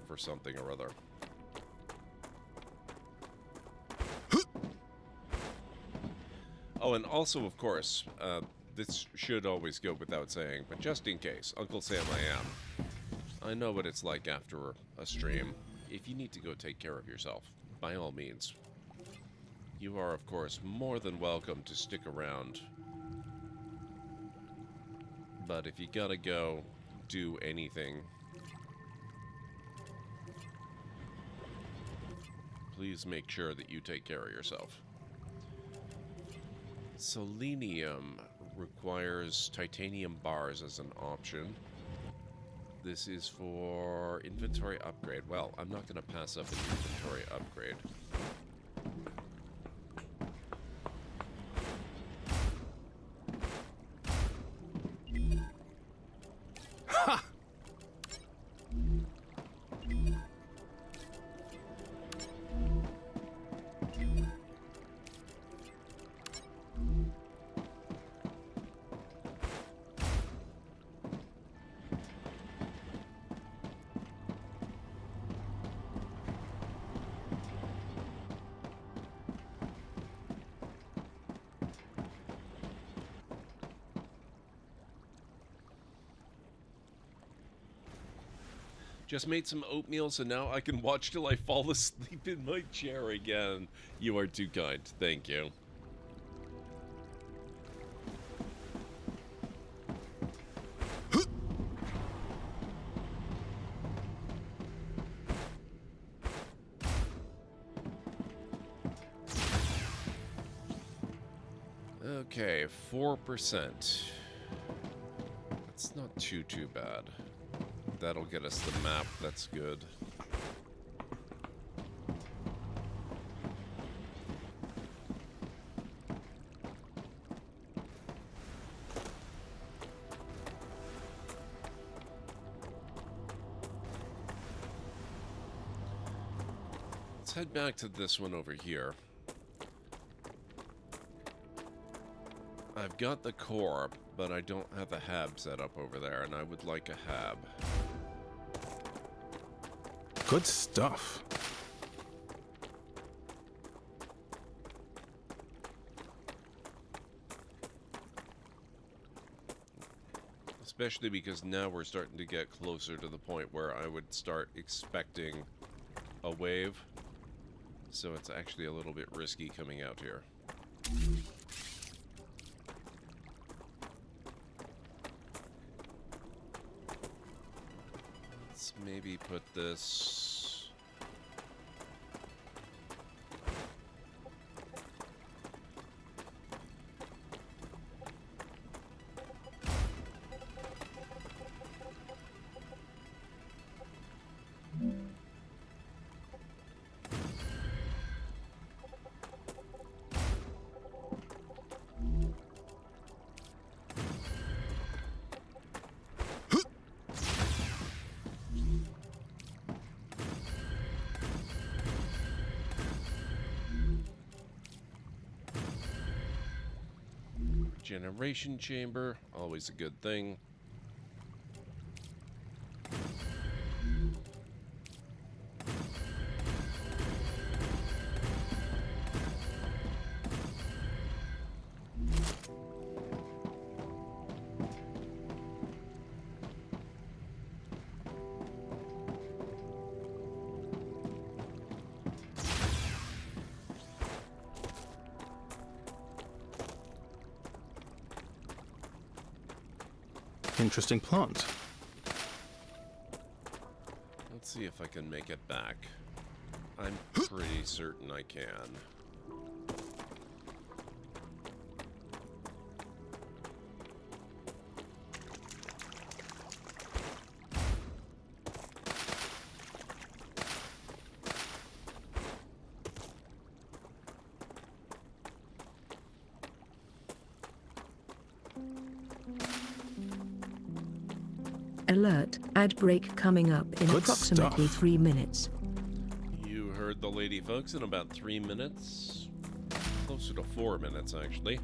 for something or other. Oh, and also, of course, this should always go without saying, but just in case, UncleSamIAm, I know what it's like after a stream. If you need to go take care of yourself, by all means, you are, of course, more than welcome to stick around. But if you gotta go do anything, please make sure that you take care of yourself. Selenium requires titanium bars as an option. This is for inventory upgrade. Well, I'm not going to pass up an inventory upgrade. Ha! Just made some oatmeal, so now I can watch till I fall asleep in my chair again. You are too kind. Thank you. Okay, 4%. That's not too bad. That'll get us the map, that's good. Let's head back to this one over here. I've got the core, but I don't have a hab set up over there, and I would like a hab. Good stuff. Especially because now we're starting to get closer to the point where I would start expecting a wave. So it's actually a little bit risky coming out here. maybe put this... Generation chamber, always a good thing. Interesting plant. Let's see if I can make it back. I'm pretty certain I can. Alert, ad break coming up in Good approximately stuff. 3 minutes. You heard the lady, folks. In about 3 minutes, closer to 4 minutes actually,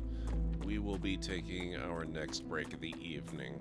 we will be taking our next break of the evening.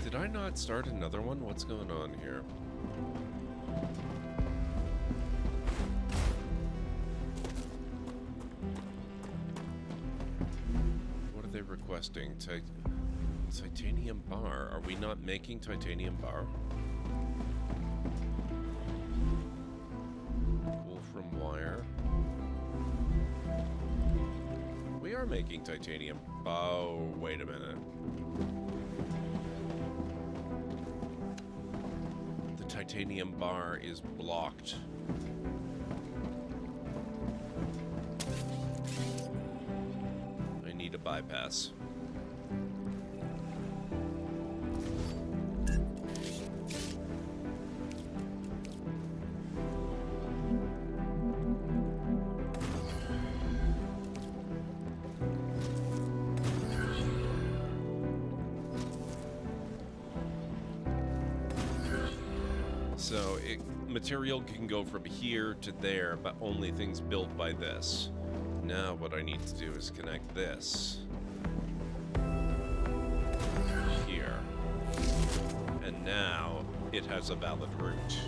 Did I not start another one? What's going on here? What are they requesting? Titanium bar. Are we not making titanium bar? Wolfram wire. We are making titanium. Oh, wait a minute. The titanium bar is blocked. I need a bypass. So, material can go from here to there, but only things built by this. Now what I need to do is connect this here. And now it has a valid route.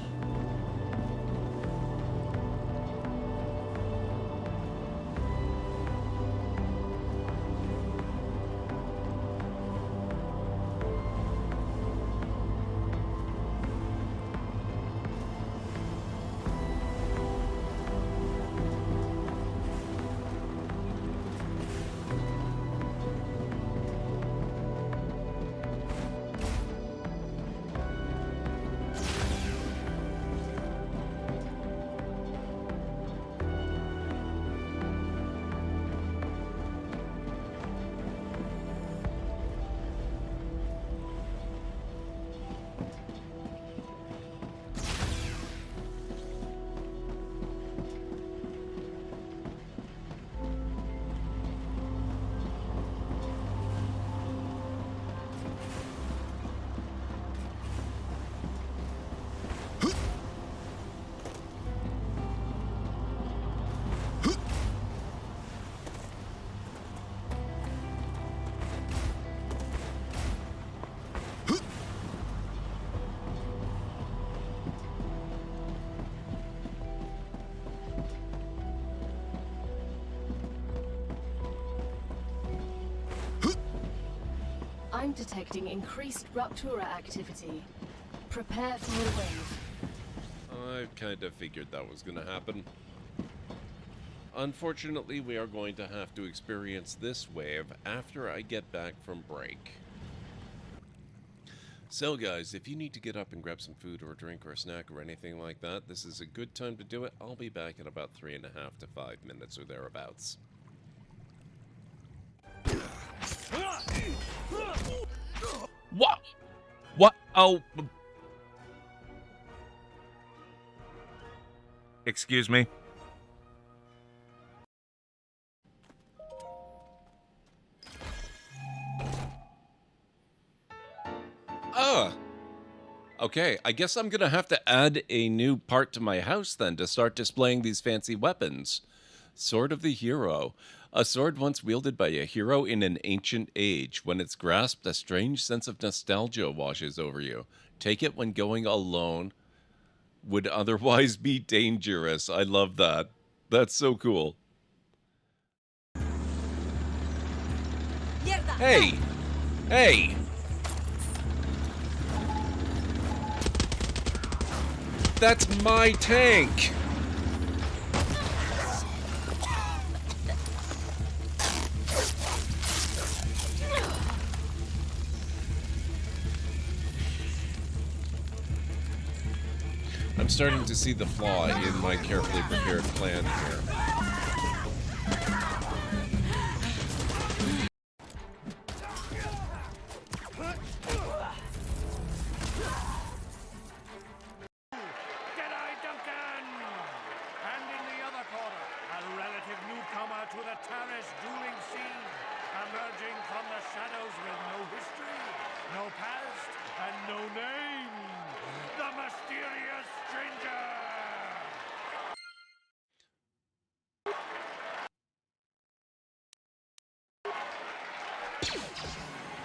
I'm detecting increased Ruptura activity. Prepare for a wave. I kind of figured that was going to happen. Unfortunately, we are going to have to experience this wave after I get back from break. So guys, if you need to get up and grab some food or a drink or a snack or anything like that, this is a good time to do it. I'll be back in about 3.5 to 5 minutes or thereabouts. What? What? Oh. Excuse me? Okay, I guess I'm gonna have to add a new part to my house then to start displaying these fancy weapons. Sword of the Hero. A sword once wielded by a hero in an ancient age. When it's grasped, a strange sense of nostalgia washes over you. Take it when going alone would otherwise be dangerous. I love that. That's so cool. Hey! Hey! That's my tank! I'm starting to see the flaw in my carefully prepared plan here.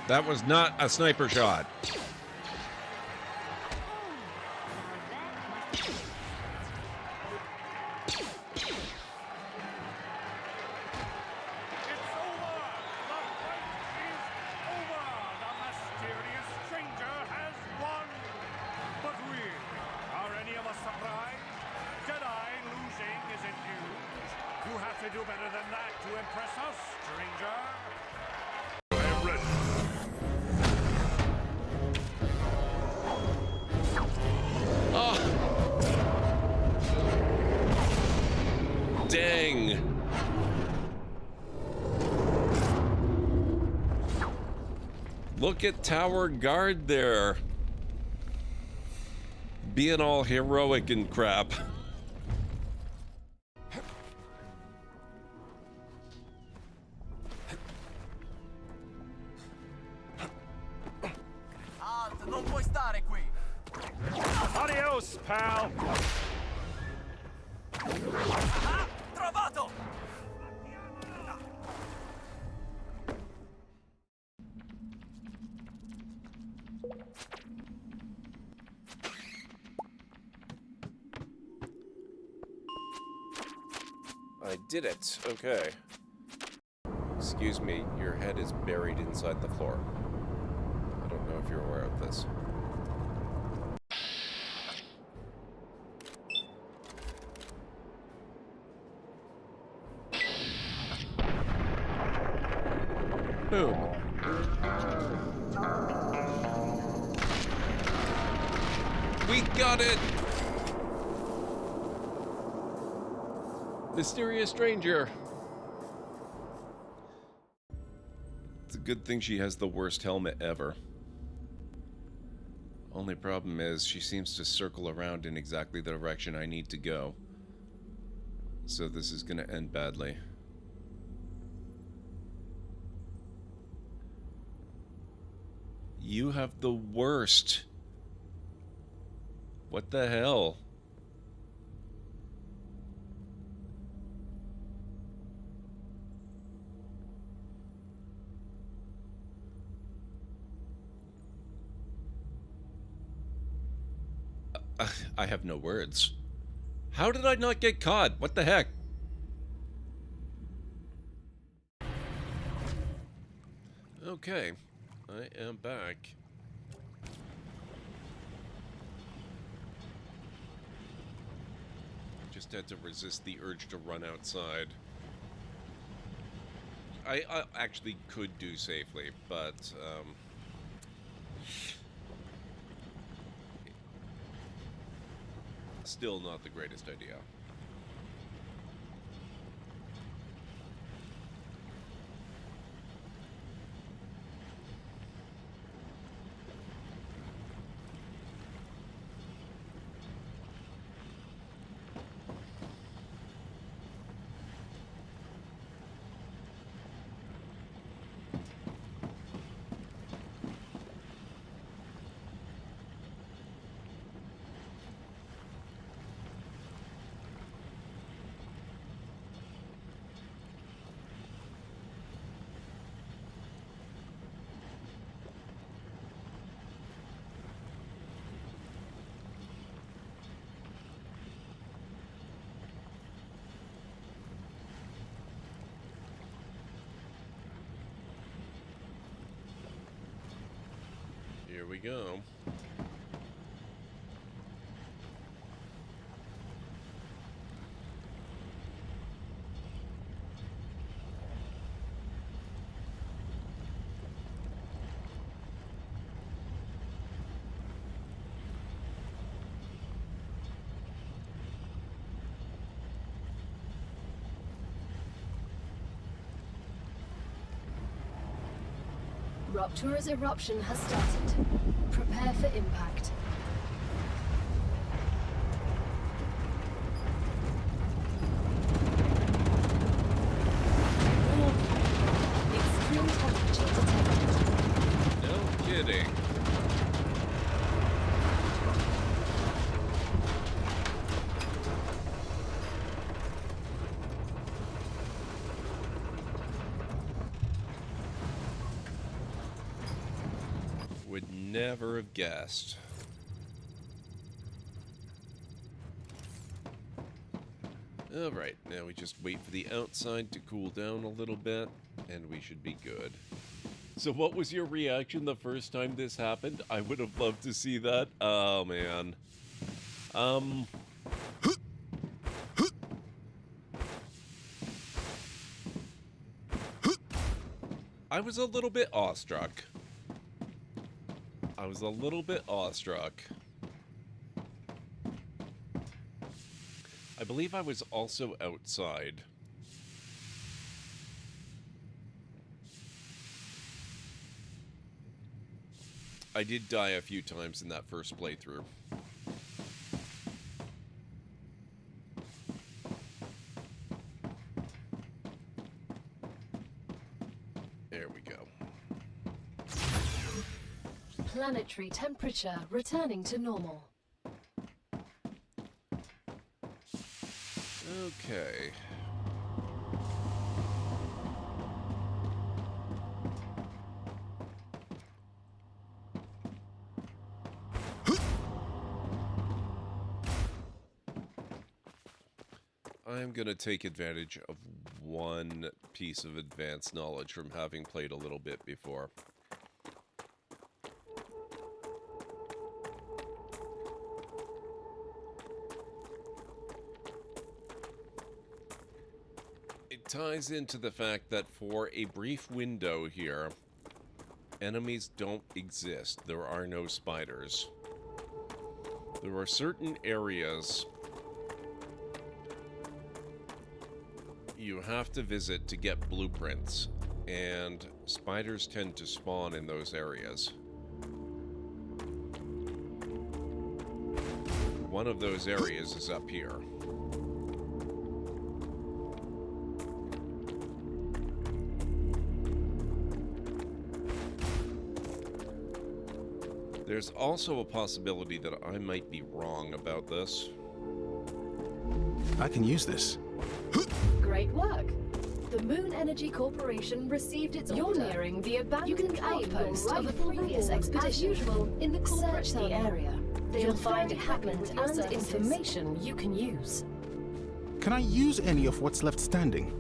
That was not a sniper shot. Dang. Look at Tower Guard there. Being all heroic and crap. Non puoi stare qui. Adios, pal. Ah, trovato! I did it. Okay. Excuse me, your head is buried inside the floor. I don't know if you're aware of this. Boom. We got it! Mysterious stranger. It's a good thing she has the worst helmet ever. Only problem is she seems to circle around in exactly the direction I need to go. So this is gonna end badly. You have the worst. What the hell? I have no words. How did I not get caught? What the heck? Okay. I am back. Just had to resist the urge to run outside. I actually could do safely, but still not the greatest idea. Here we go. Rupture's eruption has started. Prepare for impact. Extreme temperature detected. No kidding. Would never have guessed. Alright, now we just wait for the outside to cool down a little bit, and we should be good. So what was your reaction the first time this happened? I would have loved to see that. Oh, man. I was a little bit awestruck. I believe I was also outside. I did die a few times in that first playthrough. There we go. Planetary temperature returning to normal. Okay. I'm gonna take advantage of one piece of advanced knowledge from having played a little bit before. It ties into the fact that for a brief window here, enemies don't exist. There are no spiders. There are certain areas you have to visit to get blueprints, and spiders tend to spawn in those areas. One of those areas is up here. There's also a possibility that I might be wrong about this. I can use this. Great work. The Moon Energy Corporation received its order. You're nearing the abandoned outpost of a previous expedition. As usual, in the search the area. You'll find equipment and information you can use. Can I use any of what's left standing?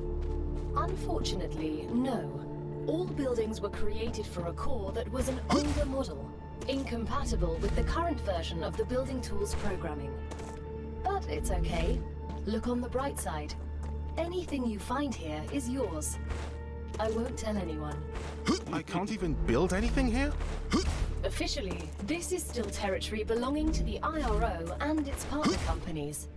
Unfortunately, no. All buildings were created for a core that was an older model, incompatible with the current version of the building tools programming. But it's okay. Look on the bright side. Anything you find here is yours. I won't tell anyone. I can't even build anything here? Officially, this is still territory belonging to the IRO and its partner companies.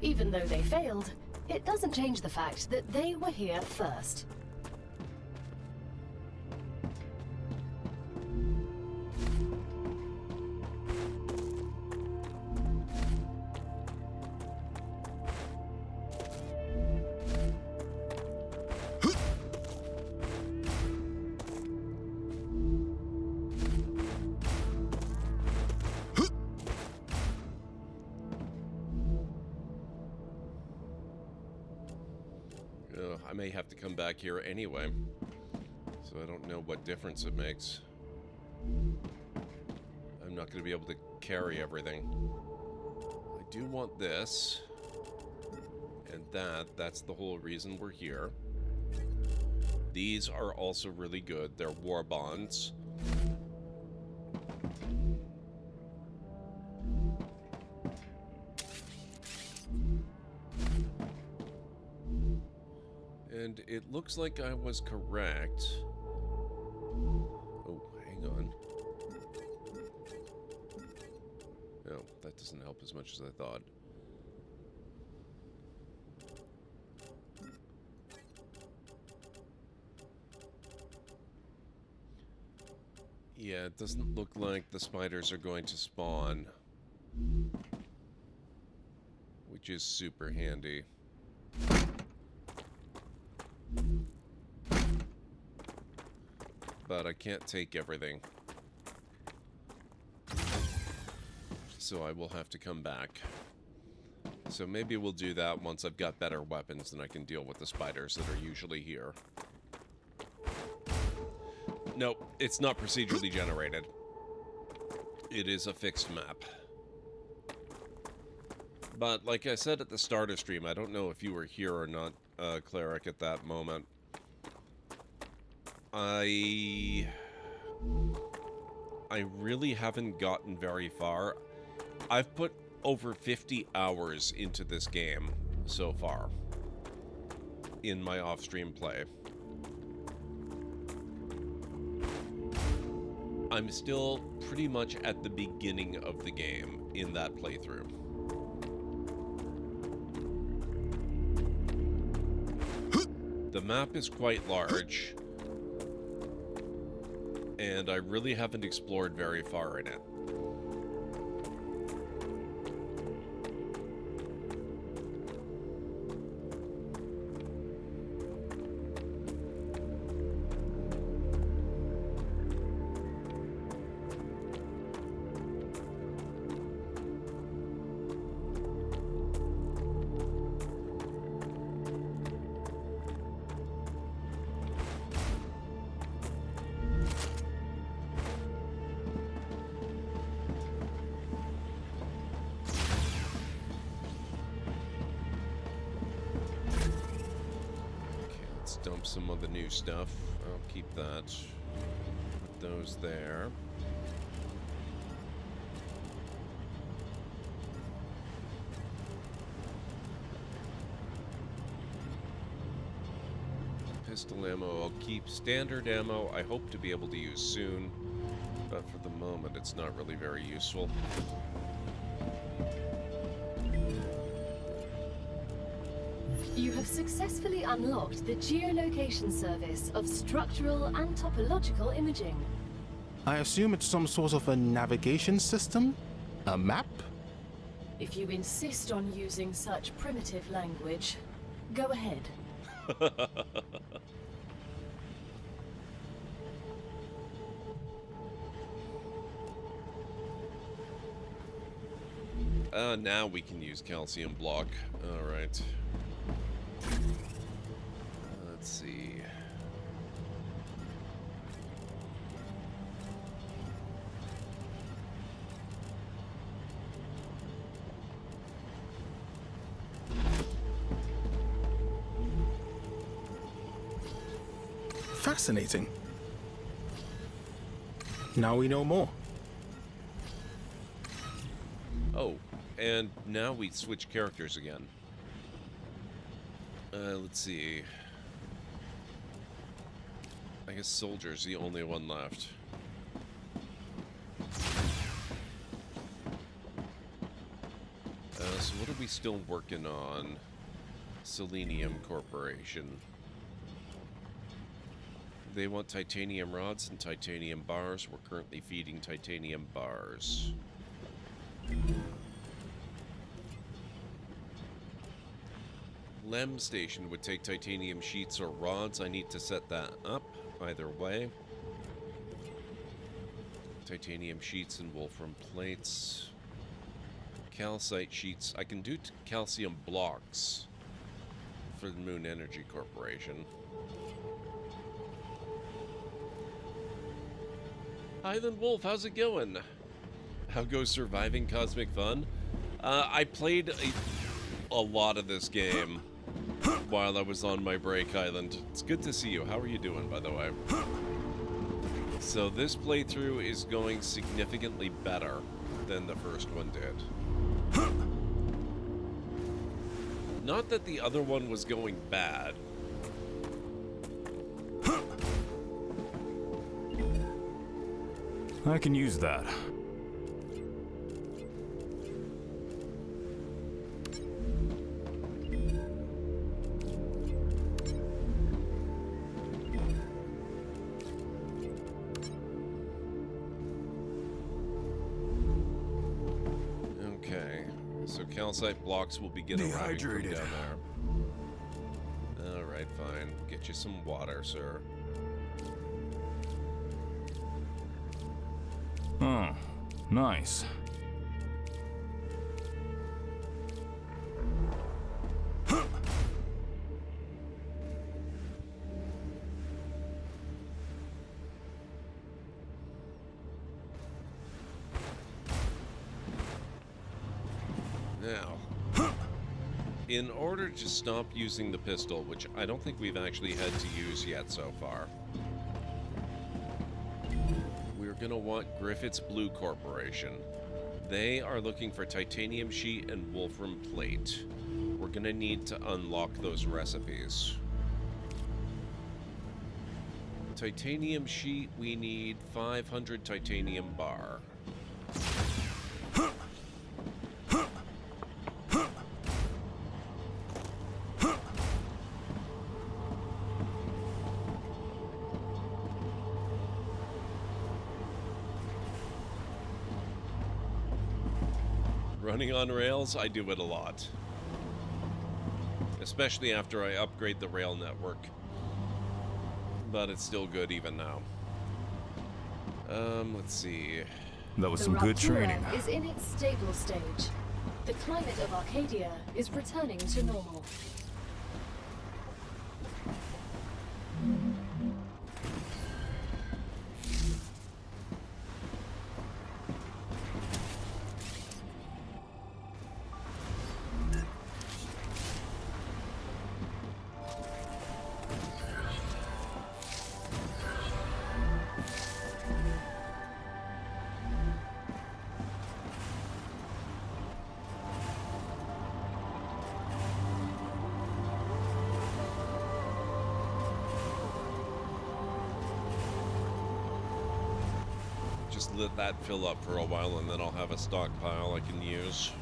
Even though they failed, it doesn't change the fact that they were here first. I may have to come back here anyway, so I don't know what difference it makes. I'm not going to be able to carry everything. I do want this, and that's the whole reason we're here. These are also really good. They're war bonds. And it looks like I was correct. Oh, hang on. Oh, that doesn't help as much as I thought. Yeah, it doesn't look like the spiders are going to spawn, which is super handy. But I can't take everything. So I will have to come back. So maybe we'll do that once I've got better weapons, then I can deal with the spiders that are usually here. Nope, it's not procedurally generated. It is a fixed map. But like I said at the start of stream, I don't know if you were here or not, Cleric, at that moment. I really haven't gotten very far. I've put over 50 hours into this game so far in my off-stream play. I'm still pretty much at the beginning of the game in that playthrough. The map is quite large, and I really haven't explored very far in it. Dump some of the new stuff. I'll keep that. Put those there. Pistol ammo, I'll keep. Standard ammo, I hope to be able to use soon, but for the moment it's not really very useful. You have successfully unlocked the geolocation service of structural and topological imaging. I assume it's some sort of a navigation system? A map? If you insist on using such primitive language, go ahead. Now we can use calcium block. Alright. Let's see. Fascinating. Now we know more. Oh, and now we switch characters again. Let's see. I guess Soldier's the only one left. So what are we still working on? Selenium Corporation. They want titanium rods and titanium bars. We're currently feeding titanium bars. Lem Station would take titanium sheets or rods. I need to set that up either way. Titanium sheets and wolfram plates. Calcite sheets. I can do calcium blocks for the Moon Energy Corporation. Highland Wolf, how's it going? How goes surviving cosmic fun? I played a lot of this game while I was on my break, Highland. It's good to see you. How are you doing, by the way? So this playthrough is going significantly better than the first one did. Not that the other one was going bad. I can use that. Okay, so calcite blocks will begin arriving from down there. Alright, fine. Get you some water, sir. Oh, nice. Now, in order to stop using the pistol, which I don't think we've actually had to use yet so far, we're going to want Griffith's Blue Corporation. They are looking for titanium sheet and wolfram plate. We're going to need to unlock those recipes. Titanium sheet, we need 500 titanium bar. Running on rails, I do it a lot. Especially after I upgrade the rail network. But it's still good even now. Let's see. That was some good training. The Raptura is in its stable stage. The climate of Arcadia is returning to normal. Just let that fill up for a while and then I'll have a stockpile I can use.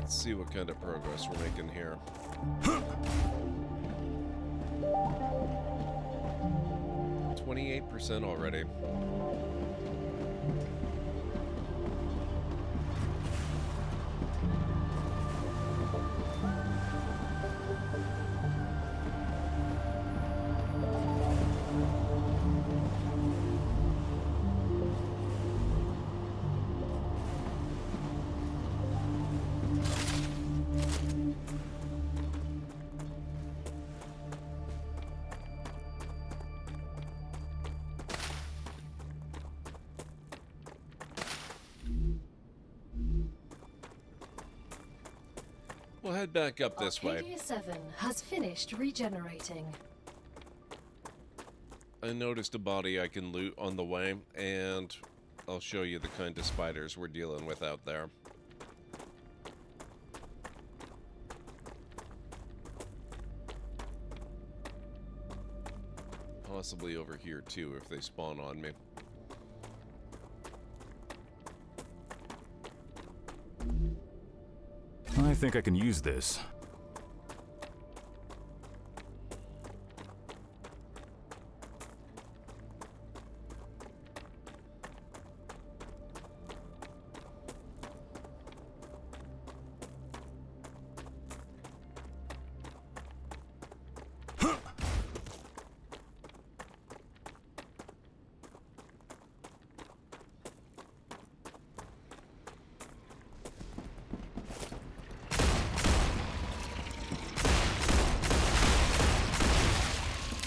See what kind of progress we're making here. 28% already. We'll head back up this way. Arcadia 7 has finished regenerating. I noticed a body I can loot on the way, and I'll show you the kind of spiders we're dealing with out there. Possibly over here too if they spawn on me. I think I can use this.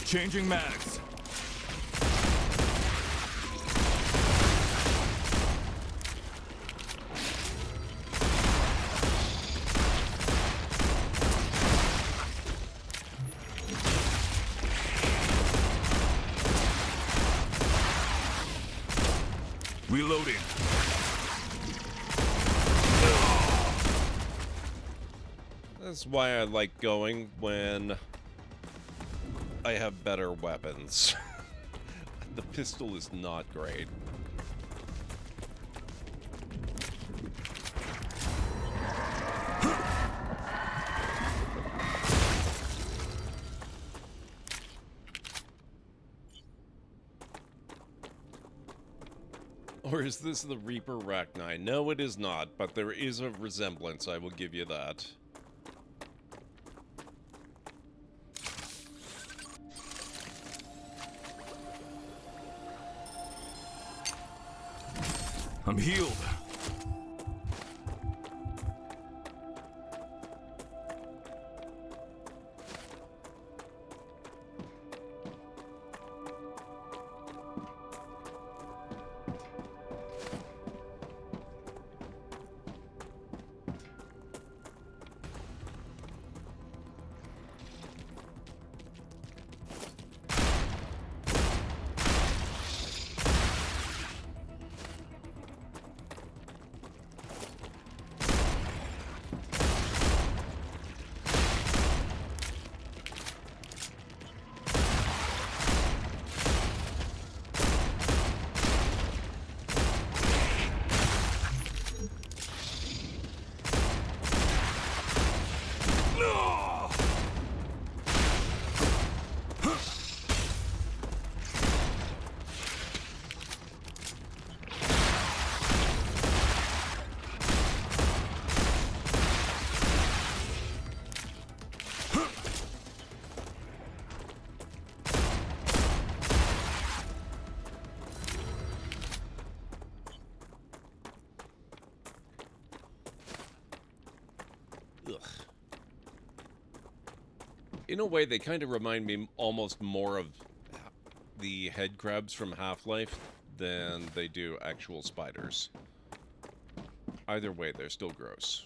Changing mags. Reloading. That's why I like going when I have better weapons. The pistol is not great. Or is this the Reaper Rachni? No, it is not, but there is a resemblance, I will give you that. I'm healed. In a way, they kind of remind me almost more of the head crabs from Half-Life than they do actual spiders. Either way, they're still gross.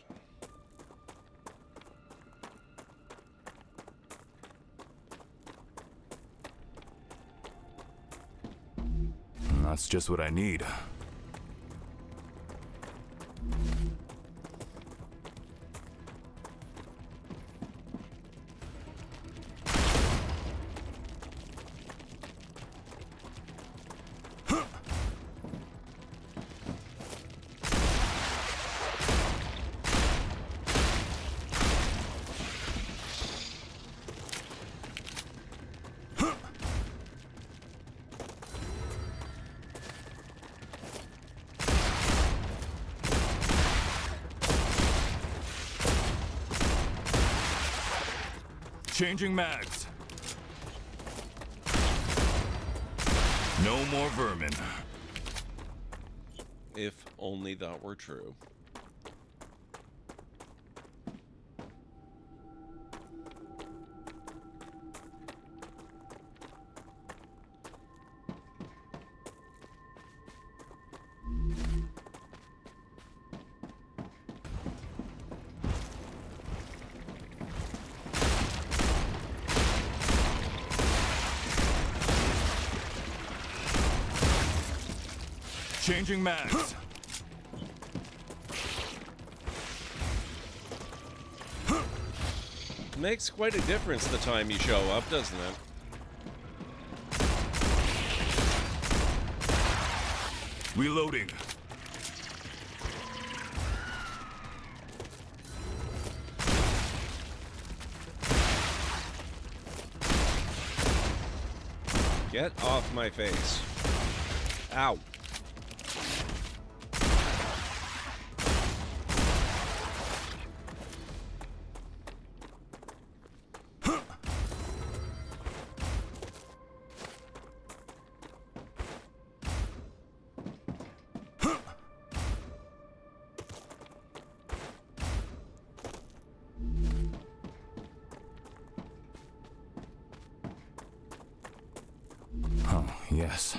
That's just what I need. Changing mags. No more vermin. If only that were true. Changing mags. Makes quite a difference the time you show up, doesn't it? Reloading. Get off my face. Ow. Yes.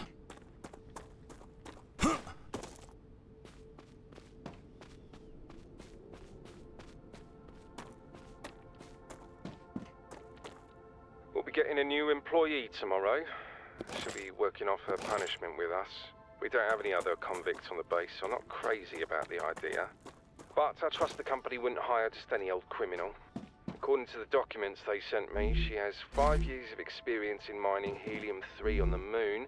We'll be getting a new employee tomorrow. She'll be working off her punishment with us. We don't have any other convicts on the base, so I'm not crazy about the idea. But I trust the company wouldn't hire just any old criminal. According to the documents they sent me, she has 5 years of experience in mining helium-3 on the moon,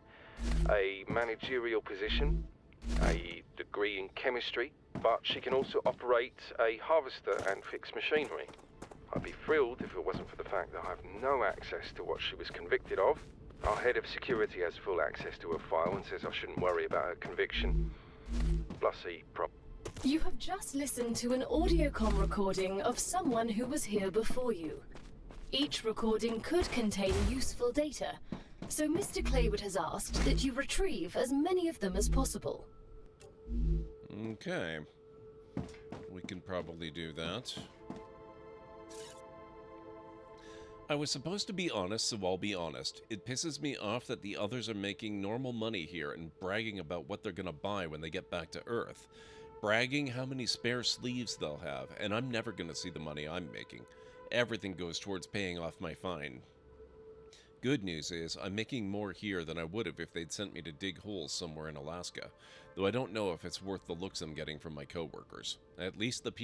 a managerial position, a degree in chemistry, but she can also operate a harvester and fix machinery. I'd be thrilled if it wasn't for the fact that I have no access to what she was convicted of. Our head of security has full access to her file and says I shouldn't worry about her conviction. Plus he You have just listened to an audiocom recording of someone who was here before you. Each recording could contain useful data, so Mr. Claywood has asked that you retrieve as many of them as possible. Okay. We can probably do that. I was supposed to be honest, so I'll be honest. It pisses me off that the others are making normal money here and bragging about what they're gonna buy when they get back to Earth. Bragging how many spare sleeves they'll have, and I'm never gonna see the money I'm making. Everything goes towards paying off my fine. Good news is, I'm making more here than I would have if they'd sent me to dig holes somewhere in Alaska, though I don't know if it's worth the looks I'm getting from my co-workers. At least at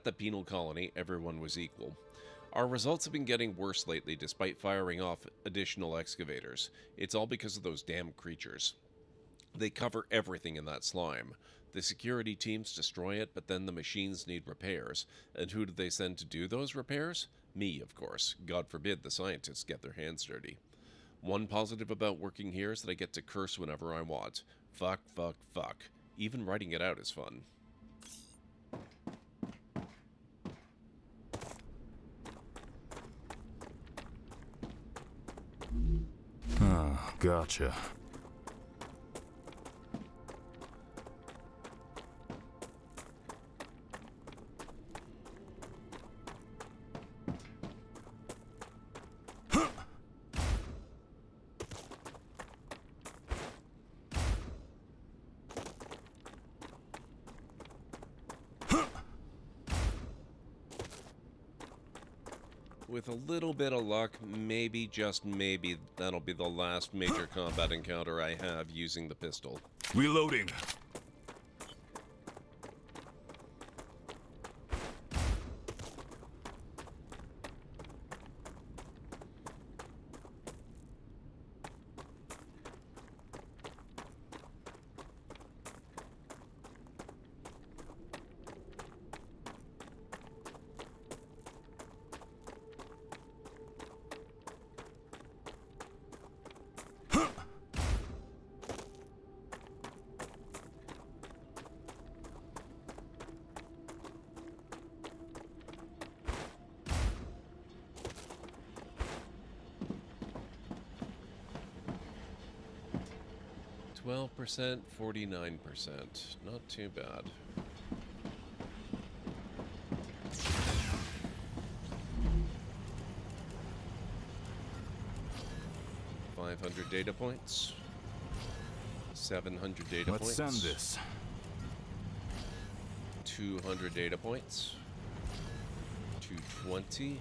the penal colony, everyone was equal. Our results have been getting worse lately despite firing off additional excavators. It's all because of those damn creatures. They cover everything in that slime. The security teams destroy it, but then the machines need repairs. And who do they send to do those repairs? Me, of course. God forbid the scientists get their hands dirty. One positive about working here is that I get to curse whenever I want. Fuck, fuck, fuck. Even writing it out is fun. Ah, gotcha. With a little bit of luck, maybe, just maybe, that'll be the last major combat encounter I have using the pistol. Reloading. %, 49%. Not too bad. $500 data points. 700 data points. Let's send this. 200 data points. 220.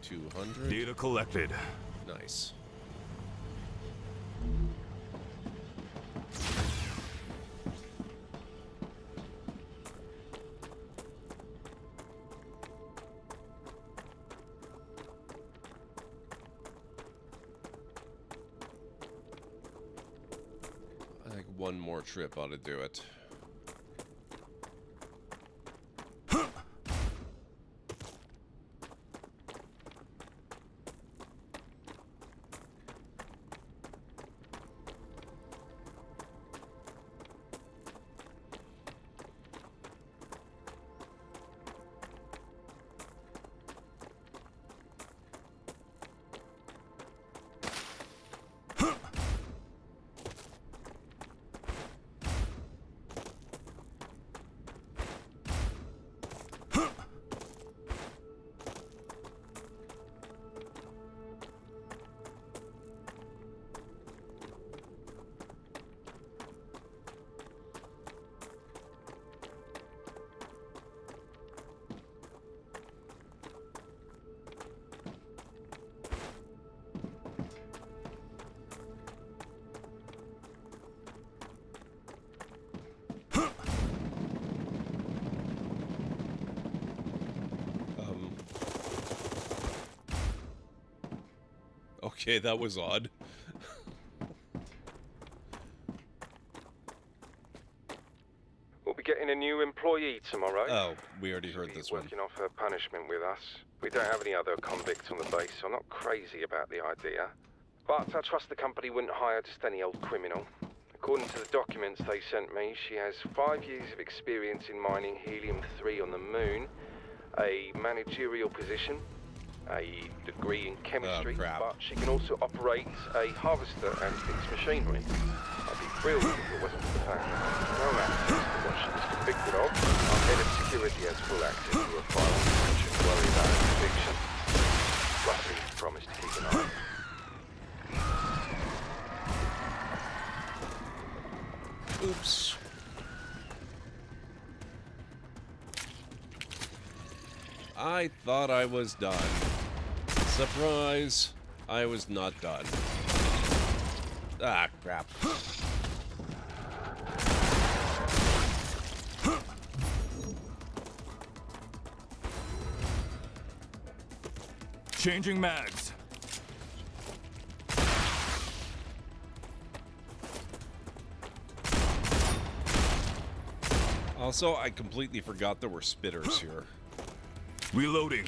200. Data collected. Nice. one more trip ought to do it. Okay, that was odd. We'll be getting a new employee tomorrow. Oh, we already heard this one. Working off her punishment with us. We don't have any other convicts on the base, so I'm not crazy about the idea. But I trust the company wouldn't hire just any old criminal. According to the documents they sent me, she has 5 years of experience in mining helium-3 on the moon, a managerial position, a degree in chemistry, but she can also operate a harvester and fix machinery. I'd be thrilled if it wasn't for the fact that no access to what she was convicted of. Our head of security has full access to her files and shouldn't worry about her conviction. Plus, he promised to keep an eye. Oops. I thought I was done. Surprise! I was not done. Ah, crap. Changing mags. Also, I completely forgot there were spitters here. Reloading.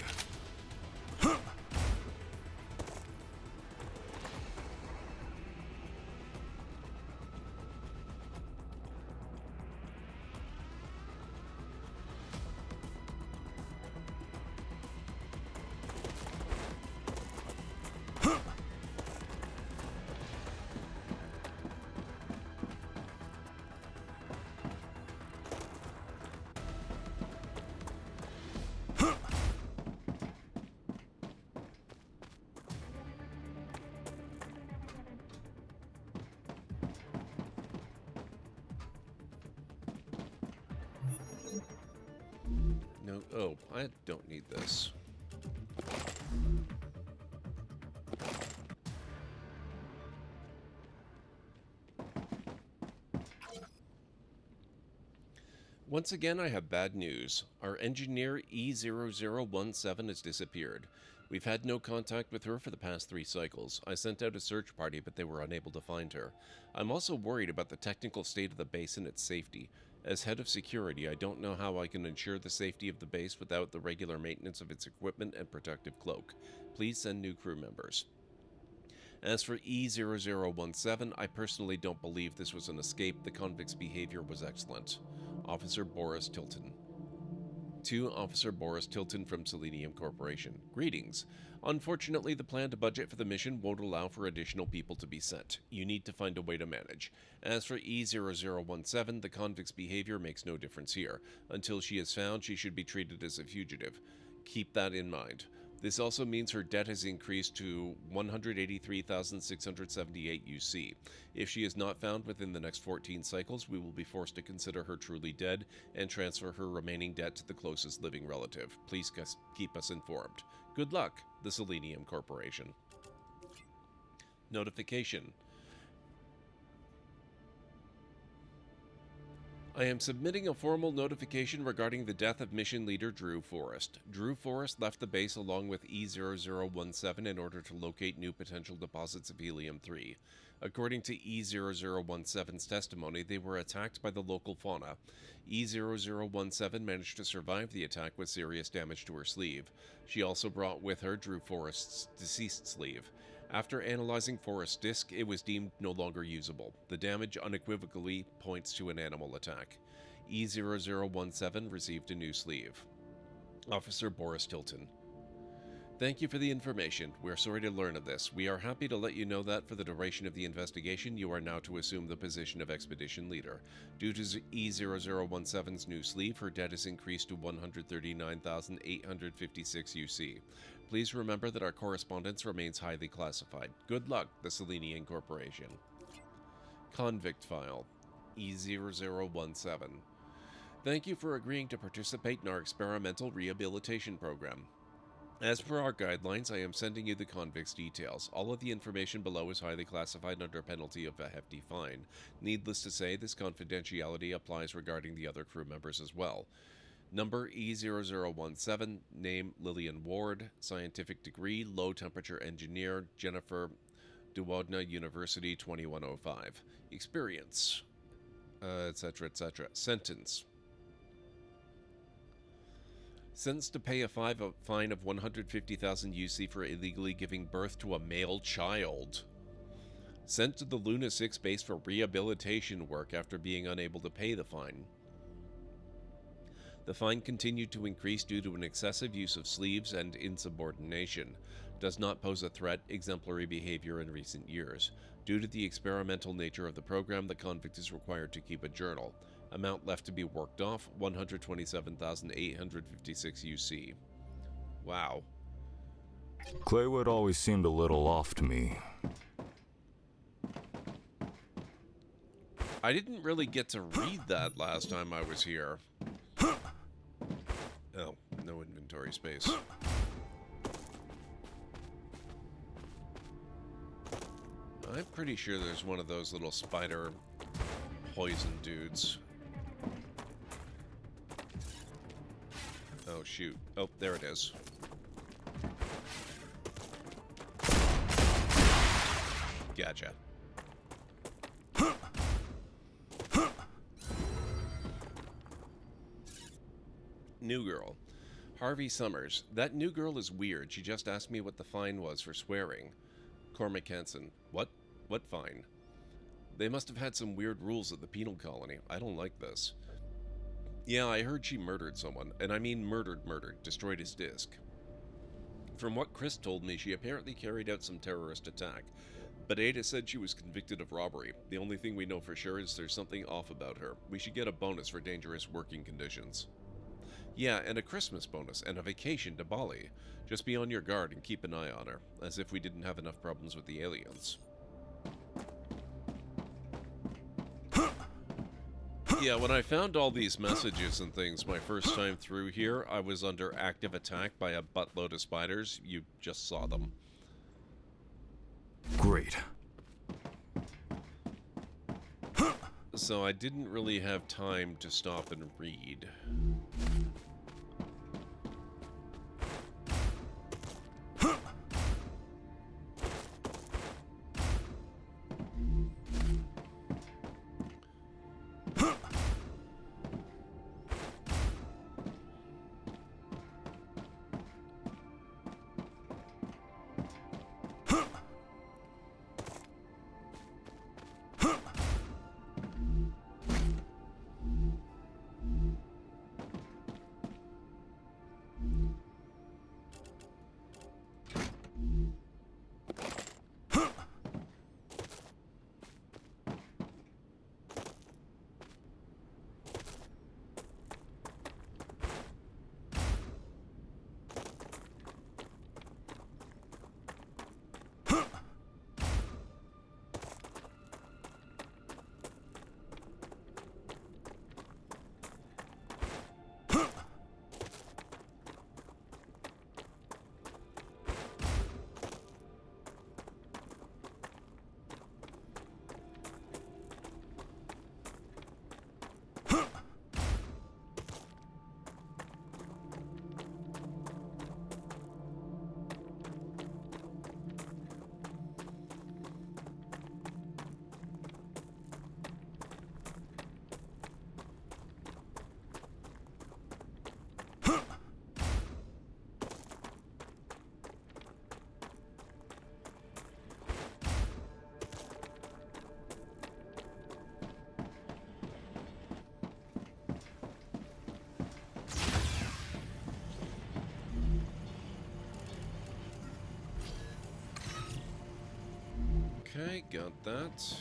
No, oh, I don't need this. Once again, I have bad news. Our engineer E0017 has disappeared. We've had no contact with her for the past 3 cycles. I sent out a search party, but they were unable to find her. I'm also worried about the technical state of the base and its safety. As head of security, I don't know how I can ensure the safety of the base without the regular maintenance of its equipment and protective cloak. Please send new crew members. As for E0017, I personally don't believe this was an escape. The convict's behavior was excellent. Officer Boris Tilton. To Officer Boris Tilton from Selenium Corporation. Greetings. Unfortunately, the planned budget for the mission won't allow for additional people to be sent. You need to find a way to manage. As for E0017, the convict's behavior makes no difference here. Until she is found, she should be treated as a fugitive. Keep that in mind. This also means her debt has increased to 183,678 UC. If she is not found within the next 14 cycles, we will be forced to consider her truly dead and transfer her remaining debt to the closest living relative. Please keep us informed. Good luck, the Selenium Corporation. Notification. I am submitting a formal notification regarding the death of mission leader Drew Forrest. Drew Forrest left the base along with E0017 in order to locate new potential deposits of helium-3. According to E0017's testimony, they were attacked by the local fauna. E0017 managed to survive the attack with serious damage to her sleeve. She also brought with her Drew Forrest's deceased sleeve. After analyzing Forrest's disc, it was deemed no longer usable. The damage unequivocally points to an animal attack. E0017 received a new sleeve. Officer Boris Tilton. Thank you for the information. We're sorry to learn of this. We are happy to let you know that for the duration of the investigation, you are now to assume the position of Expedition Leader. Due to E0017's new sleeve, her debt is increased to 139,856 UC. Please remember that our correspondence remains highly classified. Good luck, the Selenian Corporation. Convict File, E0017. Thank you for agreeing to participate in our experimental rehabilitation program. As per our guidelines, I am sending you the convict's details. All of the information below is highly classified under penalty of a hefty fine. Needless to say, this confidentiality applies regarding the other crew members as well. Number E0017, name Lillian Ward, scientific degree, low temperature engineer, Jennifer Duwodna University 2105. Experience, etc., etc. Sentence. Sentenced to pay a fine of 150,000 UC for illegally giving birth to a male child. Sent to the Luna 6 base for rehabilitation work after being unable to pay the fine. The fine continued to increase due to an excessive use of sleeves and insubordination. Does not pose a threat, exemplary behavior in recent years. Due to the experimental nature of the program, the convict is required to keep a journal. Amount left to be worked off, 127,856 UC. Wow. Claywood always seemed a little off to me. I didn't really get to read that last time I was here. Oh, no inventory space. I'm pretty sure there's one of those little spider poison dudes. Oh, shoot. Oh, there it is. Gotcha. New girl. Harvey Summers. That new girl is weird. She just asked me what the fine was for swearing. Cormac Hansen. What? What fine? They must have had some weird rules at the penal colony. I don't like this. Yeah, I heard she murdered someone. And I mean murdered, destroyed his disc. From what Chris told me, she apparently carried out some terrorist attack. But Ada said she was convicted of robbery. The only thing we know for sure is there's something off about her. We should get a bonus for dangerous working conditions. Yeah, and a Christmas bonus, and a vacation to Bali. Just be on your guard and keep an eye on her, as if we didn't have enough problems with the aliens. Yeah, when I found all these messages and things my first time through here, I was under active attack by a buttload of spiders. You just saw them. Great. So I didn't really have time to stop and read. Okay, got that.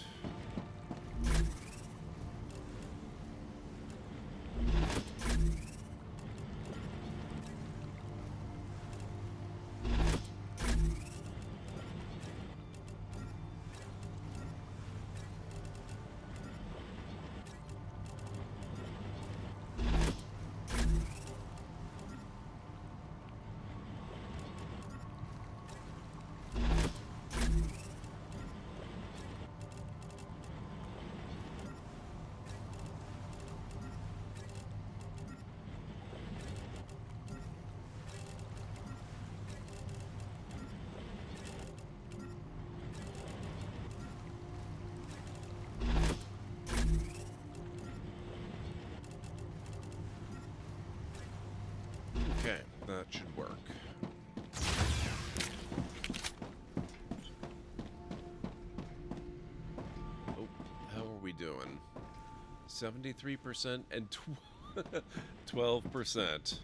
Okay, that should work. Oh, how are we doing? 73% and 12%.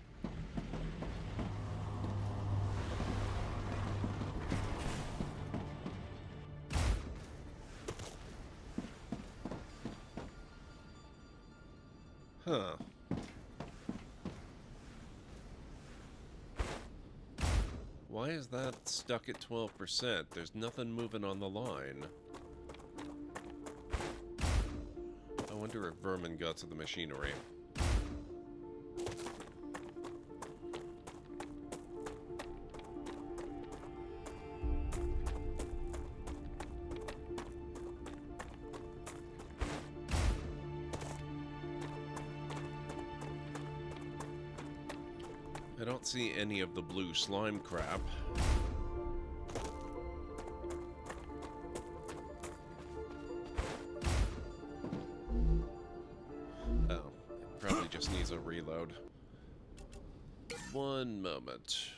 Huh. Why is that stuck at 12%? There's nothing moving on the line. I wonder if vermin got to the machinery. I don't see any of the blue slime crap. Oh, probably just needs a reload. One moment.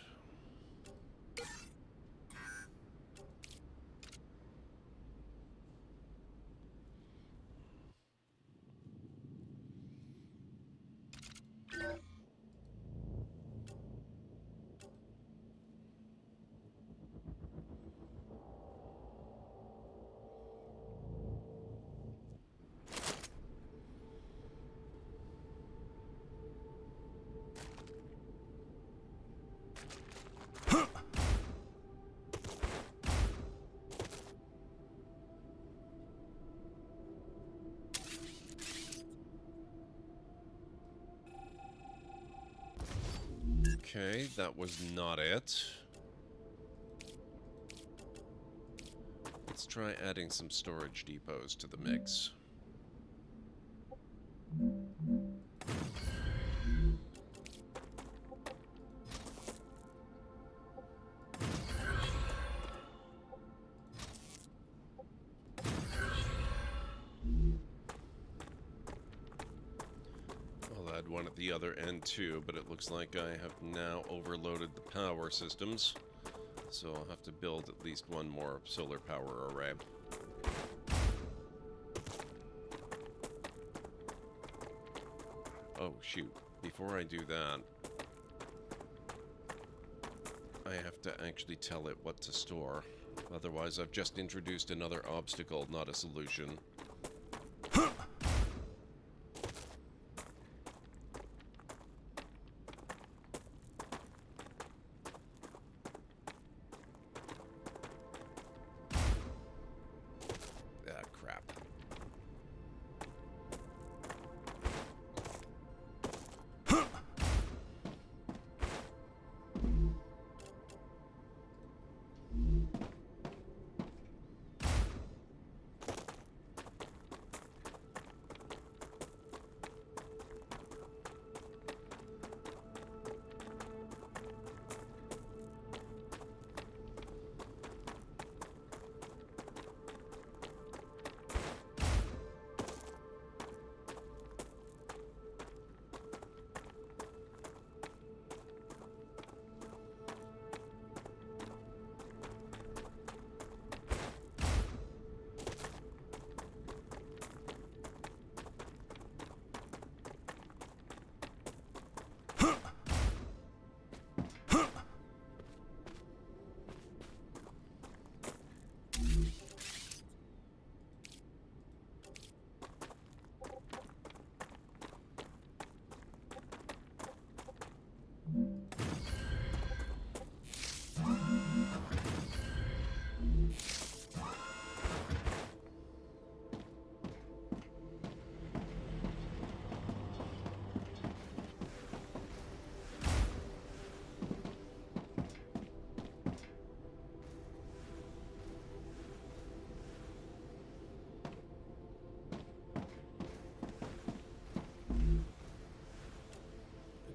Okay, that was not it. Let's try adding some storage depots to the mix. I'll add one at the other end too, but it looks like I have now overloaded the power systems, so I'll have to build at least one more solar power array. Oh shoot, before I do that, I have to actually tell it what to store. Otherwise, I've just introduced another obstacle, not a solution. Ah, crap.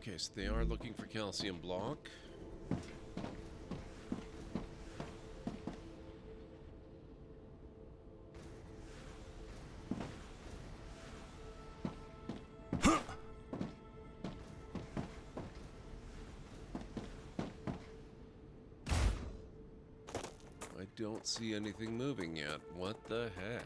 Okay, so they are looking for calcium block. I don't see anything moving yet. What the heck?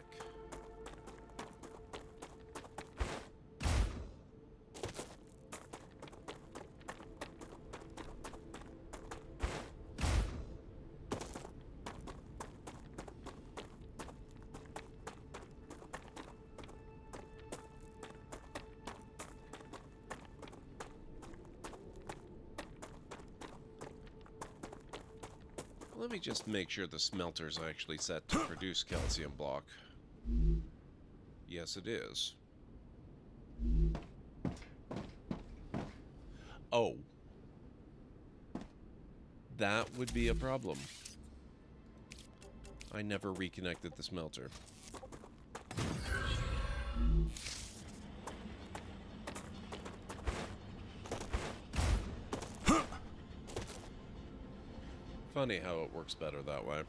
Let me just make sure the smelter's actually set to produce calcium block. Yes, it is. Oh. That would be a problem. I never reconnected the smelter. Funny how it works better that way.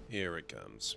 Here it comes.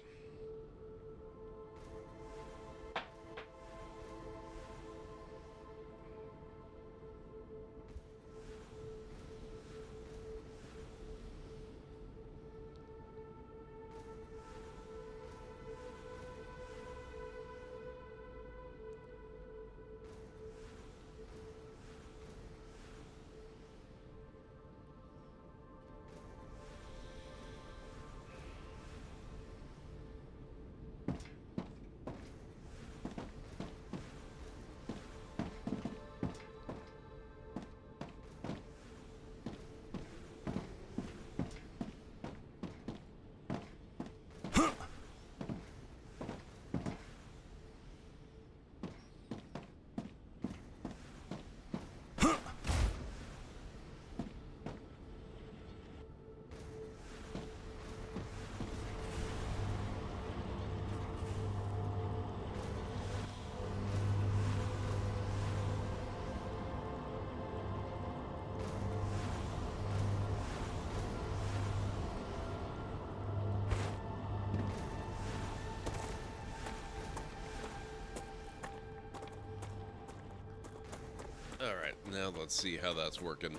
Alright, now let's see how that's working.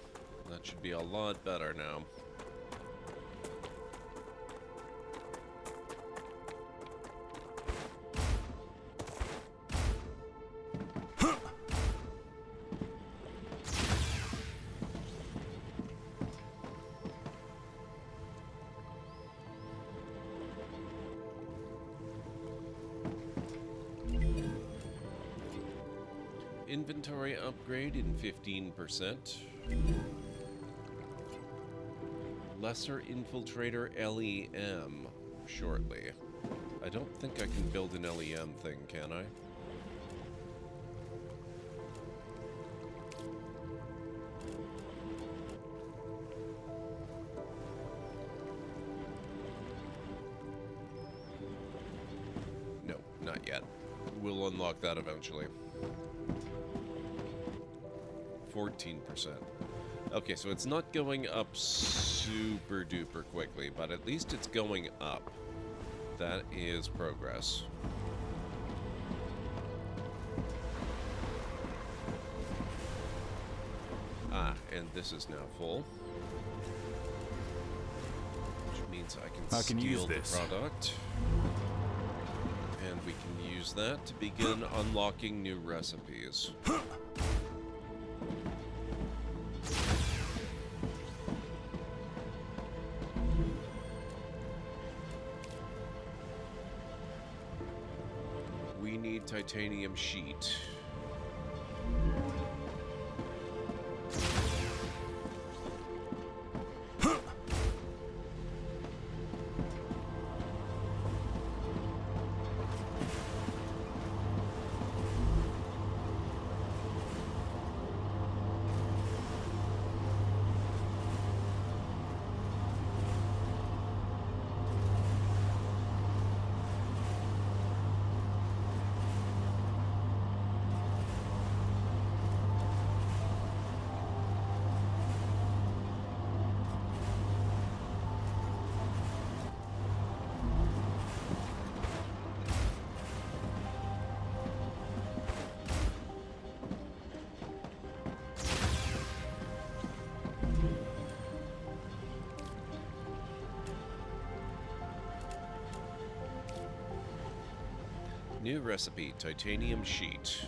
That should be a lot better now. Inventory upgrade in 15%. Lesser Infiltrator LEM shortly. I don't think I can build an LEM thing, can I? No, not yet. We'll unlock that eventually. 14%. Okay, so it's not going up super duper quickly, but at least it's going up. That is progress. Ah, and this is now full. Which means I can steal the product. we can use that to begin unlocking new recipes. We need titanium sheet. New recipe, titanium sheet.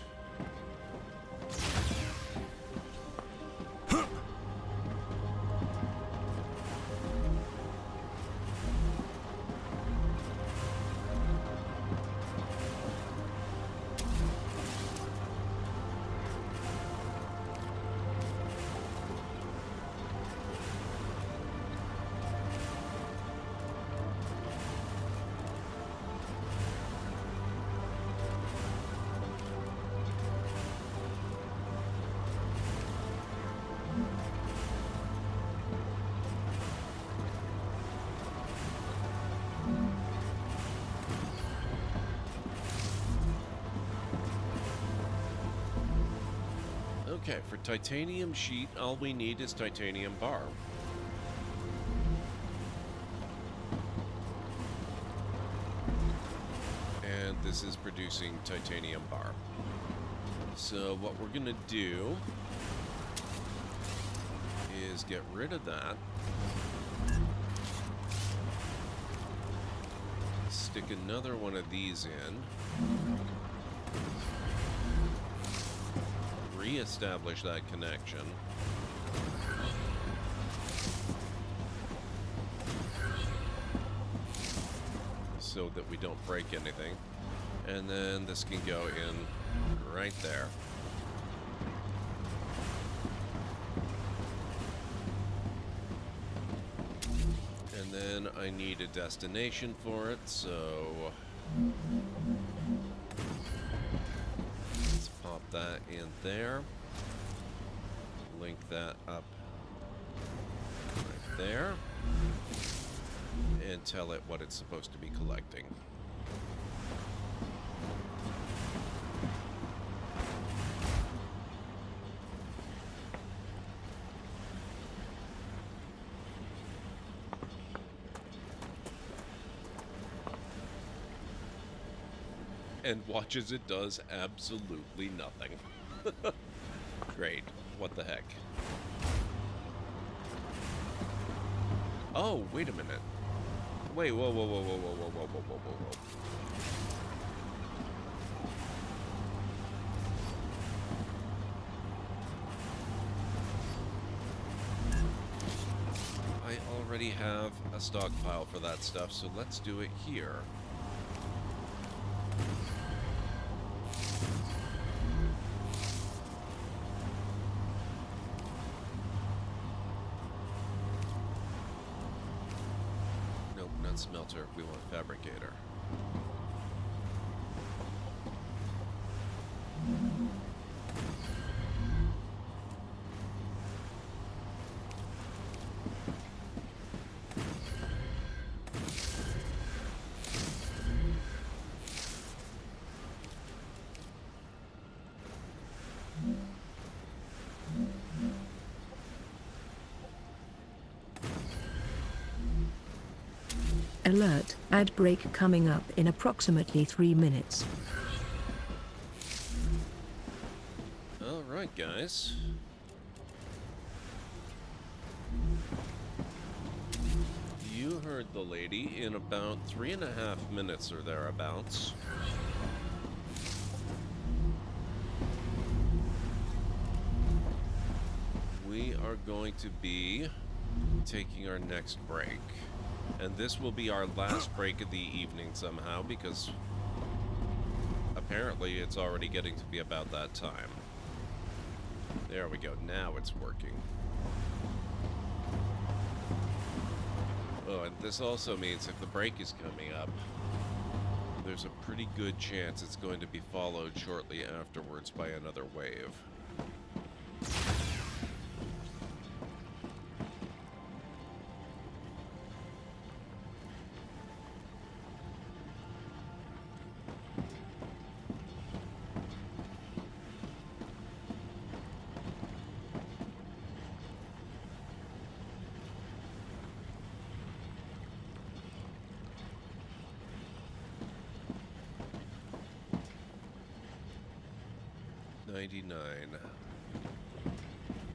Okay, for titanium sheet, all we need is titanium bar. And this is producing titanium bar. So what we're gonna do is get rid of that. Stick another one of these in. Re-establish that connection. So that we don't break anything. And then this can go in right there. And then I need a destination for it, so let's pop that in there. Link that up right there. And tell it what it's supposed to be collecting. And watch as it does absolutely nothing. Great. What the heck? Oh, wait a minute. Wait, whoa, whoa, whoa, whoa, whoa, whoa, whoa, whoa, whoa, whoa, whoa. I already have a stockpile for that stuff, so let's do it here. Smelter, we want fabricator. Alert, ad break coming up in approximately 3 minutes. Alright, guys. You heard the lady. In about 3.5 minutes or thereabouts. We are going to be taking our next break. And this will be our last break of the evening somehow, because apparently it's already getting to be about that time. There we go. Now it's working. Oh, and this also means if the break is coming up, there's a pretty good chance it's going to be followed shortly afterwards by another wave.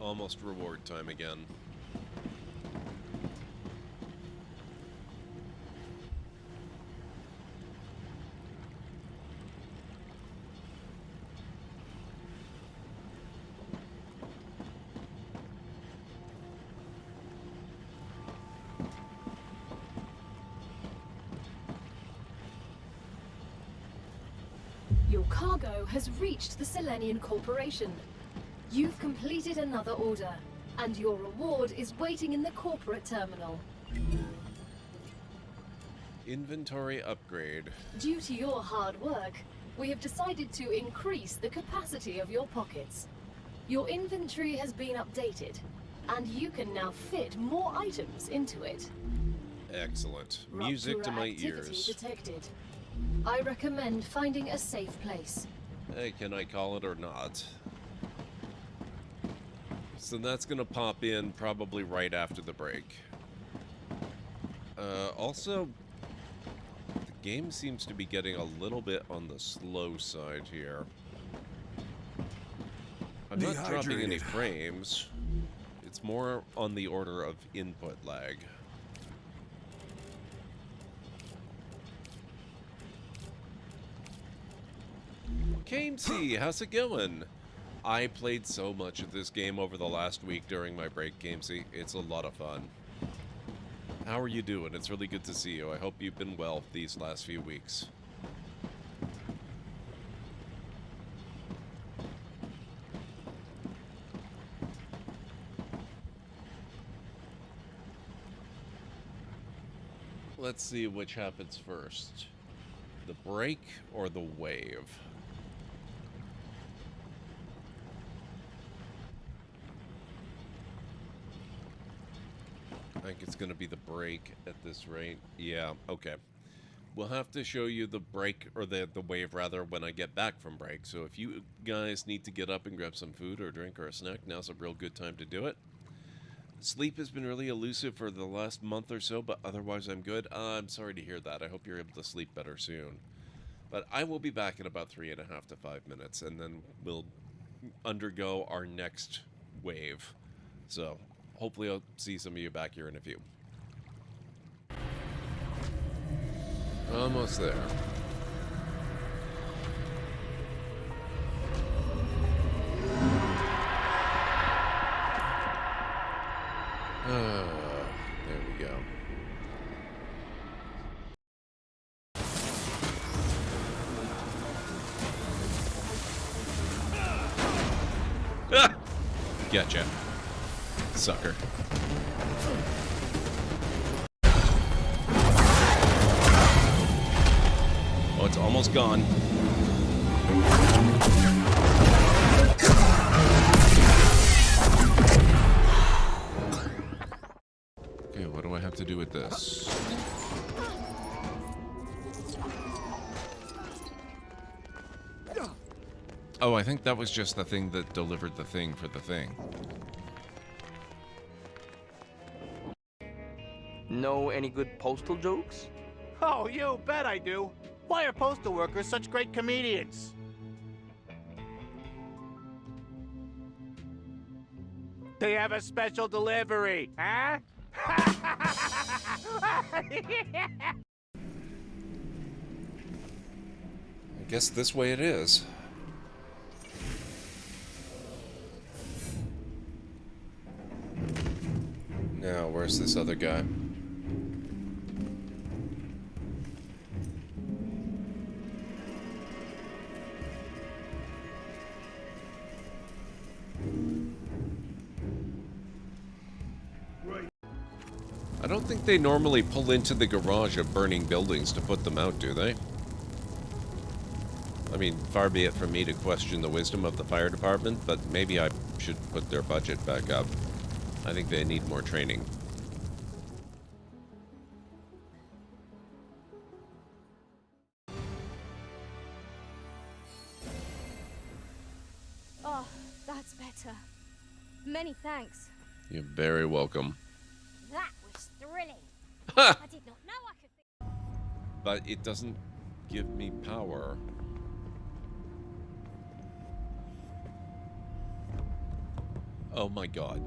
Almost reward time again. Your cargo has reached the Selenian Corporation. You've completed another order, and your reward is waiting in the corporate terminal. Inventory upgrade. Due to your hard work, we have decided to increase the capacity of your pockets. Your inventory has been updated, and you can now fit more items into it. Excellent. Music to my ears. Detected. I recommend finding a safe place. Hey, can I call it or not? So that's gonna pop in probably right after the break. Also, the game seems to be getting a little bit on the slow side here. I'm not dropping any frames. It's more on the order of input lag. Gamesy, how's it going? I played so much of this game over the last week during my break, Gamesy. It's a lot of fun. How are you doing? It's really good to see you. I hope you've been well these last few weeks. Let's see which happens first. The break or the wave? I think it's going to be the break at this rate. Yeah, okay. We'll have to show you the break, or the wave rather, when I get back from break. So if you guys need to get up and grab some food or a drink or a snack, now's a real good time to do it. Sleep has been really elusive for the last month or so, but otherwise I'm good. I'm sorry to hear that. I hope you're able to sleep better soon. But I will be back in about 3.5 to 5 minutes, and then we'll undergo our next wave. So hopefully I'll see some of you back here in a few. Almost there. There we go. Ah! Gotcha. Sucker. Oh, it's almost gone. Okay, what do I have to do with this? Oh, I think that was just the thing that delivered the thing for the thing. Know any good postal jokes? Oh, you bet I do. Why are postal workers such great comedians? They have a special delivery, huh? I guess this way it is. Now, where's this other guy? I don't think they normally pull into the garage of burning buildings to put them out, do they? I mean, far be it from me to question the wisdom of the fire department, but maybe I should put their budget back up. I think they need more training. Oh, that's better. Many thanks. You're very welcome. That was thrilling. Ha! I did not know I could. But it doesn't give me power. Oh my god.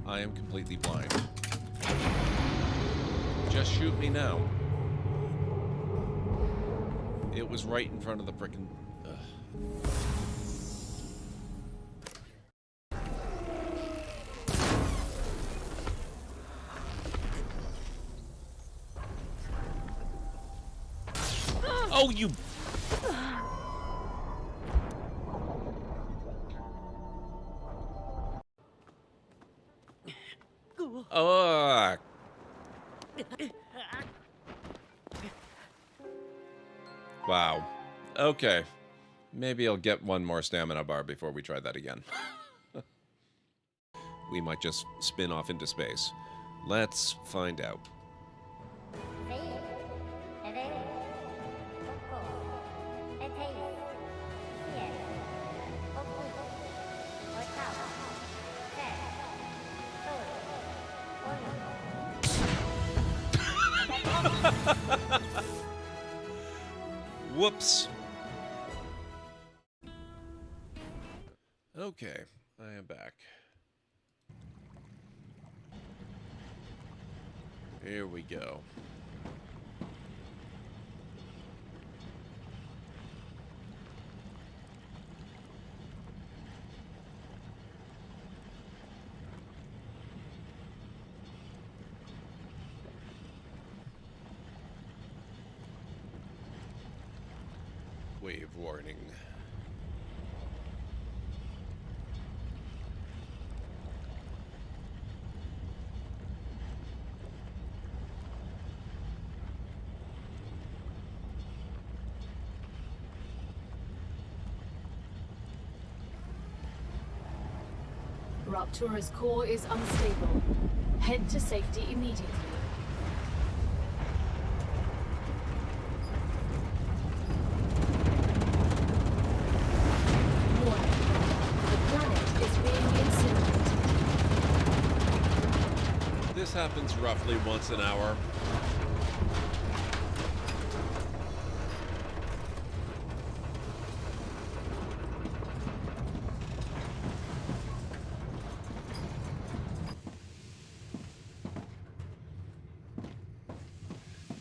I am completely blind. Just shoot me now. It was right in front of the frickin'... Oh, you... Wow. Okay. Maybe I'll get one more stamina bar before we try that again. We might just spin off into space. Let's find out. Whoops. Okay, I am back. Here we go. Wave warning. Raptura's core is unstable. Head to safety immediately. Warning. The planet is being incinerated. This happens roughly once an hour.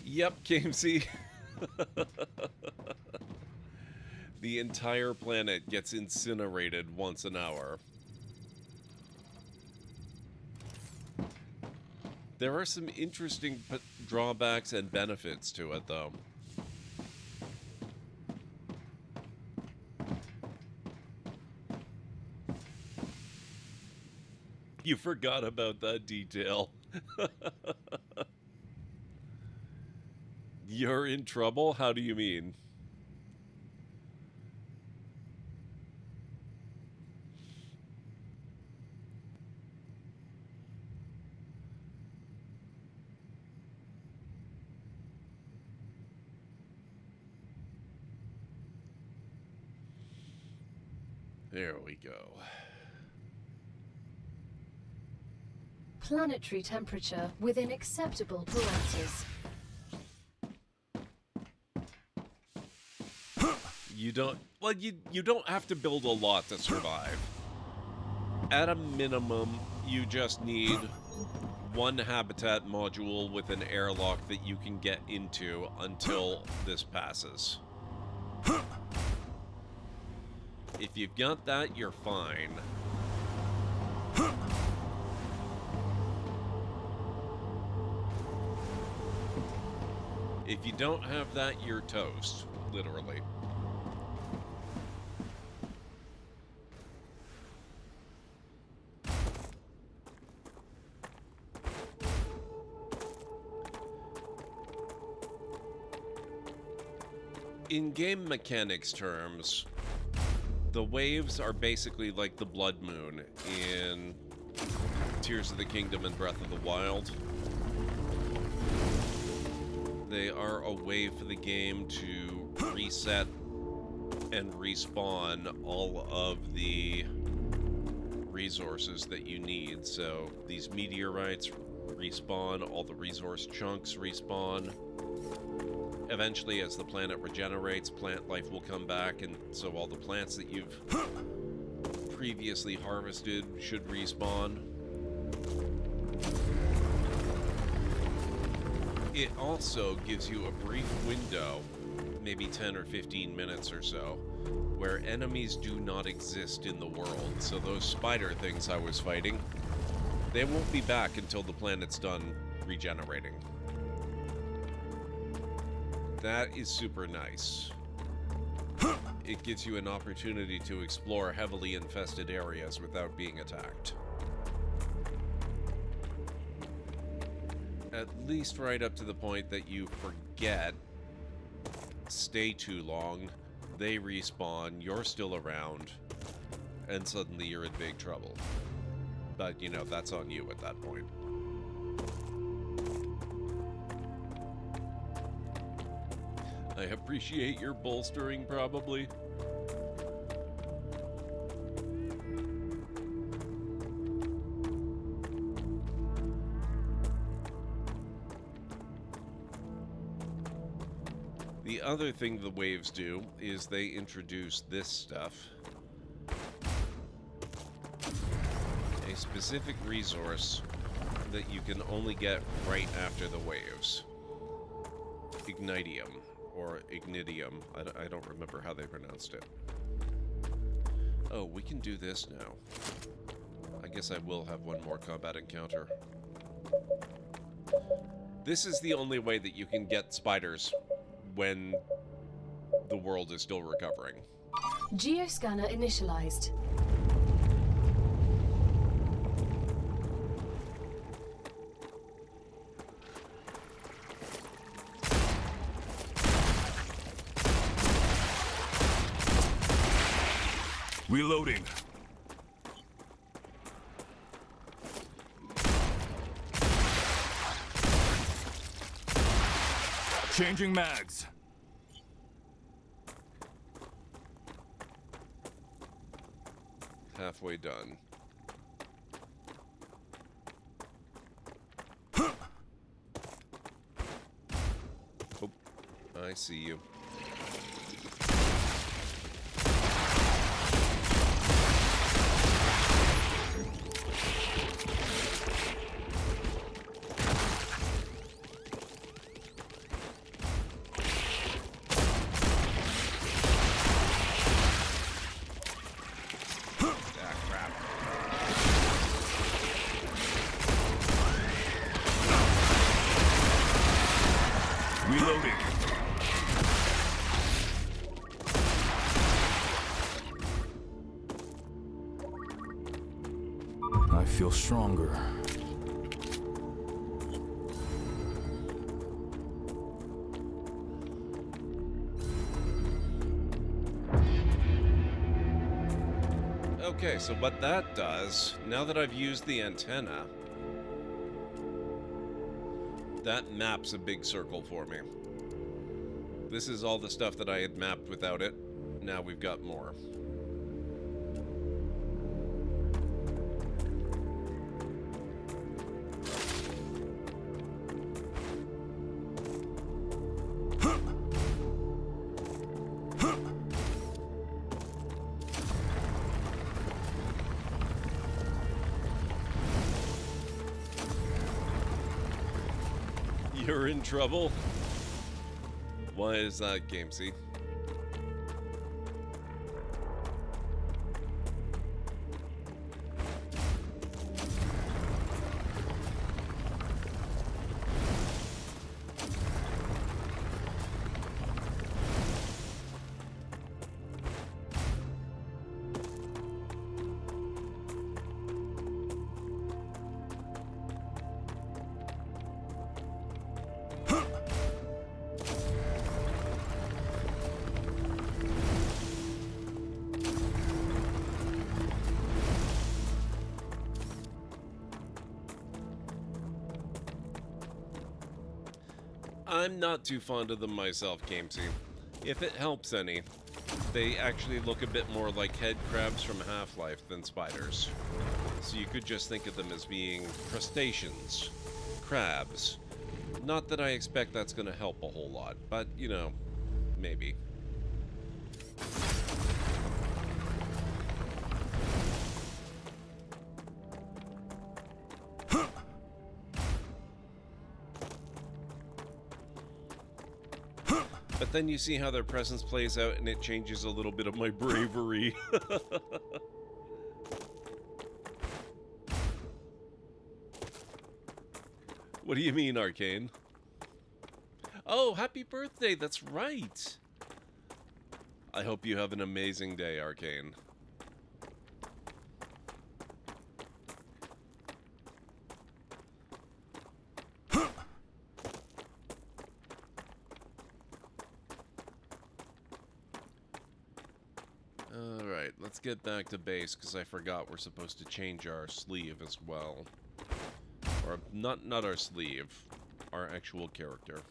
Yep, Gamesy. The entire planet gets incinerated once an hour. There are some interesting drawbacks and benefits to it, though. You forgot about that detail. You're in trouble? How do you mean? There we go. Planetary temperature within acceptable parameters. You don't... Well, you don't have to build a lot to survive. At a minimum, you just need one habitat module with an airlock that you can get into until this passes. If you've got that, you're fine. If you don't have that, you're toast, literally. In game mechanics terms, the waves are basically like the Blood Moon in Tears of the Kingdom and Breath of the Wild. They are a way for the game to reset and respawn all of the resources that you need. So these meteorites respawn, all the resource chunks respawn. Eventually, as the planet regenerates, plant life will come back, and so all the plants that you've previously harvested should respawn. It also gives you a brief window, maybe 10 or 15 minutes or so, where enemies do not exist in the world. So those spider things I was fighting, they won't be back until the planet's done regenerating. That is super nice. It gives you an opportunity to explore heavily infested areas without being attacked. At least right up to the point that you forget, stay too long, they respawn, you're still around, and suddenly you're in big trouble. But, you know, that's on you at that point. I appreciate your bolstering, probably. The other thing the waves do is they introduce this stuff. A specific resource that you can only get right after the waves. Ignitium. Or Ignitium. I don't remember how they pronounced it. Oh, we can do this now. I guess I will have one more combat encounter. This is the only way that you can get spiders when the world is still recovering. Geoscanner initialized. Reloading. Changing mags. Halfway done. Oh, I see you. I feel stronger. Okay, so what that does, now that I've used the antenna, that maps a big circle for me. This is all the stuff that I had mapped without it. Now we've got more. You're in trouble? Why is that, Gamesy? I'm not too fond of them myself, Gamesy. If it helps any, they actually look a bit more like head crabs from Half-Life than spiders. So you could just think of them as being crustaceans, crabs. Not that I expect that's going to help a whole lot, but, you know, maybe. But then you see how their presence plays out and it changes a little bit of my bravery. What do you mean, Arcane? Oh, happy birthday, that's right! I hope you have an amazing day, Arcane. Alright, let's get back to base, because I forgot we're supposed to change our sleeve as well. Or, not our sleeve, our actual character.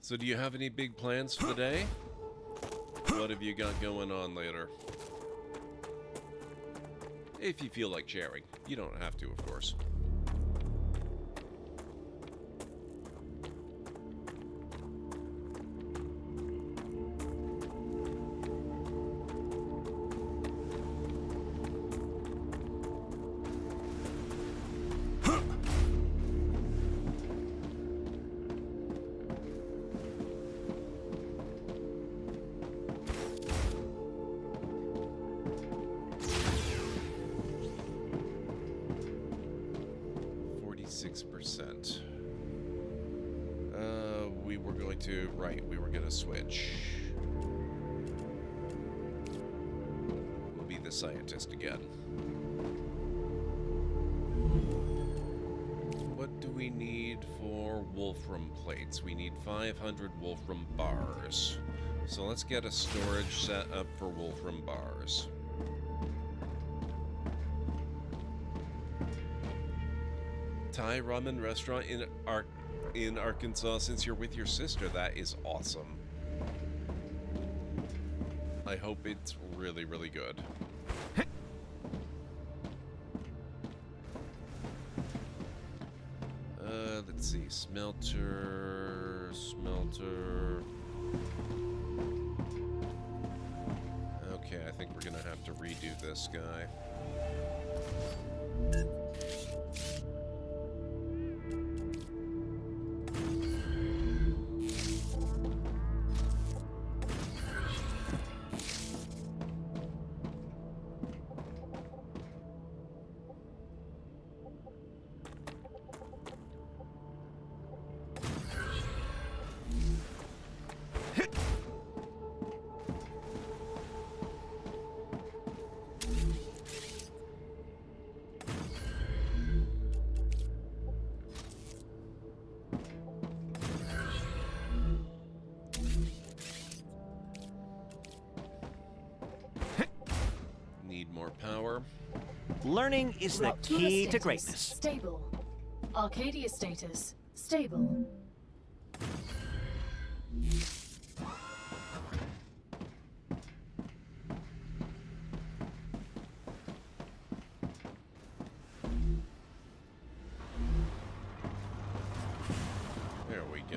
So do you have any big plans for the day? What have you got going on later? If you feel like sharing. You don't have to, of course. We were gonna switch. We'll be the scientist again. What do we need for wolfram plates? We need 500 wolfram bars. So let's get a storage set up for wolfram bars. Thai ramen restaurant in Arkansas since you're with your sister. That is awesome. I hope it's really, really good. Let's see. Smelter. Okay, I think we're gonna have to redo this guy. Learning is the key to greatness. Stable. Arcadia status. Stable.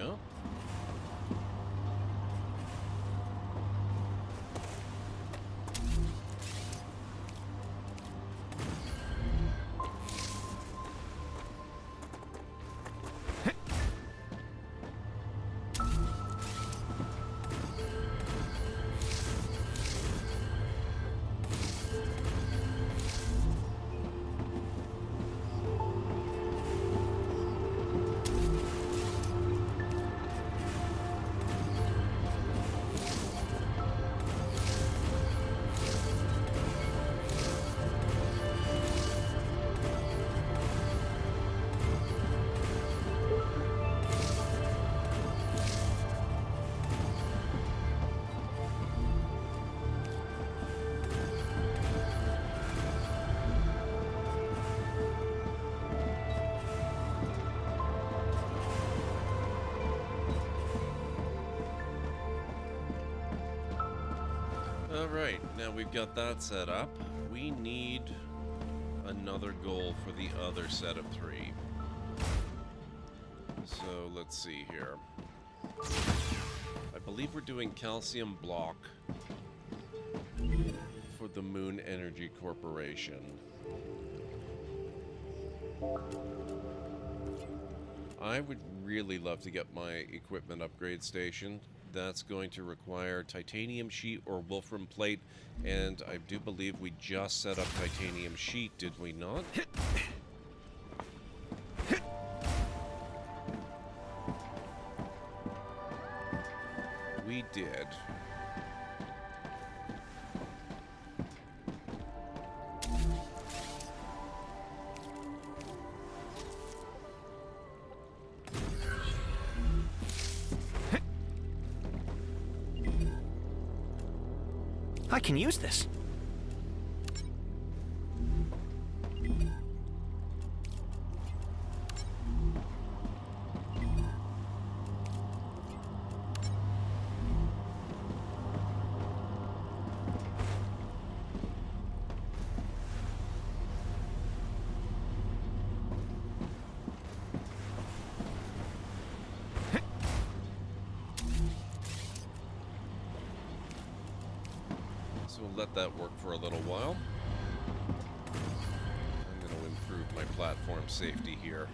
go. Alright, now we've got that set up. We need another goal for the other set of 3. So let's see here. I believe we're doing calcium block for the Moon Energy Corporation. I would really love to get my equipment upgrade station. That's going to require titanium sheet or wolfram plate, and I do believe we just set up titanium sheet, did we not? We did. I can use this. So we'll let that work for a little while. I'm going to improve my platform safety here.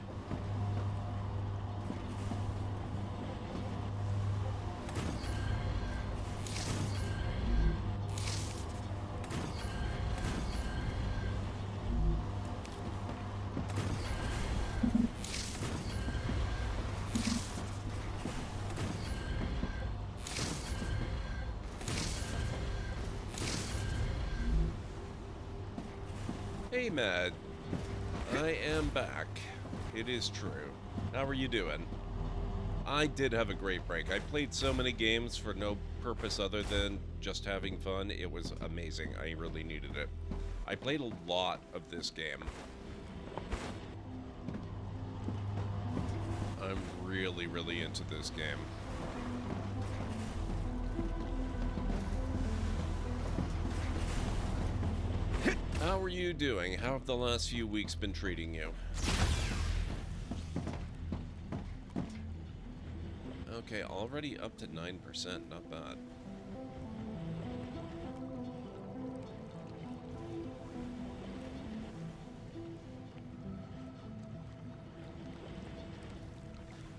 Hey, Mad. I am back. It is true. How are you doing? I did have a great break. I played so many games for no purpose other than just having fun. It was amazing. I really needed it. I played a lot of this game. I'm really, really into this game. How are you doing? How have the last few weeks been treating you? Okay, already up to 9%, not bad.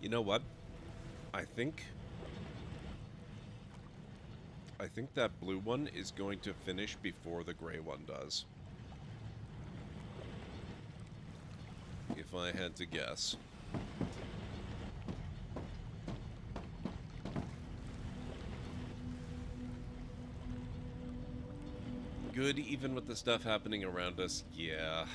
You know what? I think that blue one is going to finish before the gray one does. If I had to guess. Good, even with the stuff happening around us, yeah.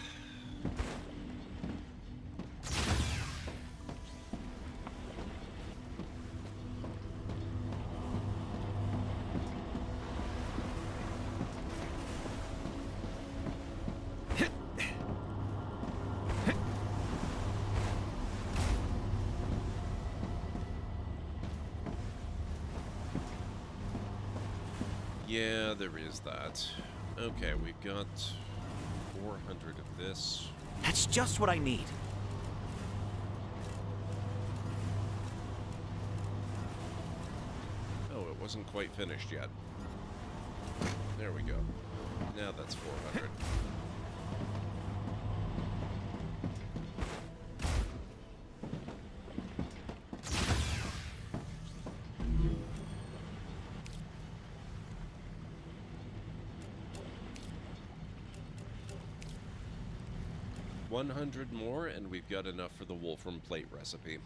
Yeah, there is that. Okay, we've got 400 of this. That's just what I need. wasn't quite finished yet. There we go. Now that's 400. $100 more, and we've got enough for the Wolfram plate recipe.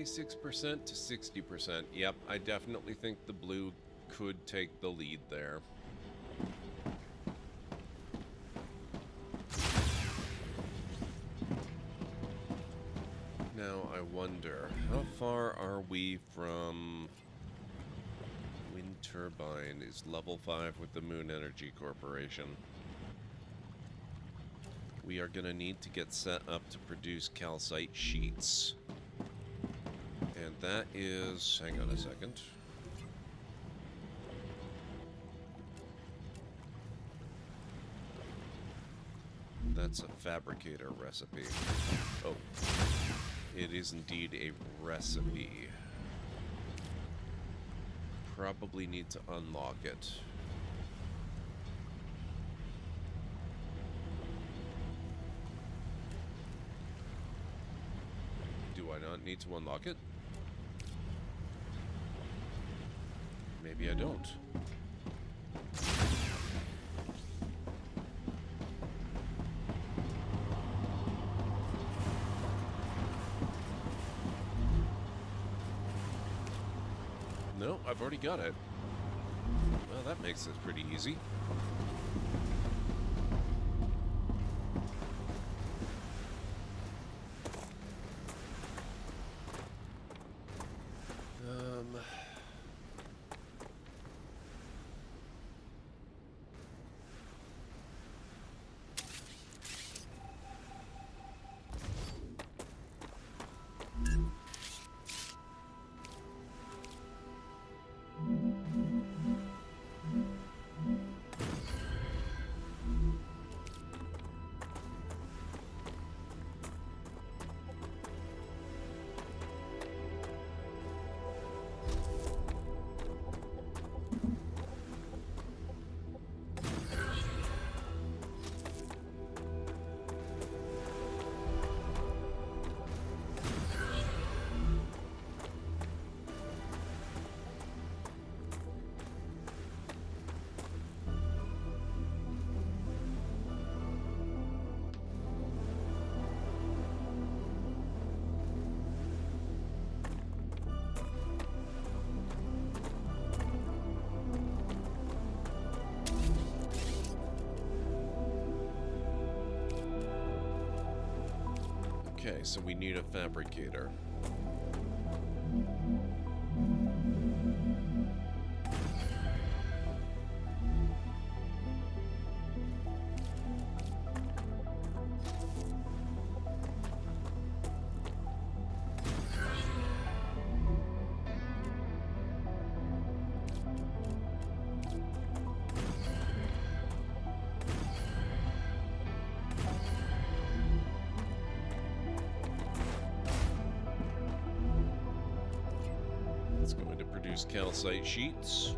%, to 60%. Yep, I definitely think the blue could take the lead there. Now, I wonder, how far are we from... Wind turbine is level 5 with the Moon Energy Corporation. We are going to need to get set up to produce calcite sheets. And that is... hang on a second. That's a fabricator recipe. Oh. It is indeed a recipe. Probably need to unlock it. Do I not need to unlock it? Maybe I don't. No, I've already got it. Well, that makes it pretty easy. Okay, so we need a fabricator. It's going to produce calcite sheets.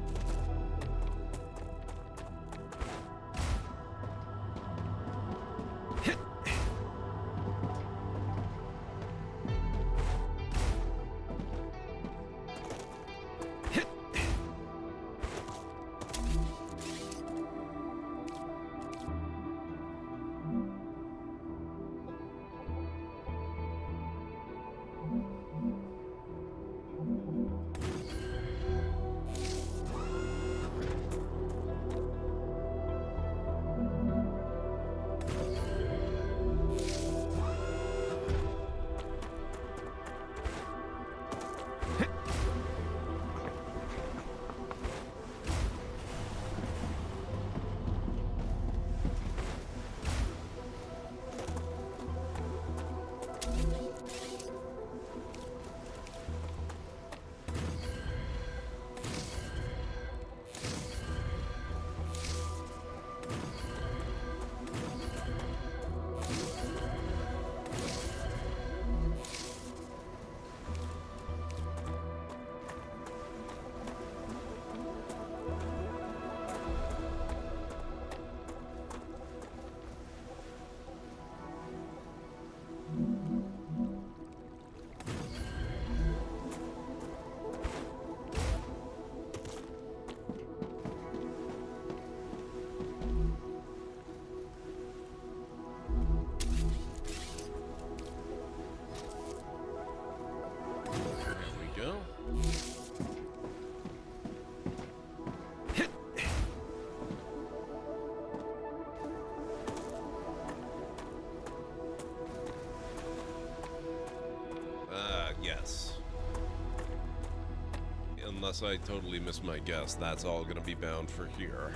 unless I totally miss my guess, that's all going to be bound for here.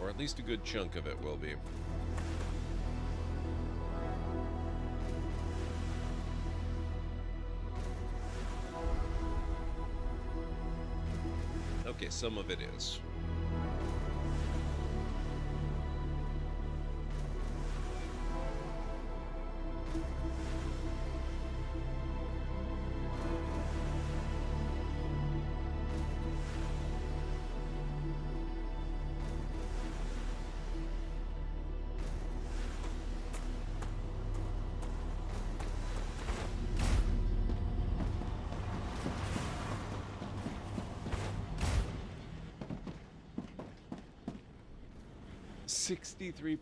Or at least a good chunk of it will be. Okay, some of it is.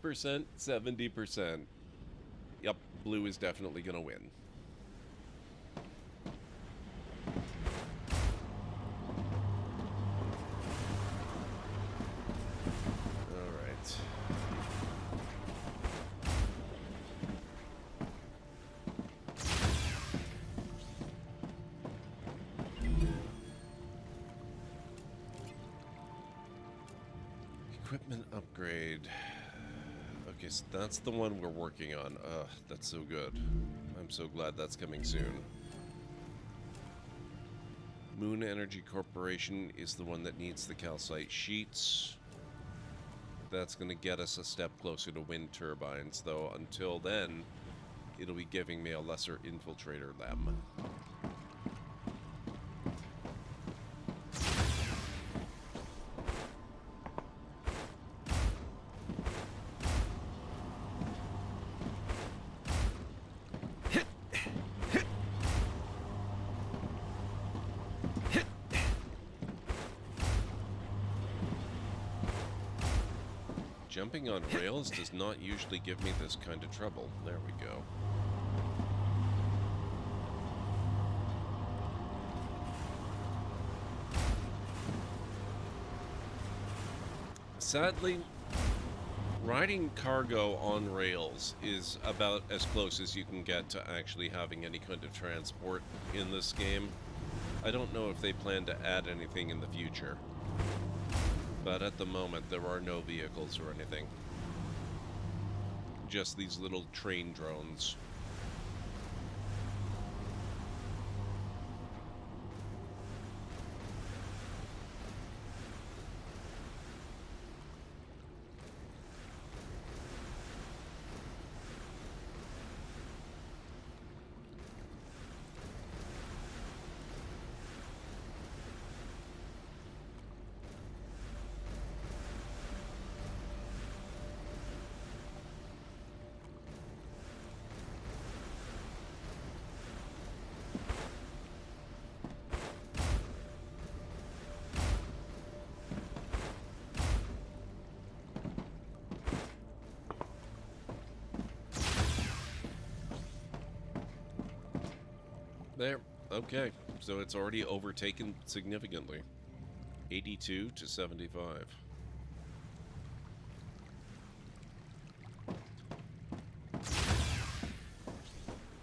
%, 70%. Yep, blue is definitely going to win. All right. Equipment upgrade. Okay, so that's the one we're working on. That's so good. I'm so glad that's coming soon. Moon Energy Corporation is the one that needs the calcite sheets. That's going to get us a step closer to wind turbines, though until then, it'll be giving me a lesser infiltrator lem. Jumping on rails does not usually give me this kind of trouble. There we go. Sadly, riding cargo on rails is about as close as you can get to actually having any kind of transport in this game. I don't know if they plan to add anything in the future. But at the moment, there are no vehicles or anything. Just these little train drones. There. Okay. So it's already overtaken significantly. 82 to 75.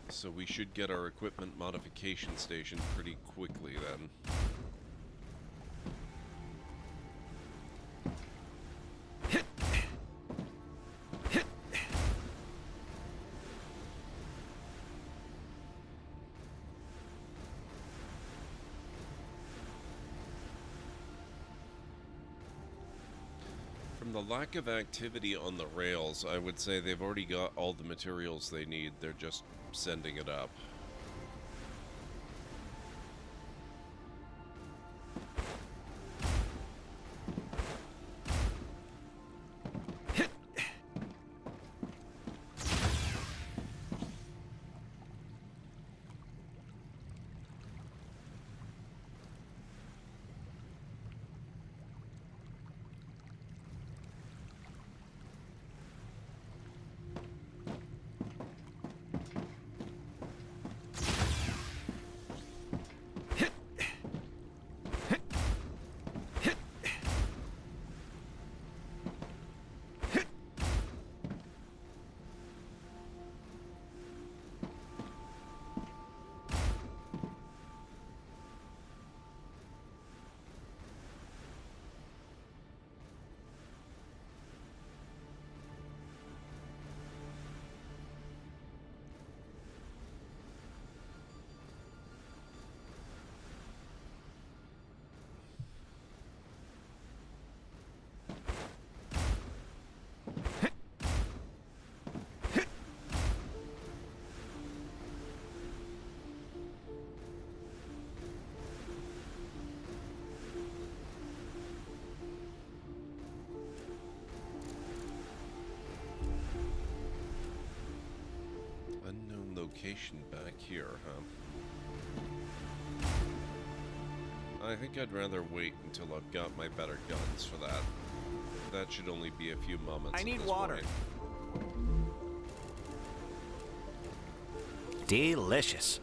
So we should get our equipment modification station pretty quickly then. From the lack of activity on the rails, I would say they've already got all the materials they need. They're just sending it up. location back here, huh? I think I'd rather wait until I've got my better guns for that. That should only be a few moments. I need at this water. point. Delicious.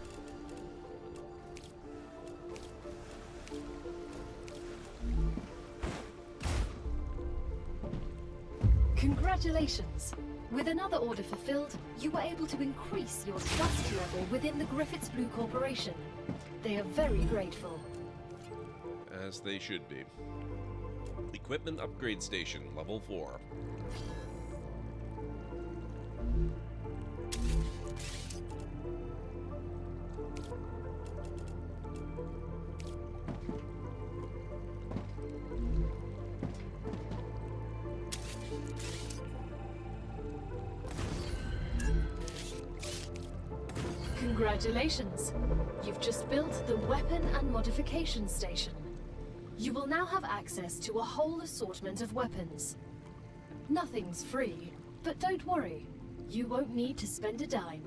Congratulations! With another order fulfilled, you were able to increase your trust level within the Griffiths Blue Corporation. They are very grateful. As they should be. Equipment upgrade station, level 4. Congratulations! You've just built the Weapon and Modification Station. You will now have access to a whole assortment of weapons. Nothing's free, but don't worry. You won't need to spend a dime.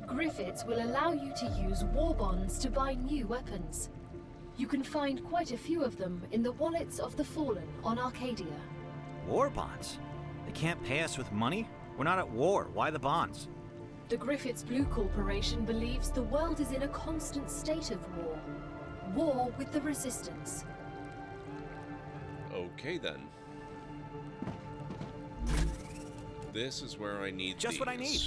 Griffiths will allow you to use war bonds to buy new weapons. You can find quite a few of them in the wallets of the Fallen on Arcadia. War bonds? They can't pay us with money? We're not at war. Why the bonds? The Griffiths Blue Corporation believes the world is in a constant state of war. War with the Resistance. Okay then. This is where I need Just what I need.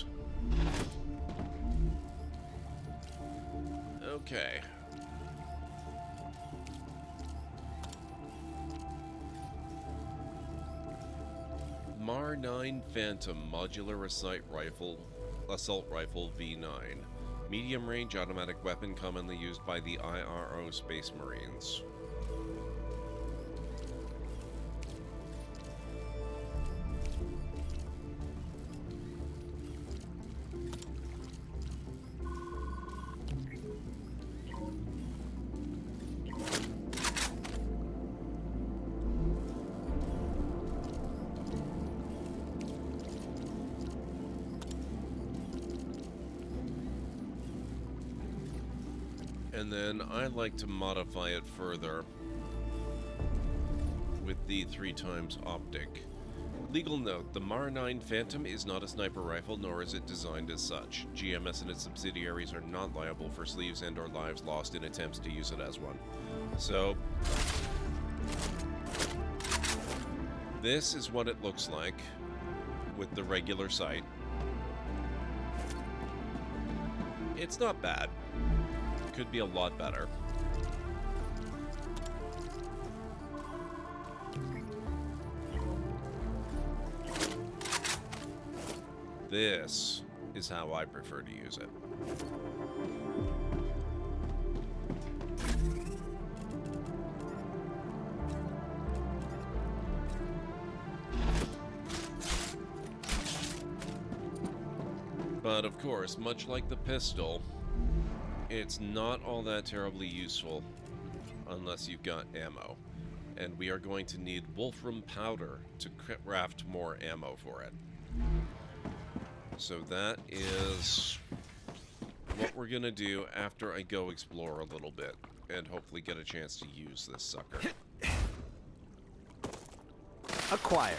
Okay. Mar 9 Phantom Modular Assault Rifle V9. Medium range automatic weapon commonly used by the IRO Space Marines. And then I like to modify it further with the 3x optic. Legal note, the Mar 9 Phantom is not a sniper rifle, nor is it designed as such. GMS and its subsidiaries are not liable for sleeves and or lives lost in attempts to use it as one. So, this is what it looks like with the regular sight. It's not bad. Could be a lot better. This is how I prefer to use it. But of course, much like the pistol, it's not all that terribly useful unless you've got ammo. And we are going to need wolfram powder to craft more ammo for it. So that is what we're gonna do after I go explore a little bit and hopefully get a chance to use this sucker. Acquired.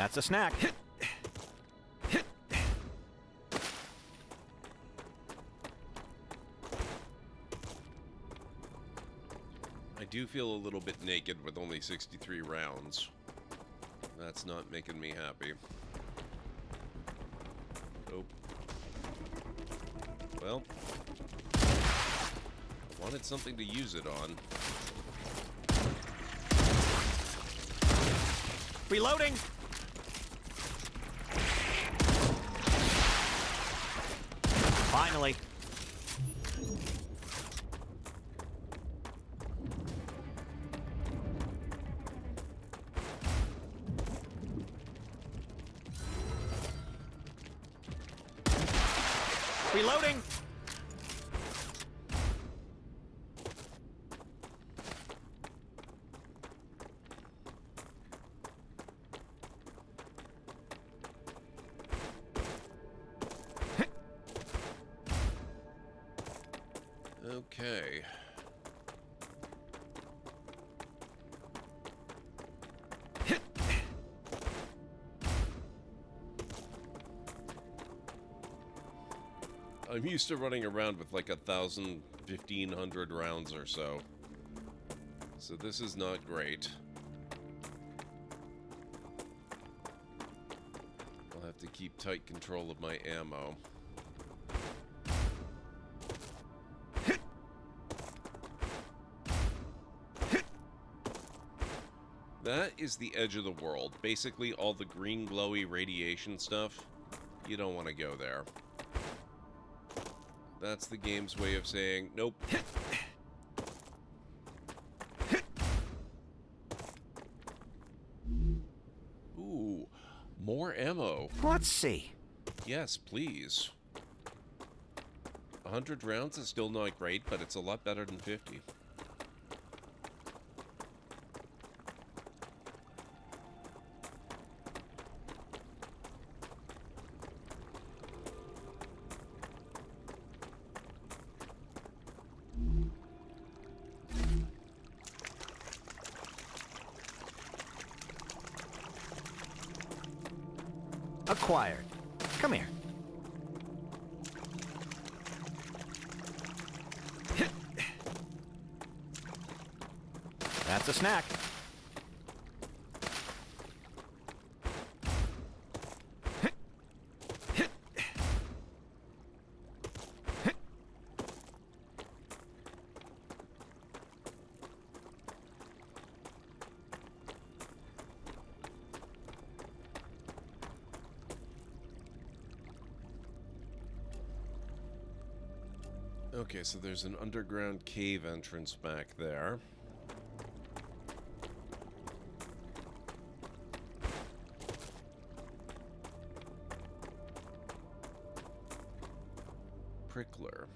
That's a snack. I do feel a little bit naked with only 63 rounds. That's not making me happy. Oh. Well. I wanted something to use it on. Reloading! Finally. Reloading! Okay. I'm used to running around with like 1,000, 1,500 rounds or so. So this is not great. I'll have to keep tight control of my ammo. That is the edge of the world. Basically, all the green glowy radiation stuff, you don't want to go there. That's the game's way of saying, nope. Ooh, more ammo. Let's see. Yes, please. 100 rounds is still not great, but it's a lot better than 50. Acquired. Come here. That's a snack. Okay, so there's an underground cave entrance back there. Prickler.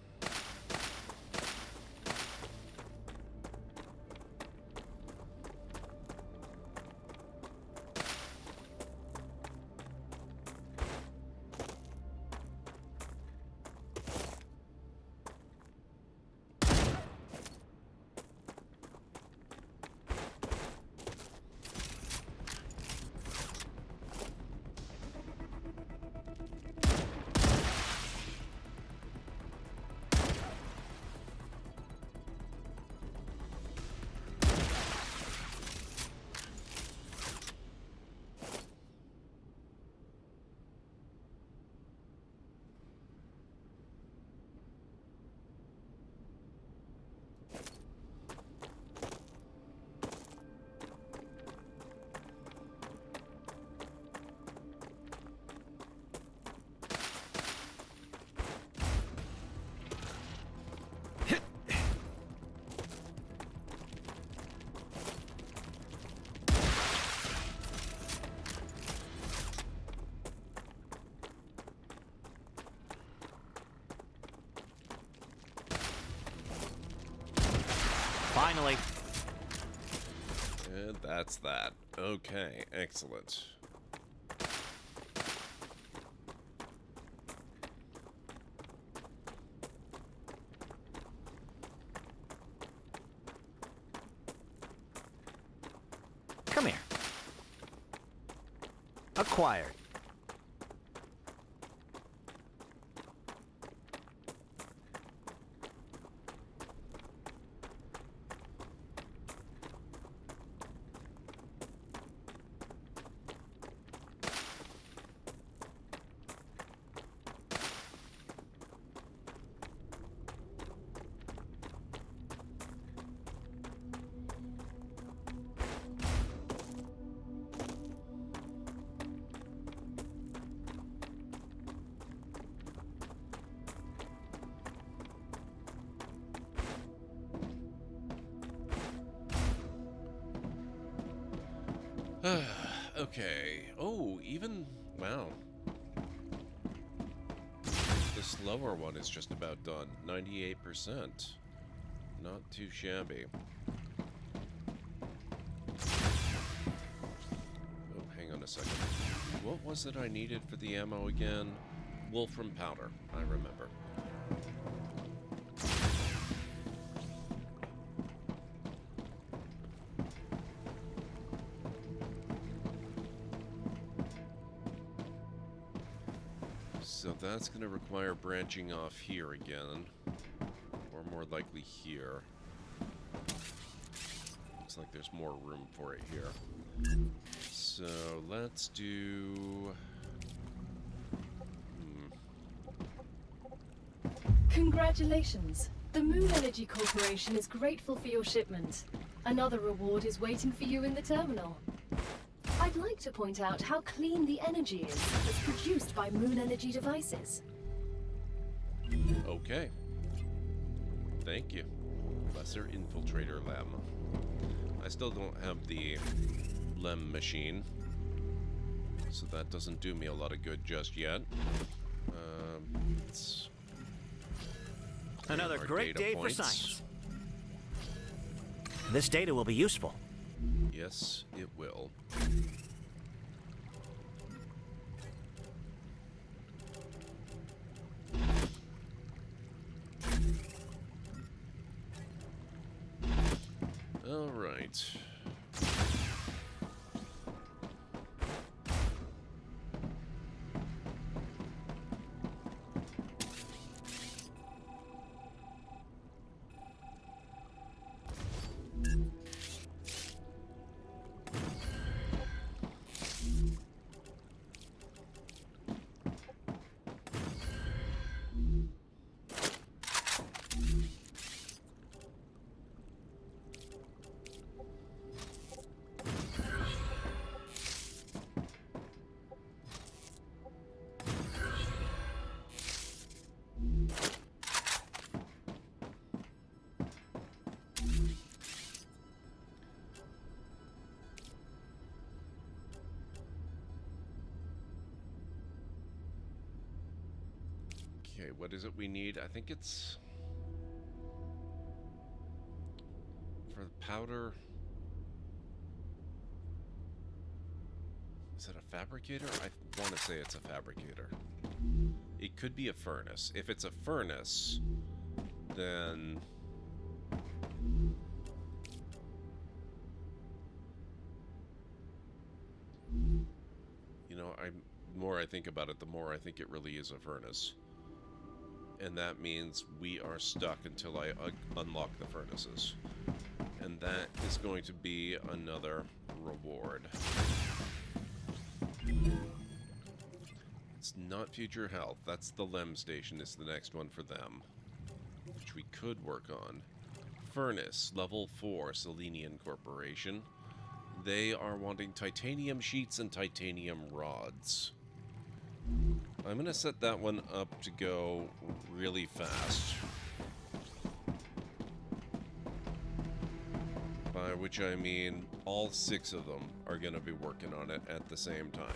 Finally. And that's that. Okay, excellent. Come here. Acquired. Okay. Oh, even... Wow. The this lower one is just about done. 98%. Not too shabby. Oh, hang on a second. What was it I needed for the ammo again? Wolfram powder, I remember. So that's going to require branching off here again, or more likely here. Looks like there's more room for it here. So let's do... Congratulations! The Moon Energy Corporation is grateful for your shipment. Another reward is waiting for you in the terminal. I'd like to point out how clean the energy is that's produced by Moon Energy devices. Okay. Thank you. Lesser Infiltrator Lem. I still don't have the Lem machine, so that doesn't do me a lot of good just yet. Let's Another great day for points. science. This data will be useful. Yes, it will. All right. Okay, what is it we need? I think it's for the powder. Is it a fabricator? I want to say it's a fabricator. It could be a furnace. If it's a furnace, then you know, the more I think about it, the more I think it really is a furnace. And that means we are stuck until I unlock the furnaces. And that is going to be another reward. It's not future health. That's the Lem station is the next one for them, which we could work on. Furnace, level 4, Selenian Corporation. They are wanting titanium sheets and titanium rods. I'm going to set that one up to go really fast. By which I mean all 6 of them are going to be working on it at the same time.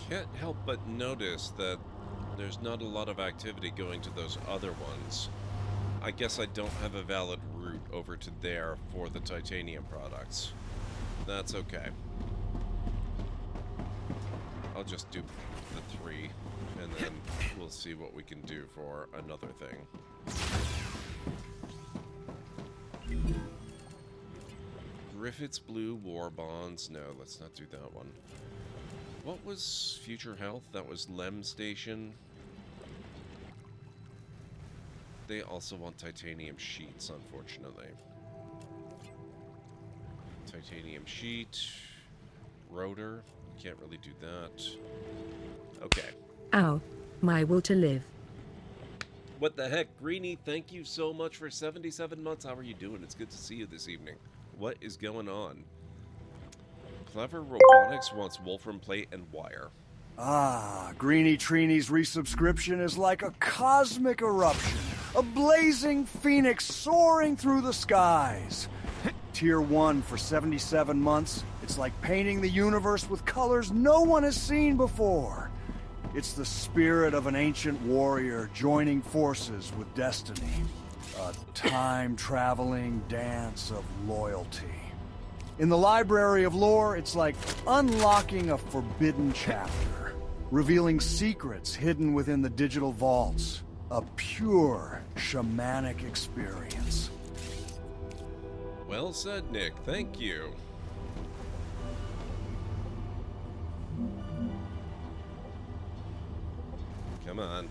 Can't help but notice that there's not a lot of activity going to those other ones. I guess I don't have a valid route over to there for the titanium products. That's okay. I'll just do the 3, and then we'll see what we can do for another thing. Griffith's Blue War Bonds. No, let's not do that one. What was Future Health? That was Lem Station. They also want titanium sheets, unfortunately. Titanium sheet. Rotor. Can't really do that. Okay. Ow. My will to live. What the heck, Greenie? Thank you so much for 77 months. How are you doing? It's good to see you this evening. What is going on? Clever Robotics wants wolfram plate and wire. Ah, Greenie Trini's resubscription is like a cosmic eruption. A blazing phoenix soaring through the skies. Tier 1 for 77 months. It's like painting the universe with colors no one has seen before. It's the spirit of an ancient warrior joining forces with destiny. A time-traveling dance of loyalty. In the Library of Lore, it's like unlocking a forbidden chapter, revealing secrets hidden within the digital vaults. A pure, shamanic experience. Well said, Nick. Thank you. Come on.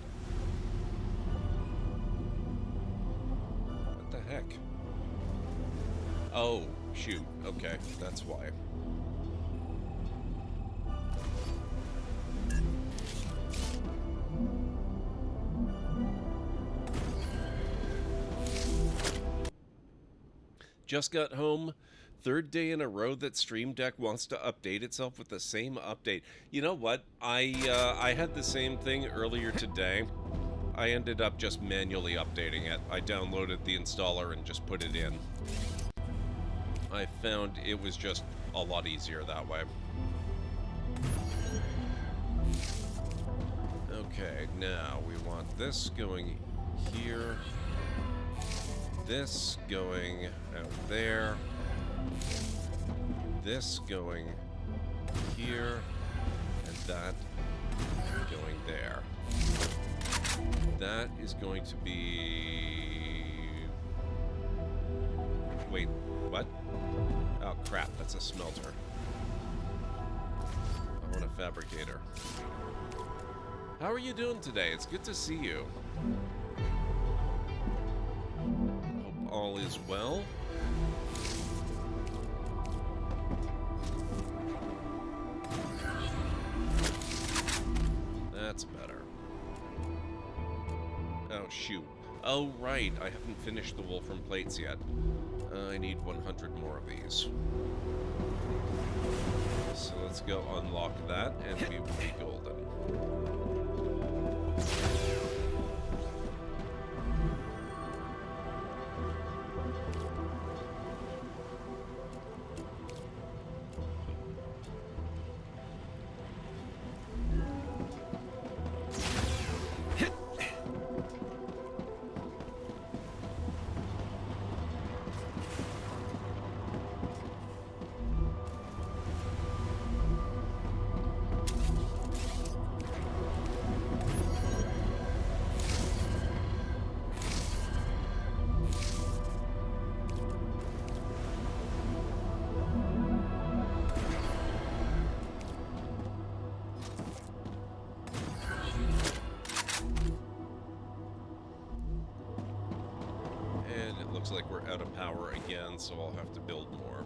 What the heck? Oh, shoot. Okay, that's why. Just got home. Third day in a row that Stream Deck wants to update itself with the same update. You know what? I had the same thing earlier today. I ended up just manually updating it. I downloaded the installer and just put it in. I found it was just a lot easier that way. Okay, now we want this going here. This going out there. This going here. And that going there. That is going to be... Wait, what? Oh crap, that's a smelter. I want a fabricator. How are you doing today? It's good to see you. Hope all is well. That's better. Oh, shoot. Oh, right. I haven't finished the wolfram plates yet. I need 100 more of these. So let's go unlock that, and we will be golden. Like we're out of power again, so I'll have to build more.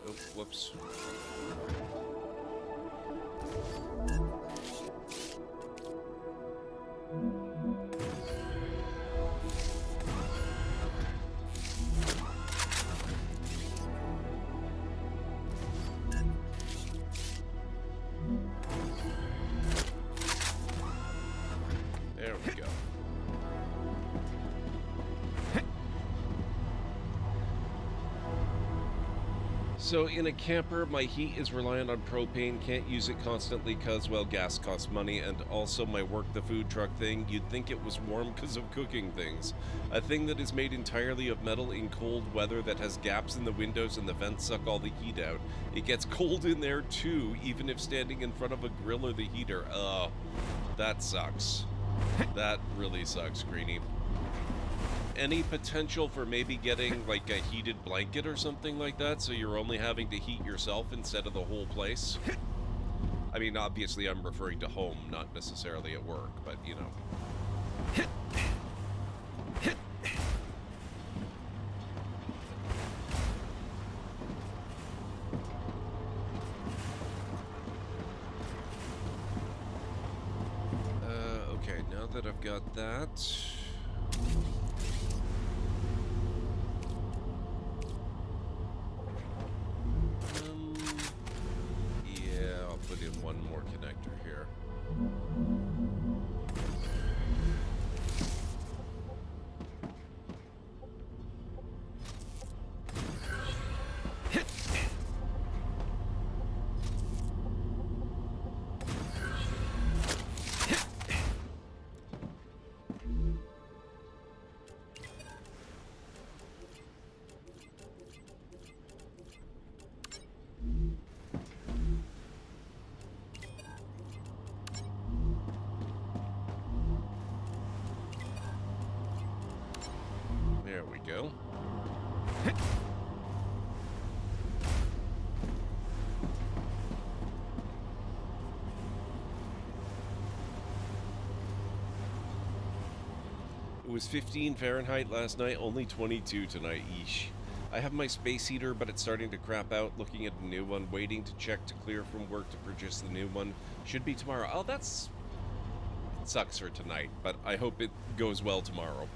Oh, whoops. There we go. So in a camper, my heat is reliant on propane, can't use it constantly because, well, gas costs money, and also my work the food truck thing, you'd think it was warm because of cooking things. A thing that is made entirely of metal in cold weather that has gaps in the windows and the vents suck all the heat out. It gets cold in there too, even if standing in front of a grill or the heater. That sucks. That really sucks, Greenie. any potential for maybe getting like a heated blanket or something like that, so you're only having to heat yourself instead of the whole place? I mean, obviously I'm referring to home, not necessarily at work, but you know. Okay, now that I've got that... yeah, I'll put in one more connector here. There we go. It was 15 Fahrenheit last night, only 22 tonight. Eesh. I have my space heater, but it's starting to crap out. Looking at the new one, waiting to check to clear from work to purchase the new one. Should be tomorrow. Oh, that's... it sucks for tonight, but I hope it goes well tomorrow.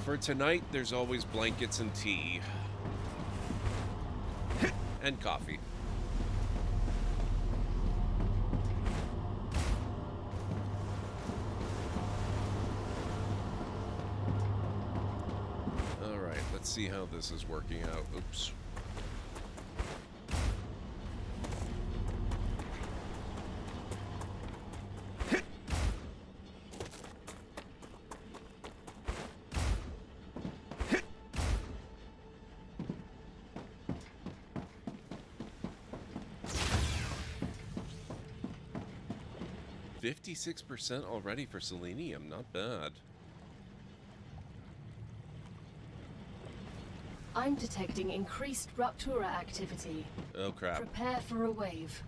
For tonight, there's always blankets and tea. And coffee. Alright, let's see how this is working out. Oops. %56 already for selenium, not bad. I'm detecting increased Ruptura activity. Oh crap. Prepare for a wave.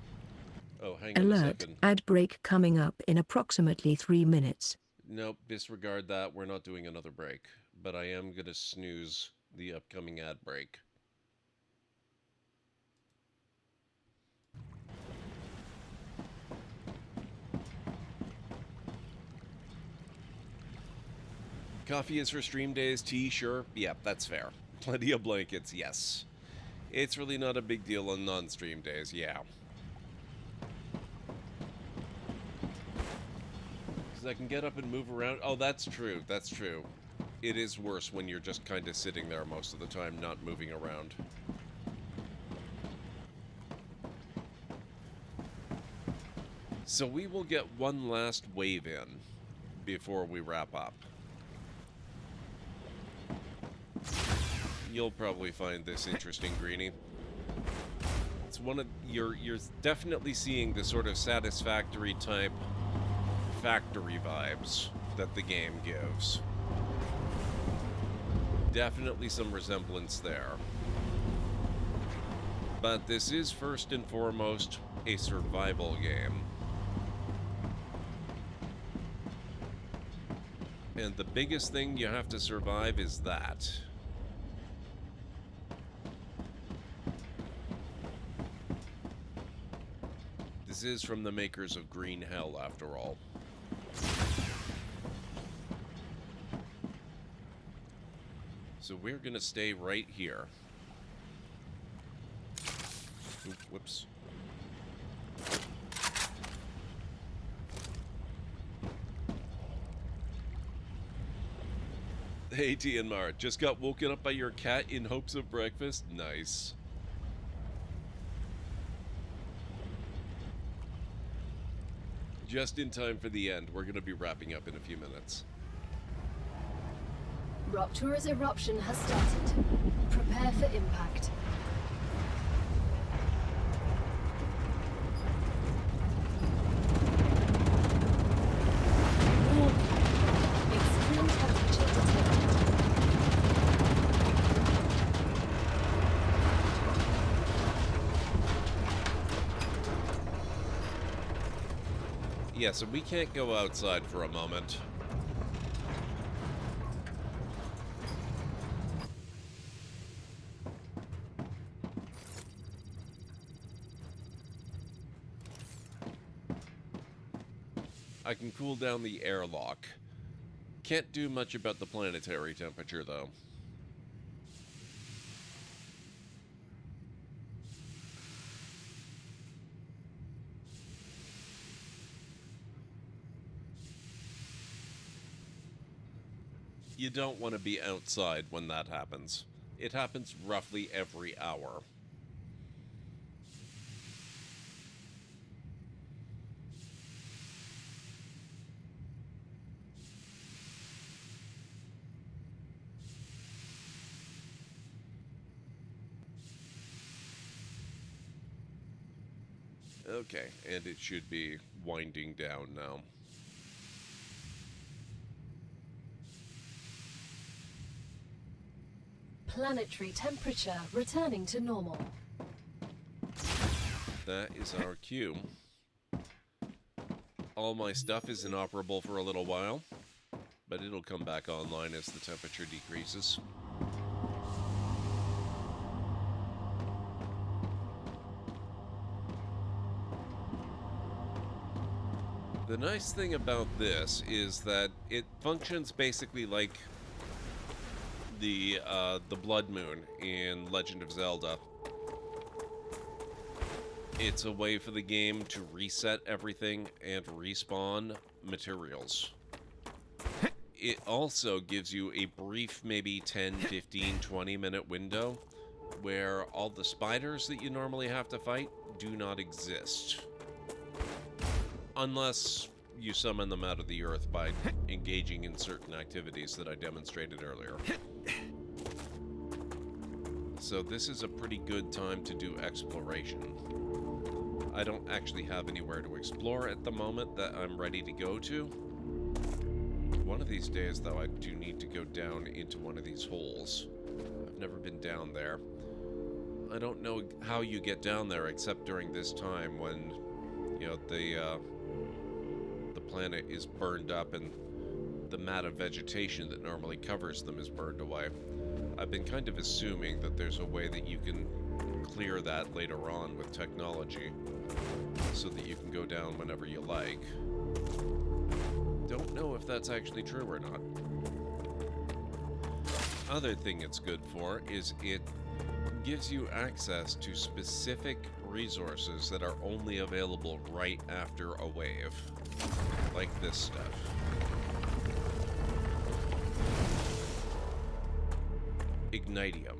Oh, hang on a Alert, second. ad break coming up in approximately 3 minutes. Nope, disregard that. We're not doing another break. But I am going to snooze the upcoming ad break. Coffee is for stream days, tea, sure. Yep, that's fair. Plenty of blankets, yes. It's really not a big deal on non-stream days, yeah. Because I can get up and move around. Oh, that's true, that's true. It is worse when you're just kind of sitting there most of the time, not moving around. So we will get one last wave in before we wrap up. You'll probably find this interesting, Greenie. It's one of you're definitely seeing the sort of satisfactory type factory vibes that the game gives. Definitely some resemblance there. But this is first and foremost a survival game. And the biggest thing you have to survive is that. This is from the makers of Green Hell, after all. So we're gonna stay right here. Oop, whoops. Hey, Tianmar, just got woken up by your cat in hopes of breakfast? Nice. Just in time for the end. We're going to be wrapping up in a few minutes. Ruptura's eruption has started. Prepare for impact. Yeah, so we can't go outside for a moment. I can cool down the airlock. Can't do much about the planetary temperature, though. You don't want to be outside when that happens. It happens roughly every hour. Okay, and it should be winding down now. Planetary temperature returning to normal. That is our cue. All my stuff is inoperable for a little while, but it'll come back online as the temperature decreases. The nice thing about this is that it functions basically like the Blood Moon in Legend of Zelda. It's a way for the game to reset everything and respawn materials. It also gives you a brief, maybe 10, 15, 20-minute window where all the spiders that you normally have to fight do not exist. Unless you summon them out of the earth by engaging in certain activities that I demonstrated earlier. So this is a pretty good time to do exploration. I don't actually have anywhere to explore at the moment that I'm ready to go to. One of these days, though, I do need to go down into one of these holes. I've never been down there. I don't know how you get down there except during this time when, you know, the planet is burned up and the mat of vegetation that normally covers them is burned away. I've been kind of assuming that there's a way that you can clear that later on with technology so that you can go down whenever you like. Don't know if that's actually true or not. Other thing it's good for is it gives you access to specific resources that are only available right after a wave. Like this stuff. Ignitium.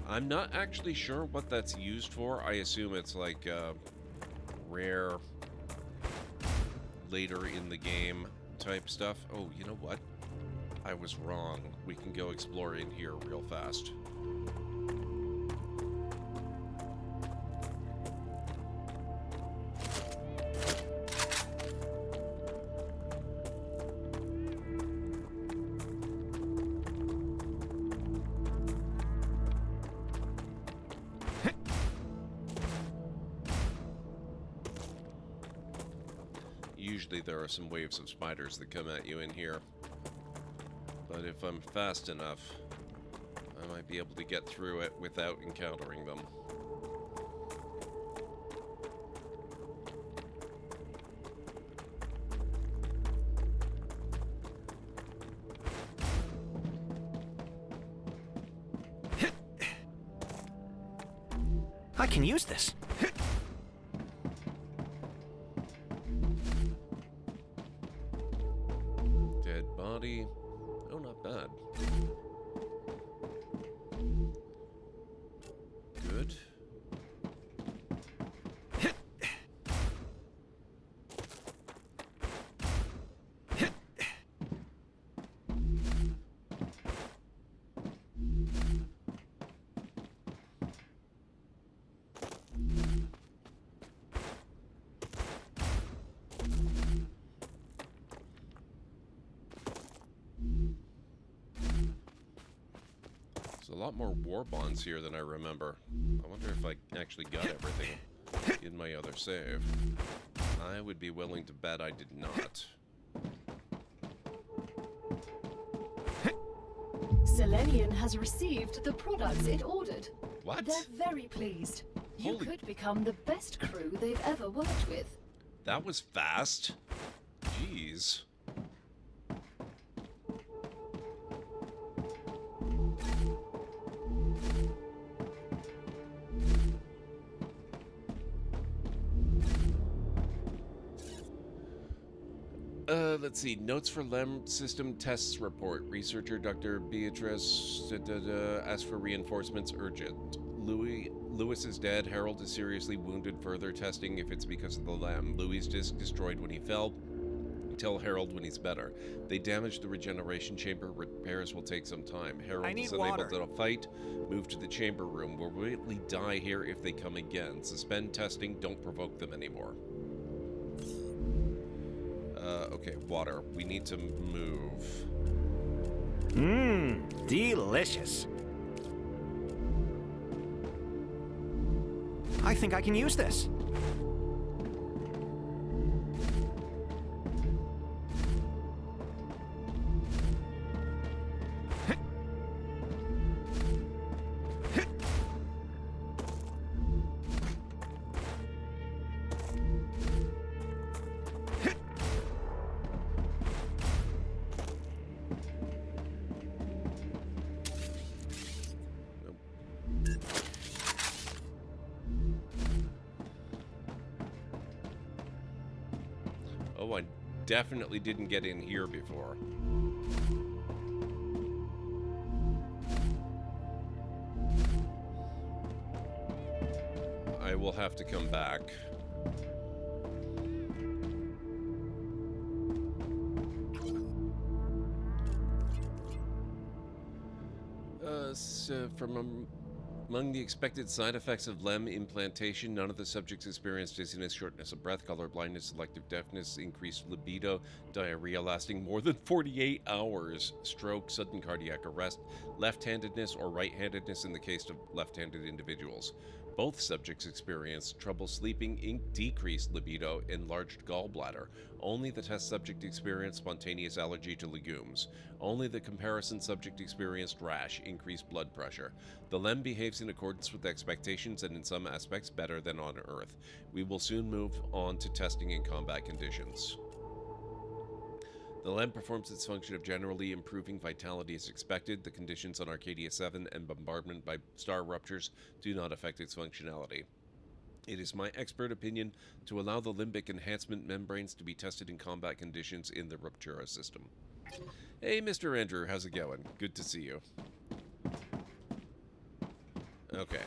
I'm not actually sure what that's used for. I assume it's like rare later in the game type stuff. Oh, you know what? I was wrong. We can go explore in here real fast. Usually there are some waves of spiders that come at you in here. But if I'm fast enough, I might be able to get through it without encountering them. I can use this. Dead body. Oh, not bad. Good. A lot more war bonds here than I remember. I wonder if I actually got everything in my other save. I would be willing to bet I did not. Selenian has received the products it ordered. What? They're very pleased. You Holy- could become the best crew they've ever worked with. That was fast. Jeez. Let's see. Notes for LEM system tests report. Researcher Dr. Beatrice asked for reinforcements urgent. Lewis is dead. Harold is seriously wounded. Further testing if it's because of the LEM. Louis' disc destroyed when he fell. Tell Harold when he's better. They damaged the regeneration chamber. Repairs will take some time. Harold is unable to fight. Move to the chamber room. We'll really die here if they come again. Suspend testing. Don't provoke them anymore. Okay, water. We need to move. Mmm, delicious. I think I can use this. Oh, I definitely didn't get in here before. I will have to come back. So from among the expected side effects of LEM implantation, none of the subjects experienced dizziness, shortness of breath, color blindness, selective deafness, increased libido, diarrhea lasting more than 48 hours, stroke, sudden cardiac arrest, left-handedness or right-handedness in the case of left-handed individuals. Both subjects experienced trouble sleeping, decreased libido, enlarged gallbladder. Only the test subject experienced spontaneous allergy to legumes. Only the comparison subject experienced rash, increased blood pressure. The LEM behaves in accordance with expectations and in some aspects better than on Earth. We will soon move on to testing in combat conditions. The LEM performs its function of generally improving vitality as expected. The conditions on Arcadia 7 and bombardment by star ruptures do not affect its functionality. It is my expert opinion to allow the limbic enhancement membranes to be tested in combat conditions in the Ruptura system. Hey, Mr. Andrew, how's it going? Good to see you. Okay.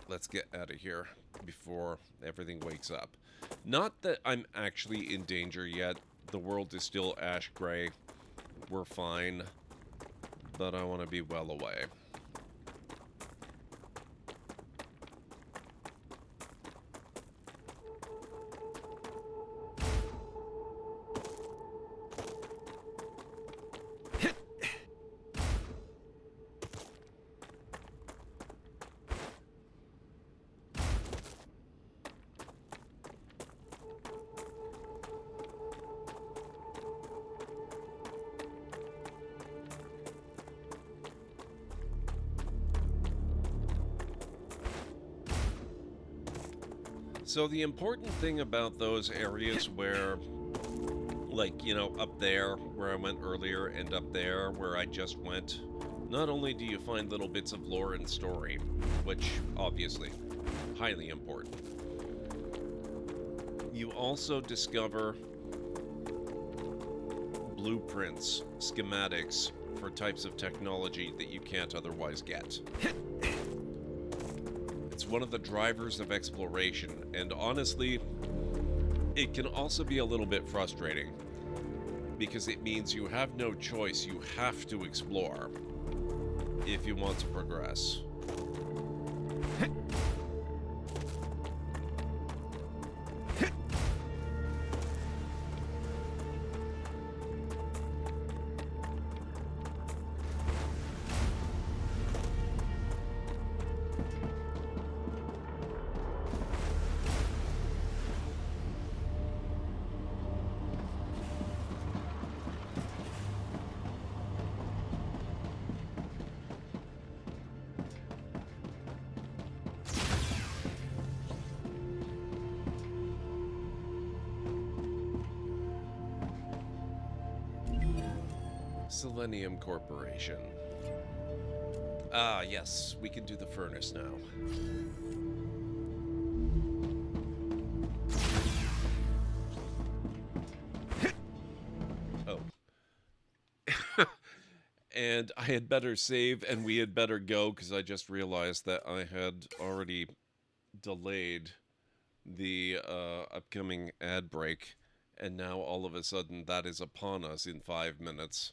Let's get out of here before everything wakes up. Not that I'm actually in danger yet. The world is still ash gray. We're fine. But I want to be well away. So the important thing about those areas where, like, you know, up there where I went earlier and up there where I just went, not only do you find little bits of lore and story, which obviously highly important, you also discover blueprints, schematics for types of technology that you can't otherwise get. It's one of the drivers of exploration, and honestly, it can also be a little bit frustrating, because it means you have no choice. You have to explore if you want to progress. Selenium Corporation. Ah, yes, we can do the furnace now. Oh. And I had better save, and we had better go, because I just realized that I had already delayed the upcoming ad break, and now all of a sudden that is upon us in 5 minutes.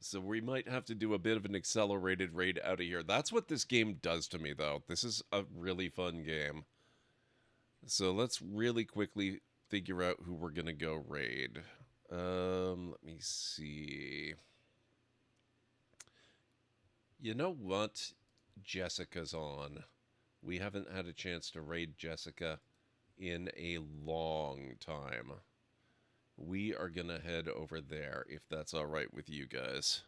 So we might have to do a bit of an accelerated raid out of here. That's what this game does to me, though. This is a really fun game. So let's really quickly figure out who we're going to go raid. Let me see. You know what? Jessica's on. We haven't had a chance to raid Jessica in a long time. We are going to head over there, if that's all right with you guys.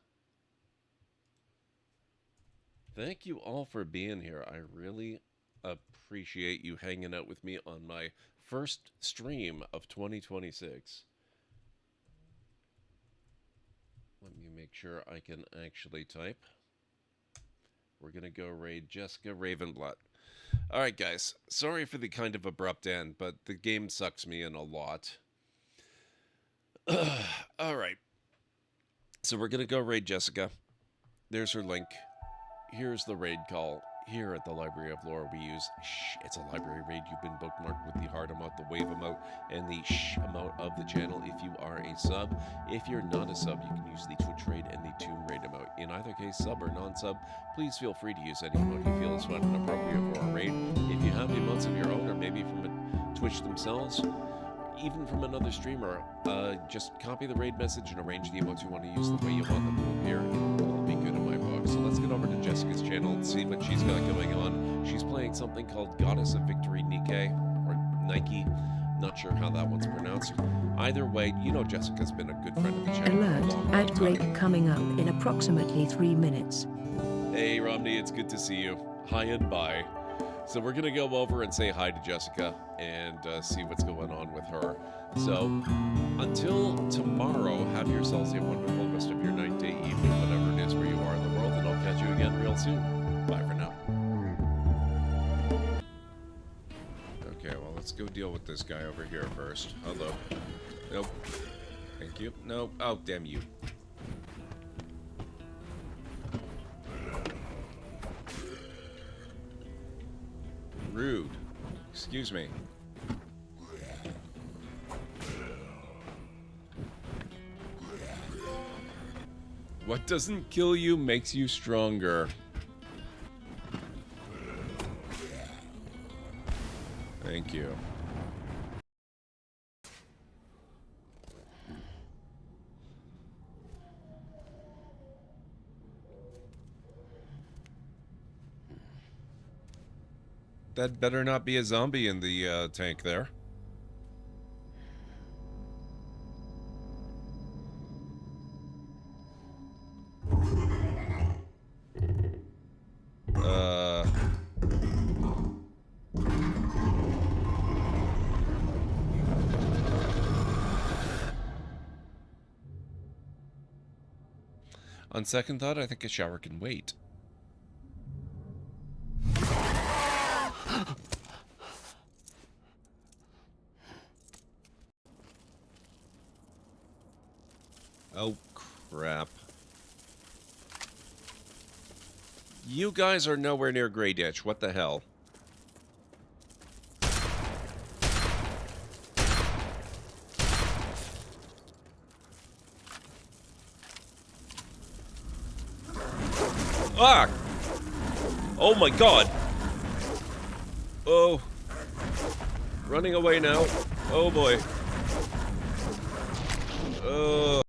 Thank you all for being here. I really appreciate you hanging out with me on my first stream of 2026. Let me make sure I can actually type. We're going to go raid Jessica Ravenblatt. Alright guys, sorry for the kind of abrupt end, but the game sucks me in a lot. Alright. So we're going to go raid Jessica. There's her link. Here's the raid call. Here at the Library of Lore we use it's a library raid. You've been bookmarked with the heart emote, the wave emote, and the emote of the channel if you are a sub. If you're not a sub, you can use the Twitch raid and the Tomb raid emote. In either case, sub or non-sub, please feel free to use any emote you feel is fun and appropriate for a raid. If you have emotes of your own, or maybe from Twitch themselves, even from another streamer, just copy the raid message and arrange the emotes you want to use the way you want them to appear. It'll be good in my book. So let's get over to Jessica's channel and see what she's got going on. She's playing something called Goddess of Victory Nike, or Nike. Not sure how that one's pronounced. Either way, you know Jessica's been a good friend of the channel. Alert, ad break coming up in approximately 3 minutes. Hey Romney, it's good to see you. Hi and bye. So we're going to go over and say hi to Jessica and see what's going on with her. So until tomorrow, have yourselves a wonderful rest of your night, day, evening, whatever it is where you are in the world, and I'll catch you again real soon. Bye for now. Okay, well, let's go deal with this guy over here first. Hello. Nope. Thank you. Nope. Oh, damn you. Rude. Excuse me. What doesn't kill you makes you stronger. Thank you. That better not be a zombie in the tank there. On second thought, I think a shower can wait. Oh, crap. You guys are nowhere near Grey Ditch. What the hell? Ah! Oh my god! Oh. Running away now. Oh boy. Oh.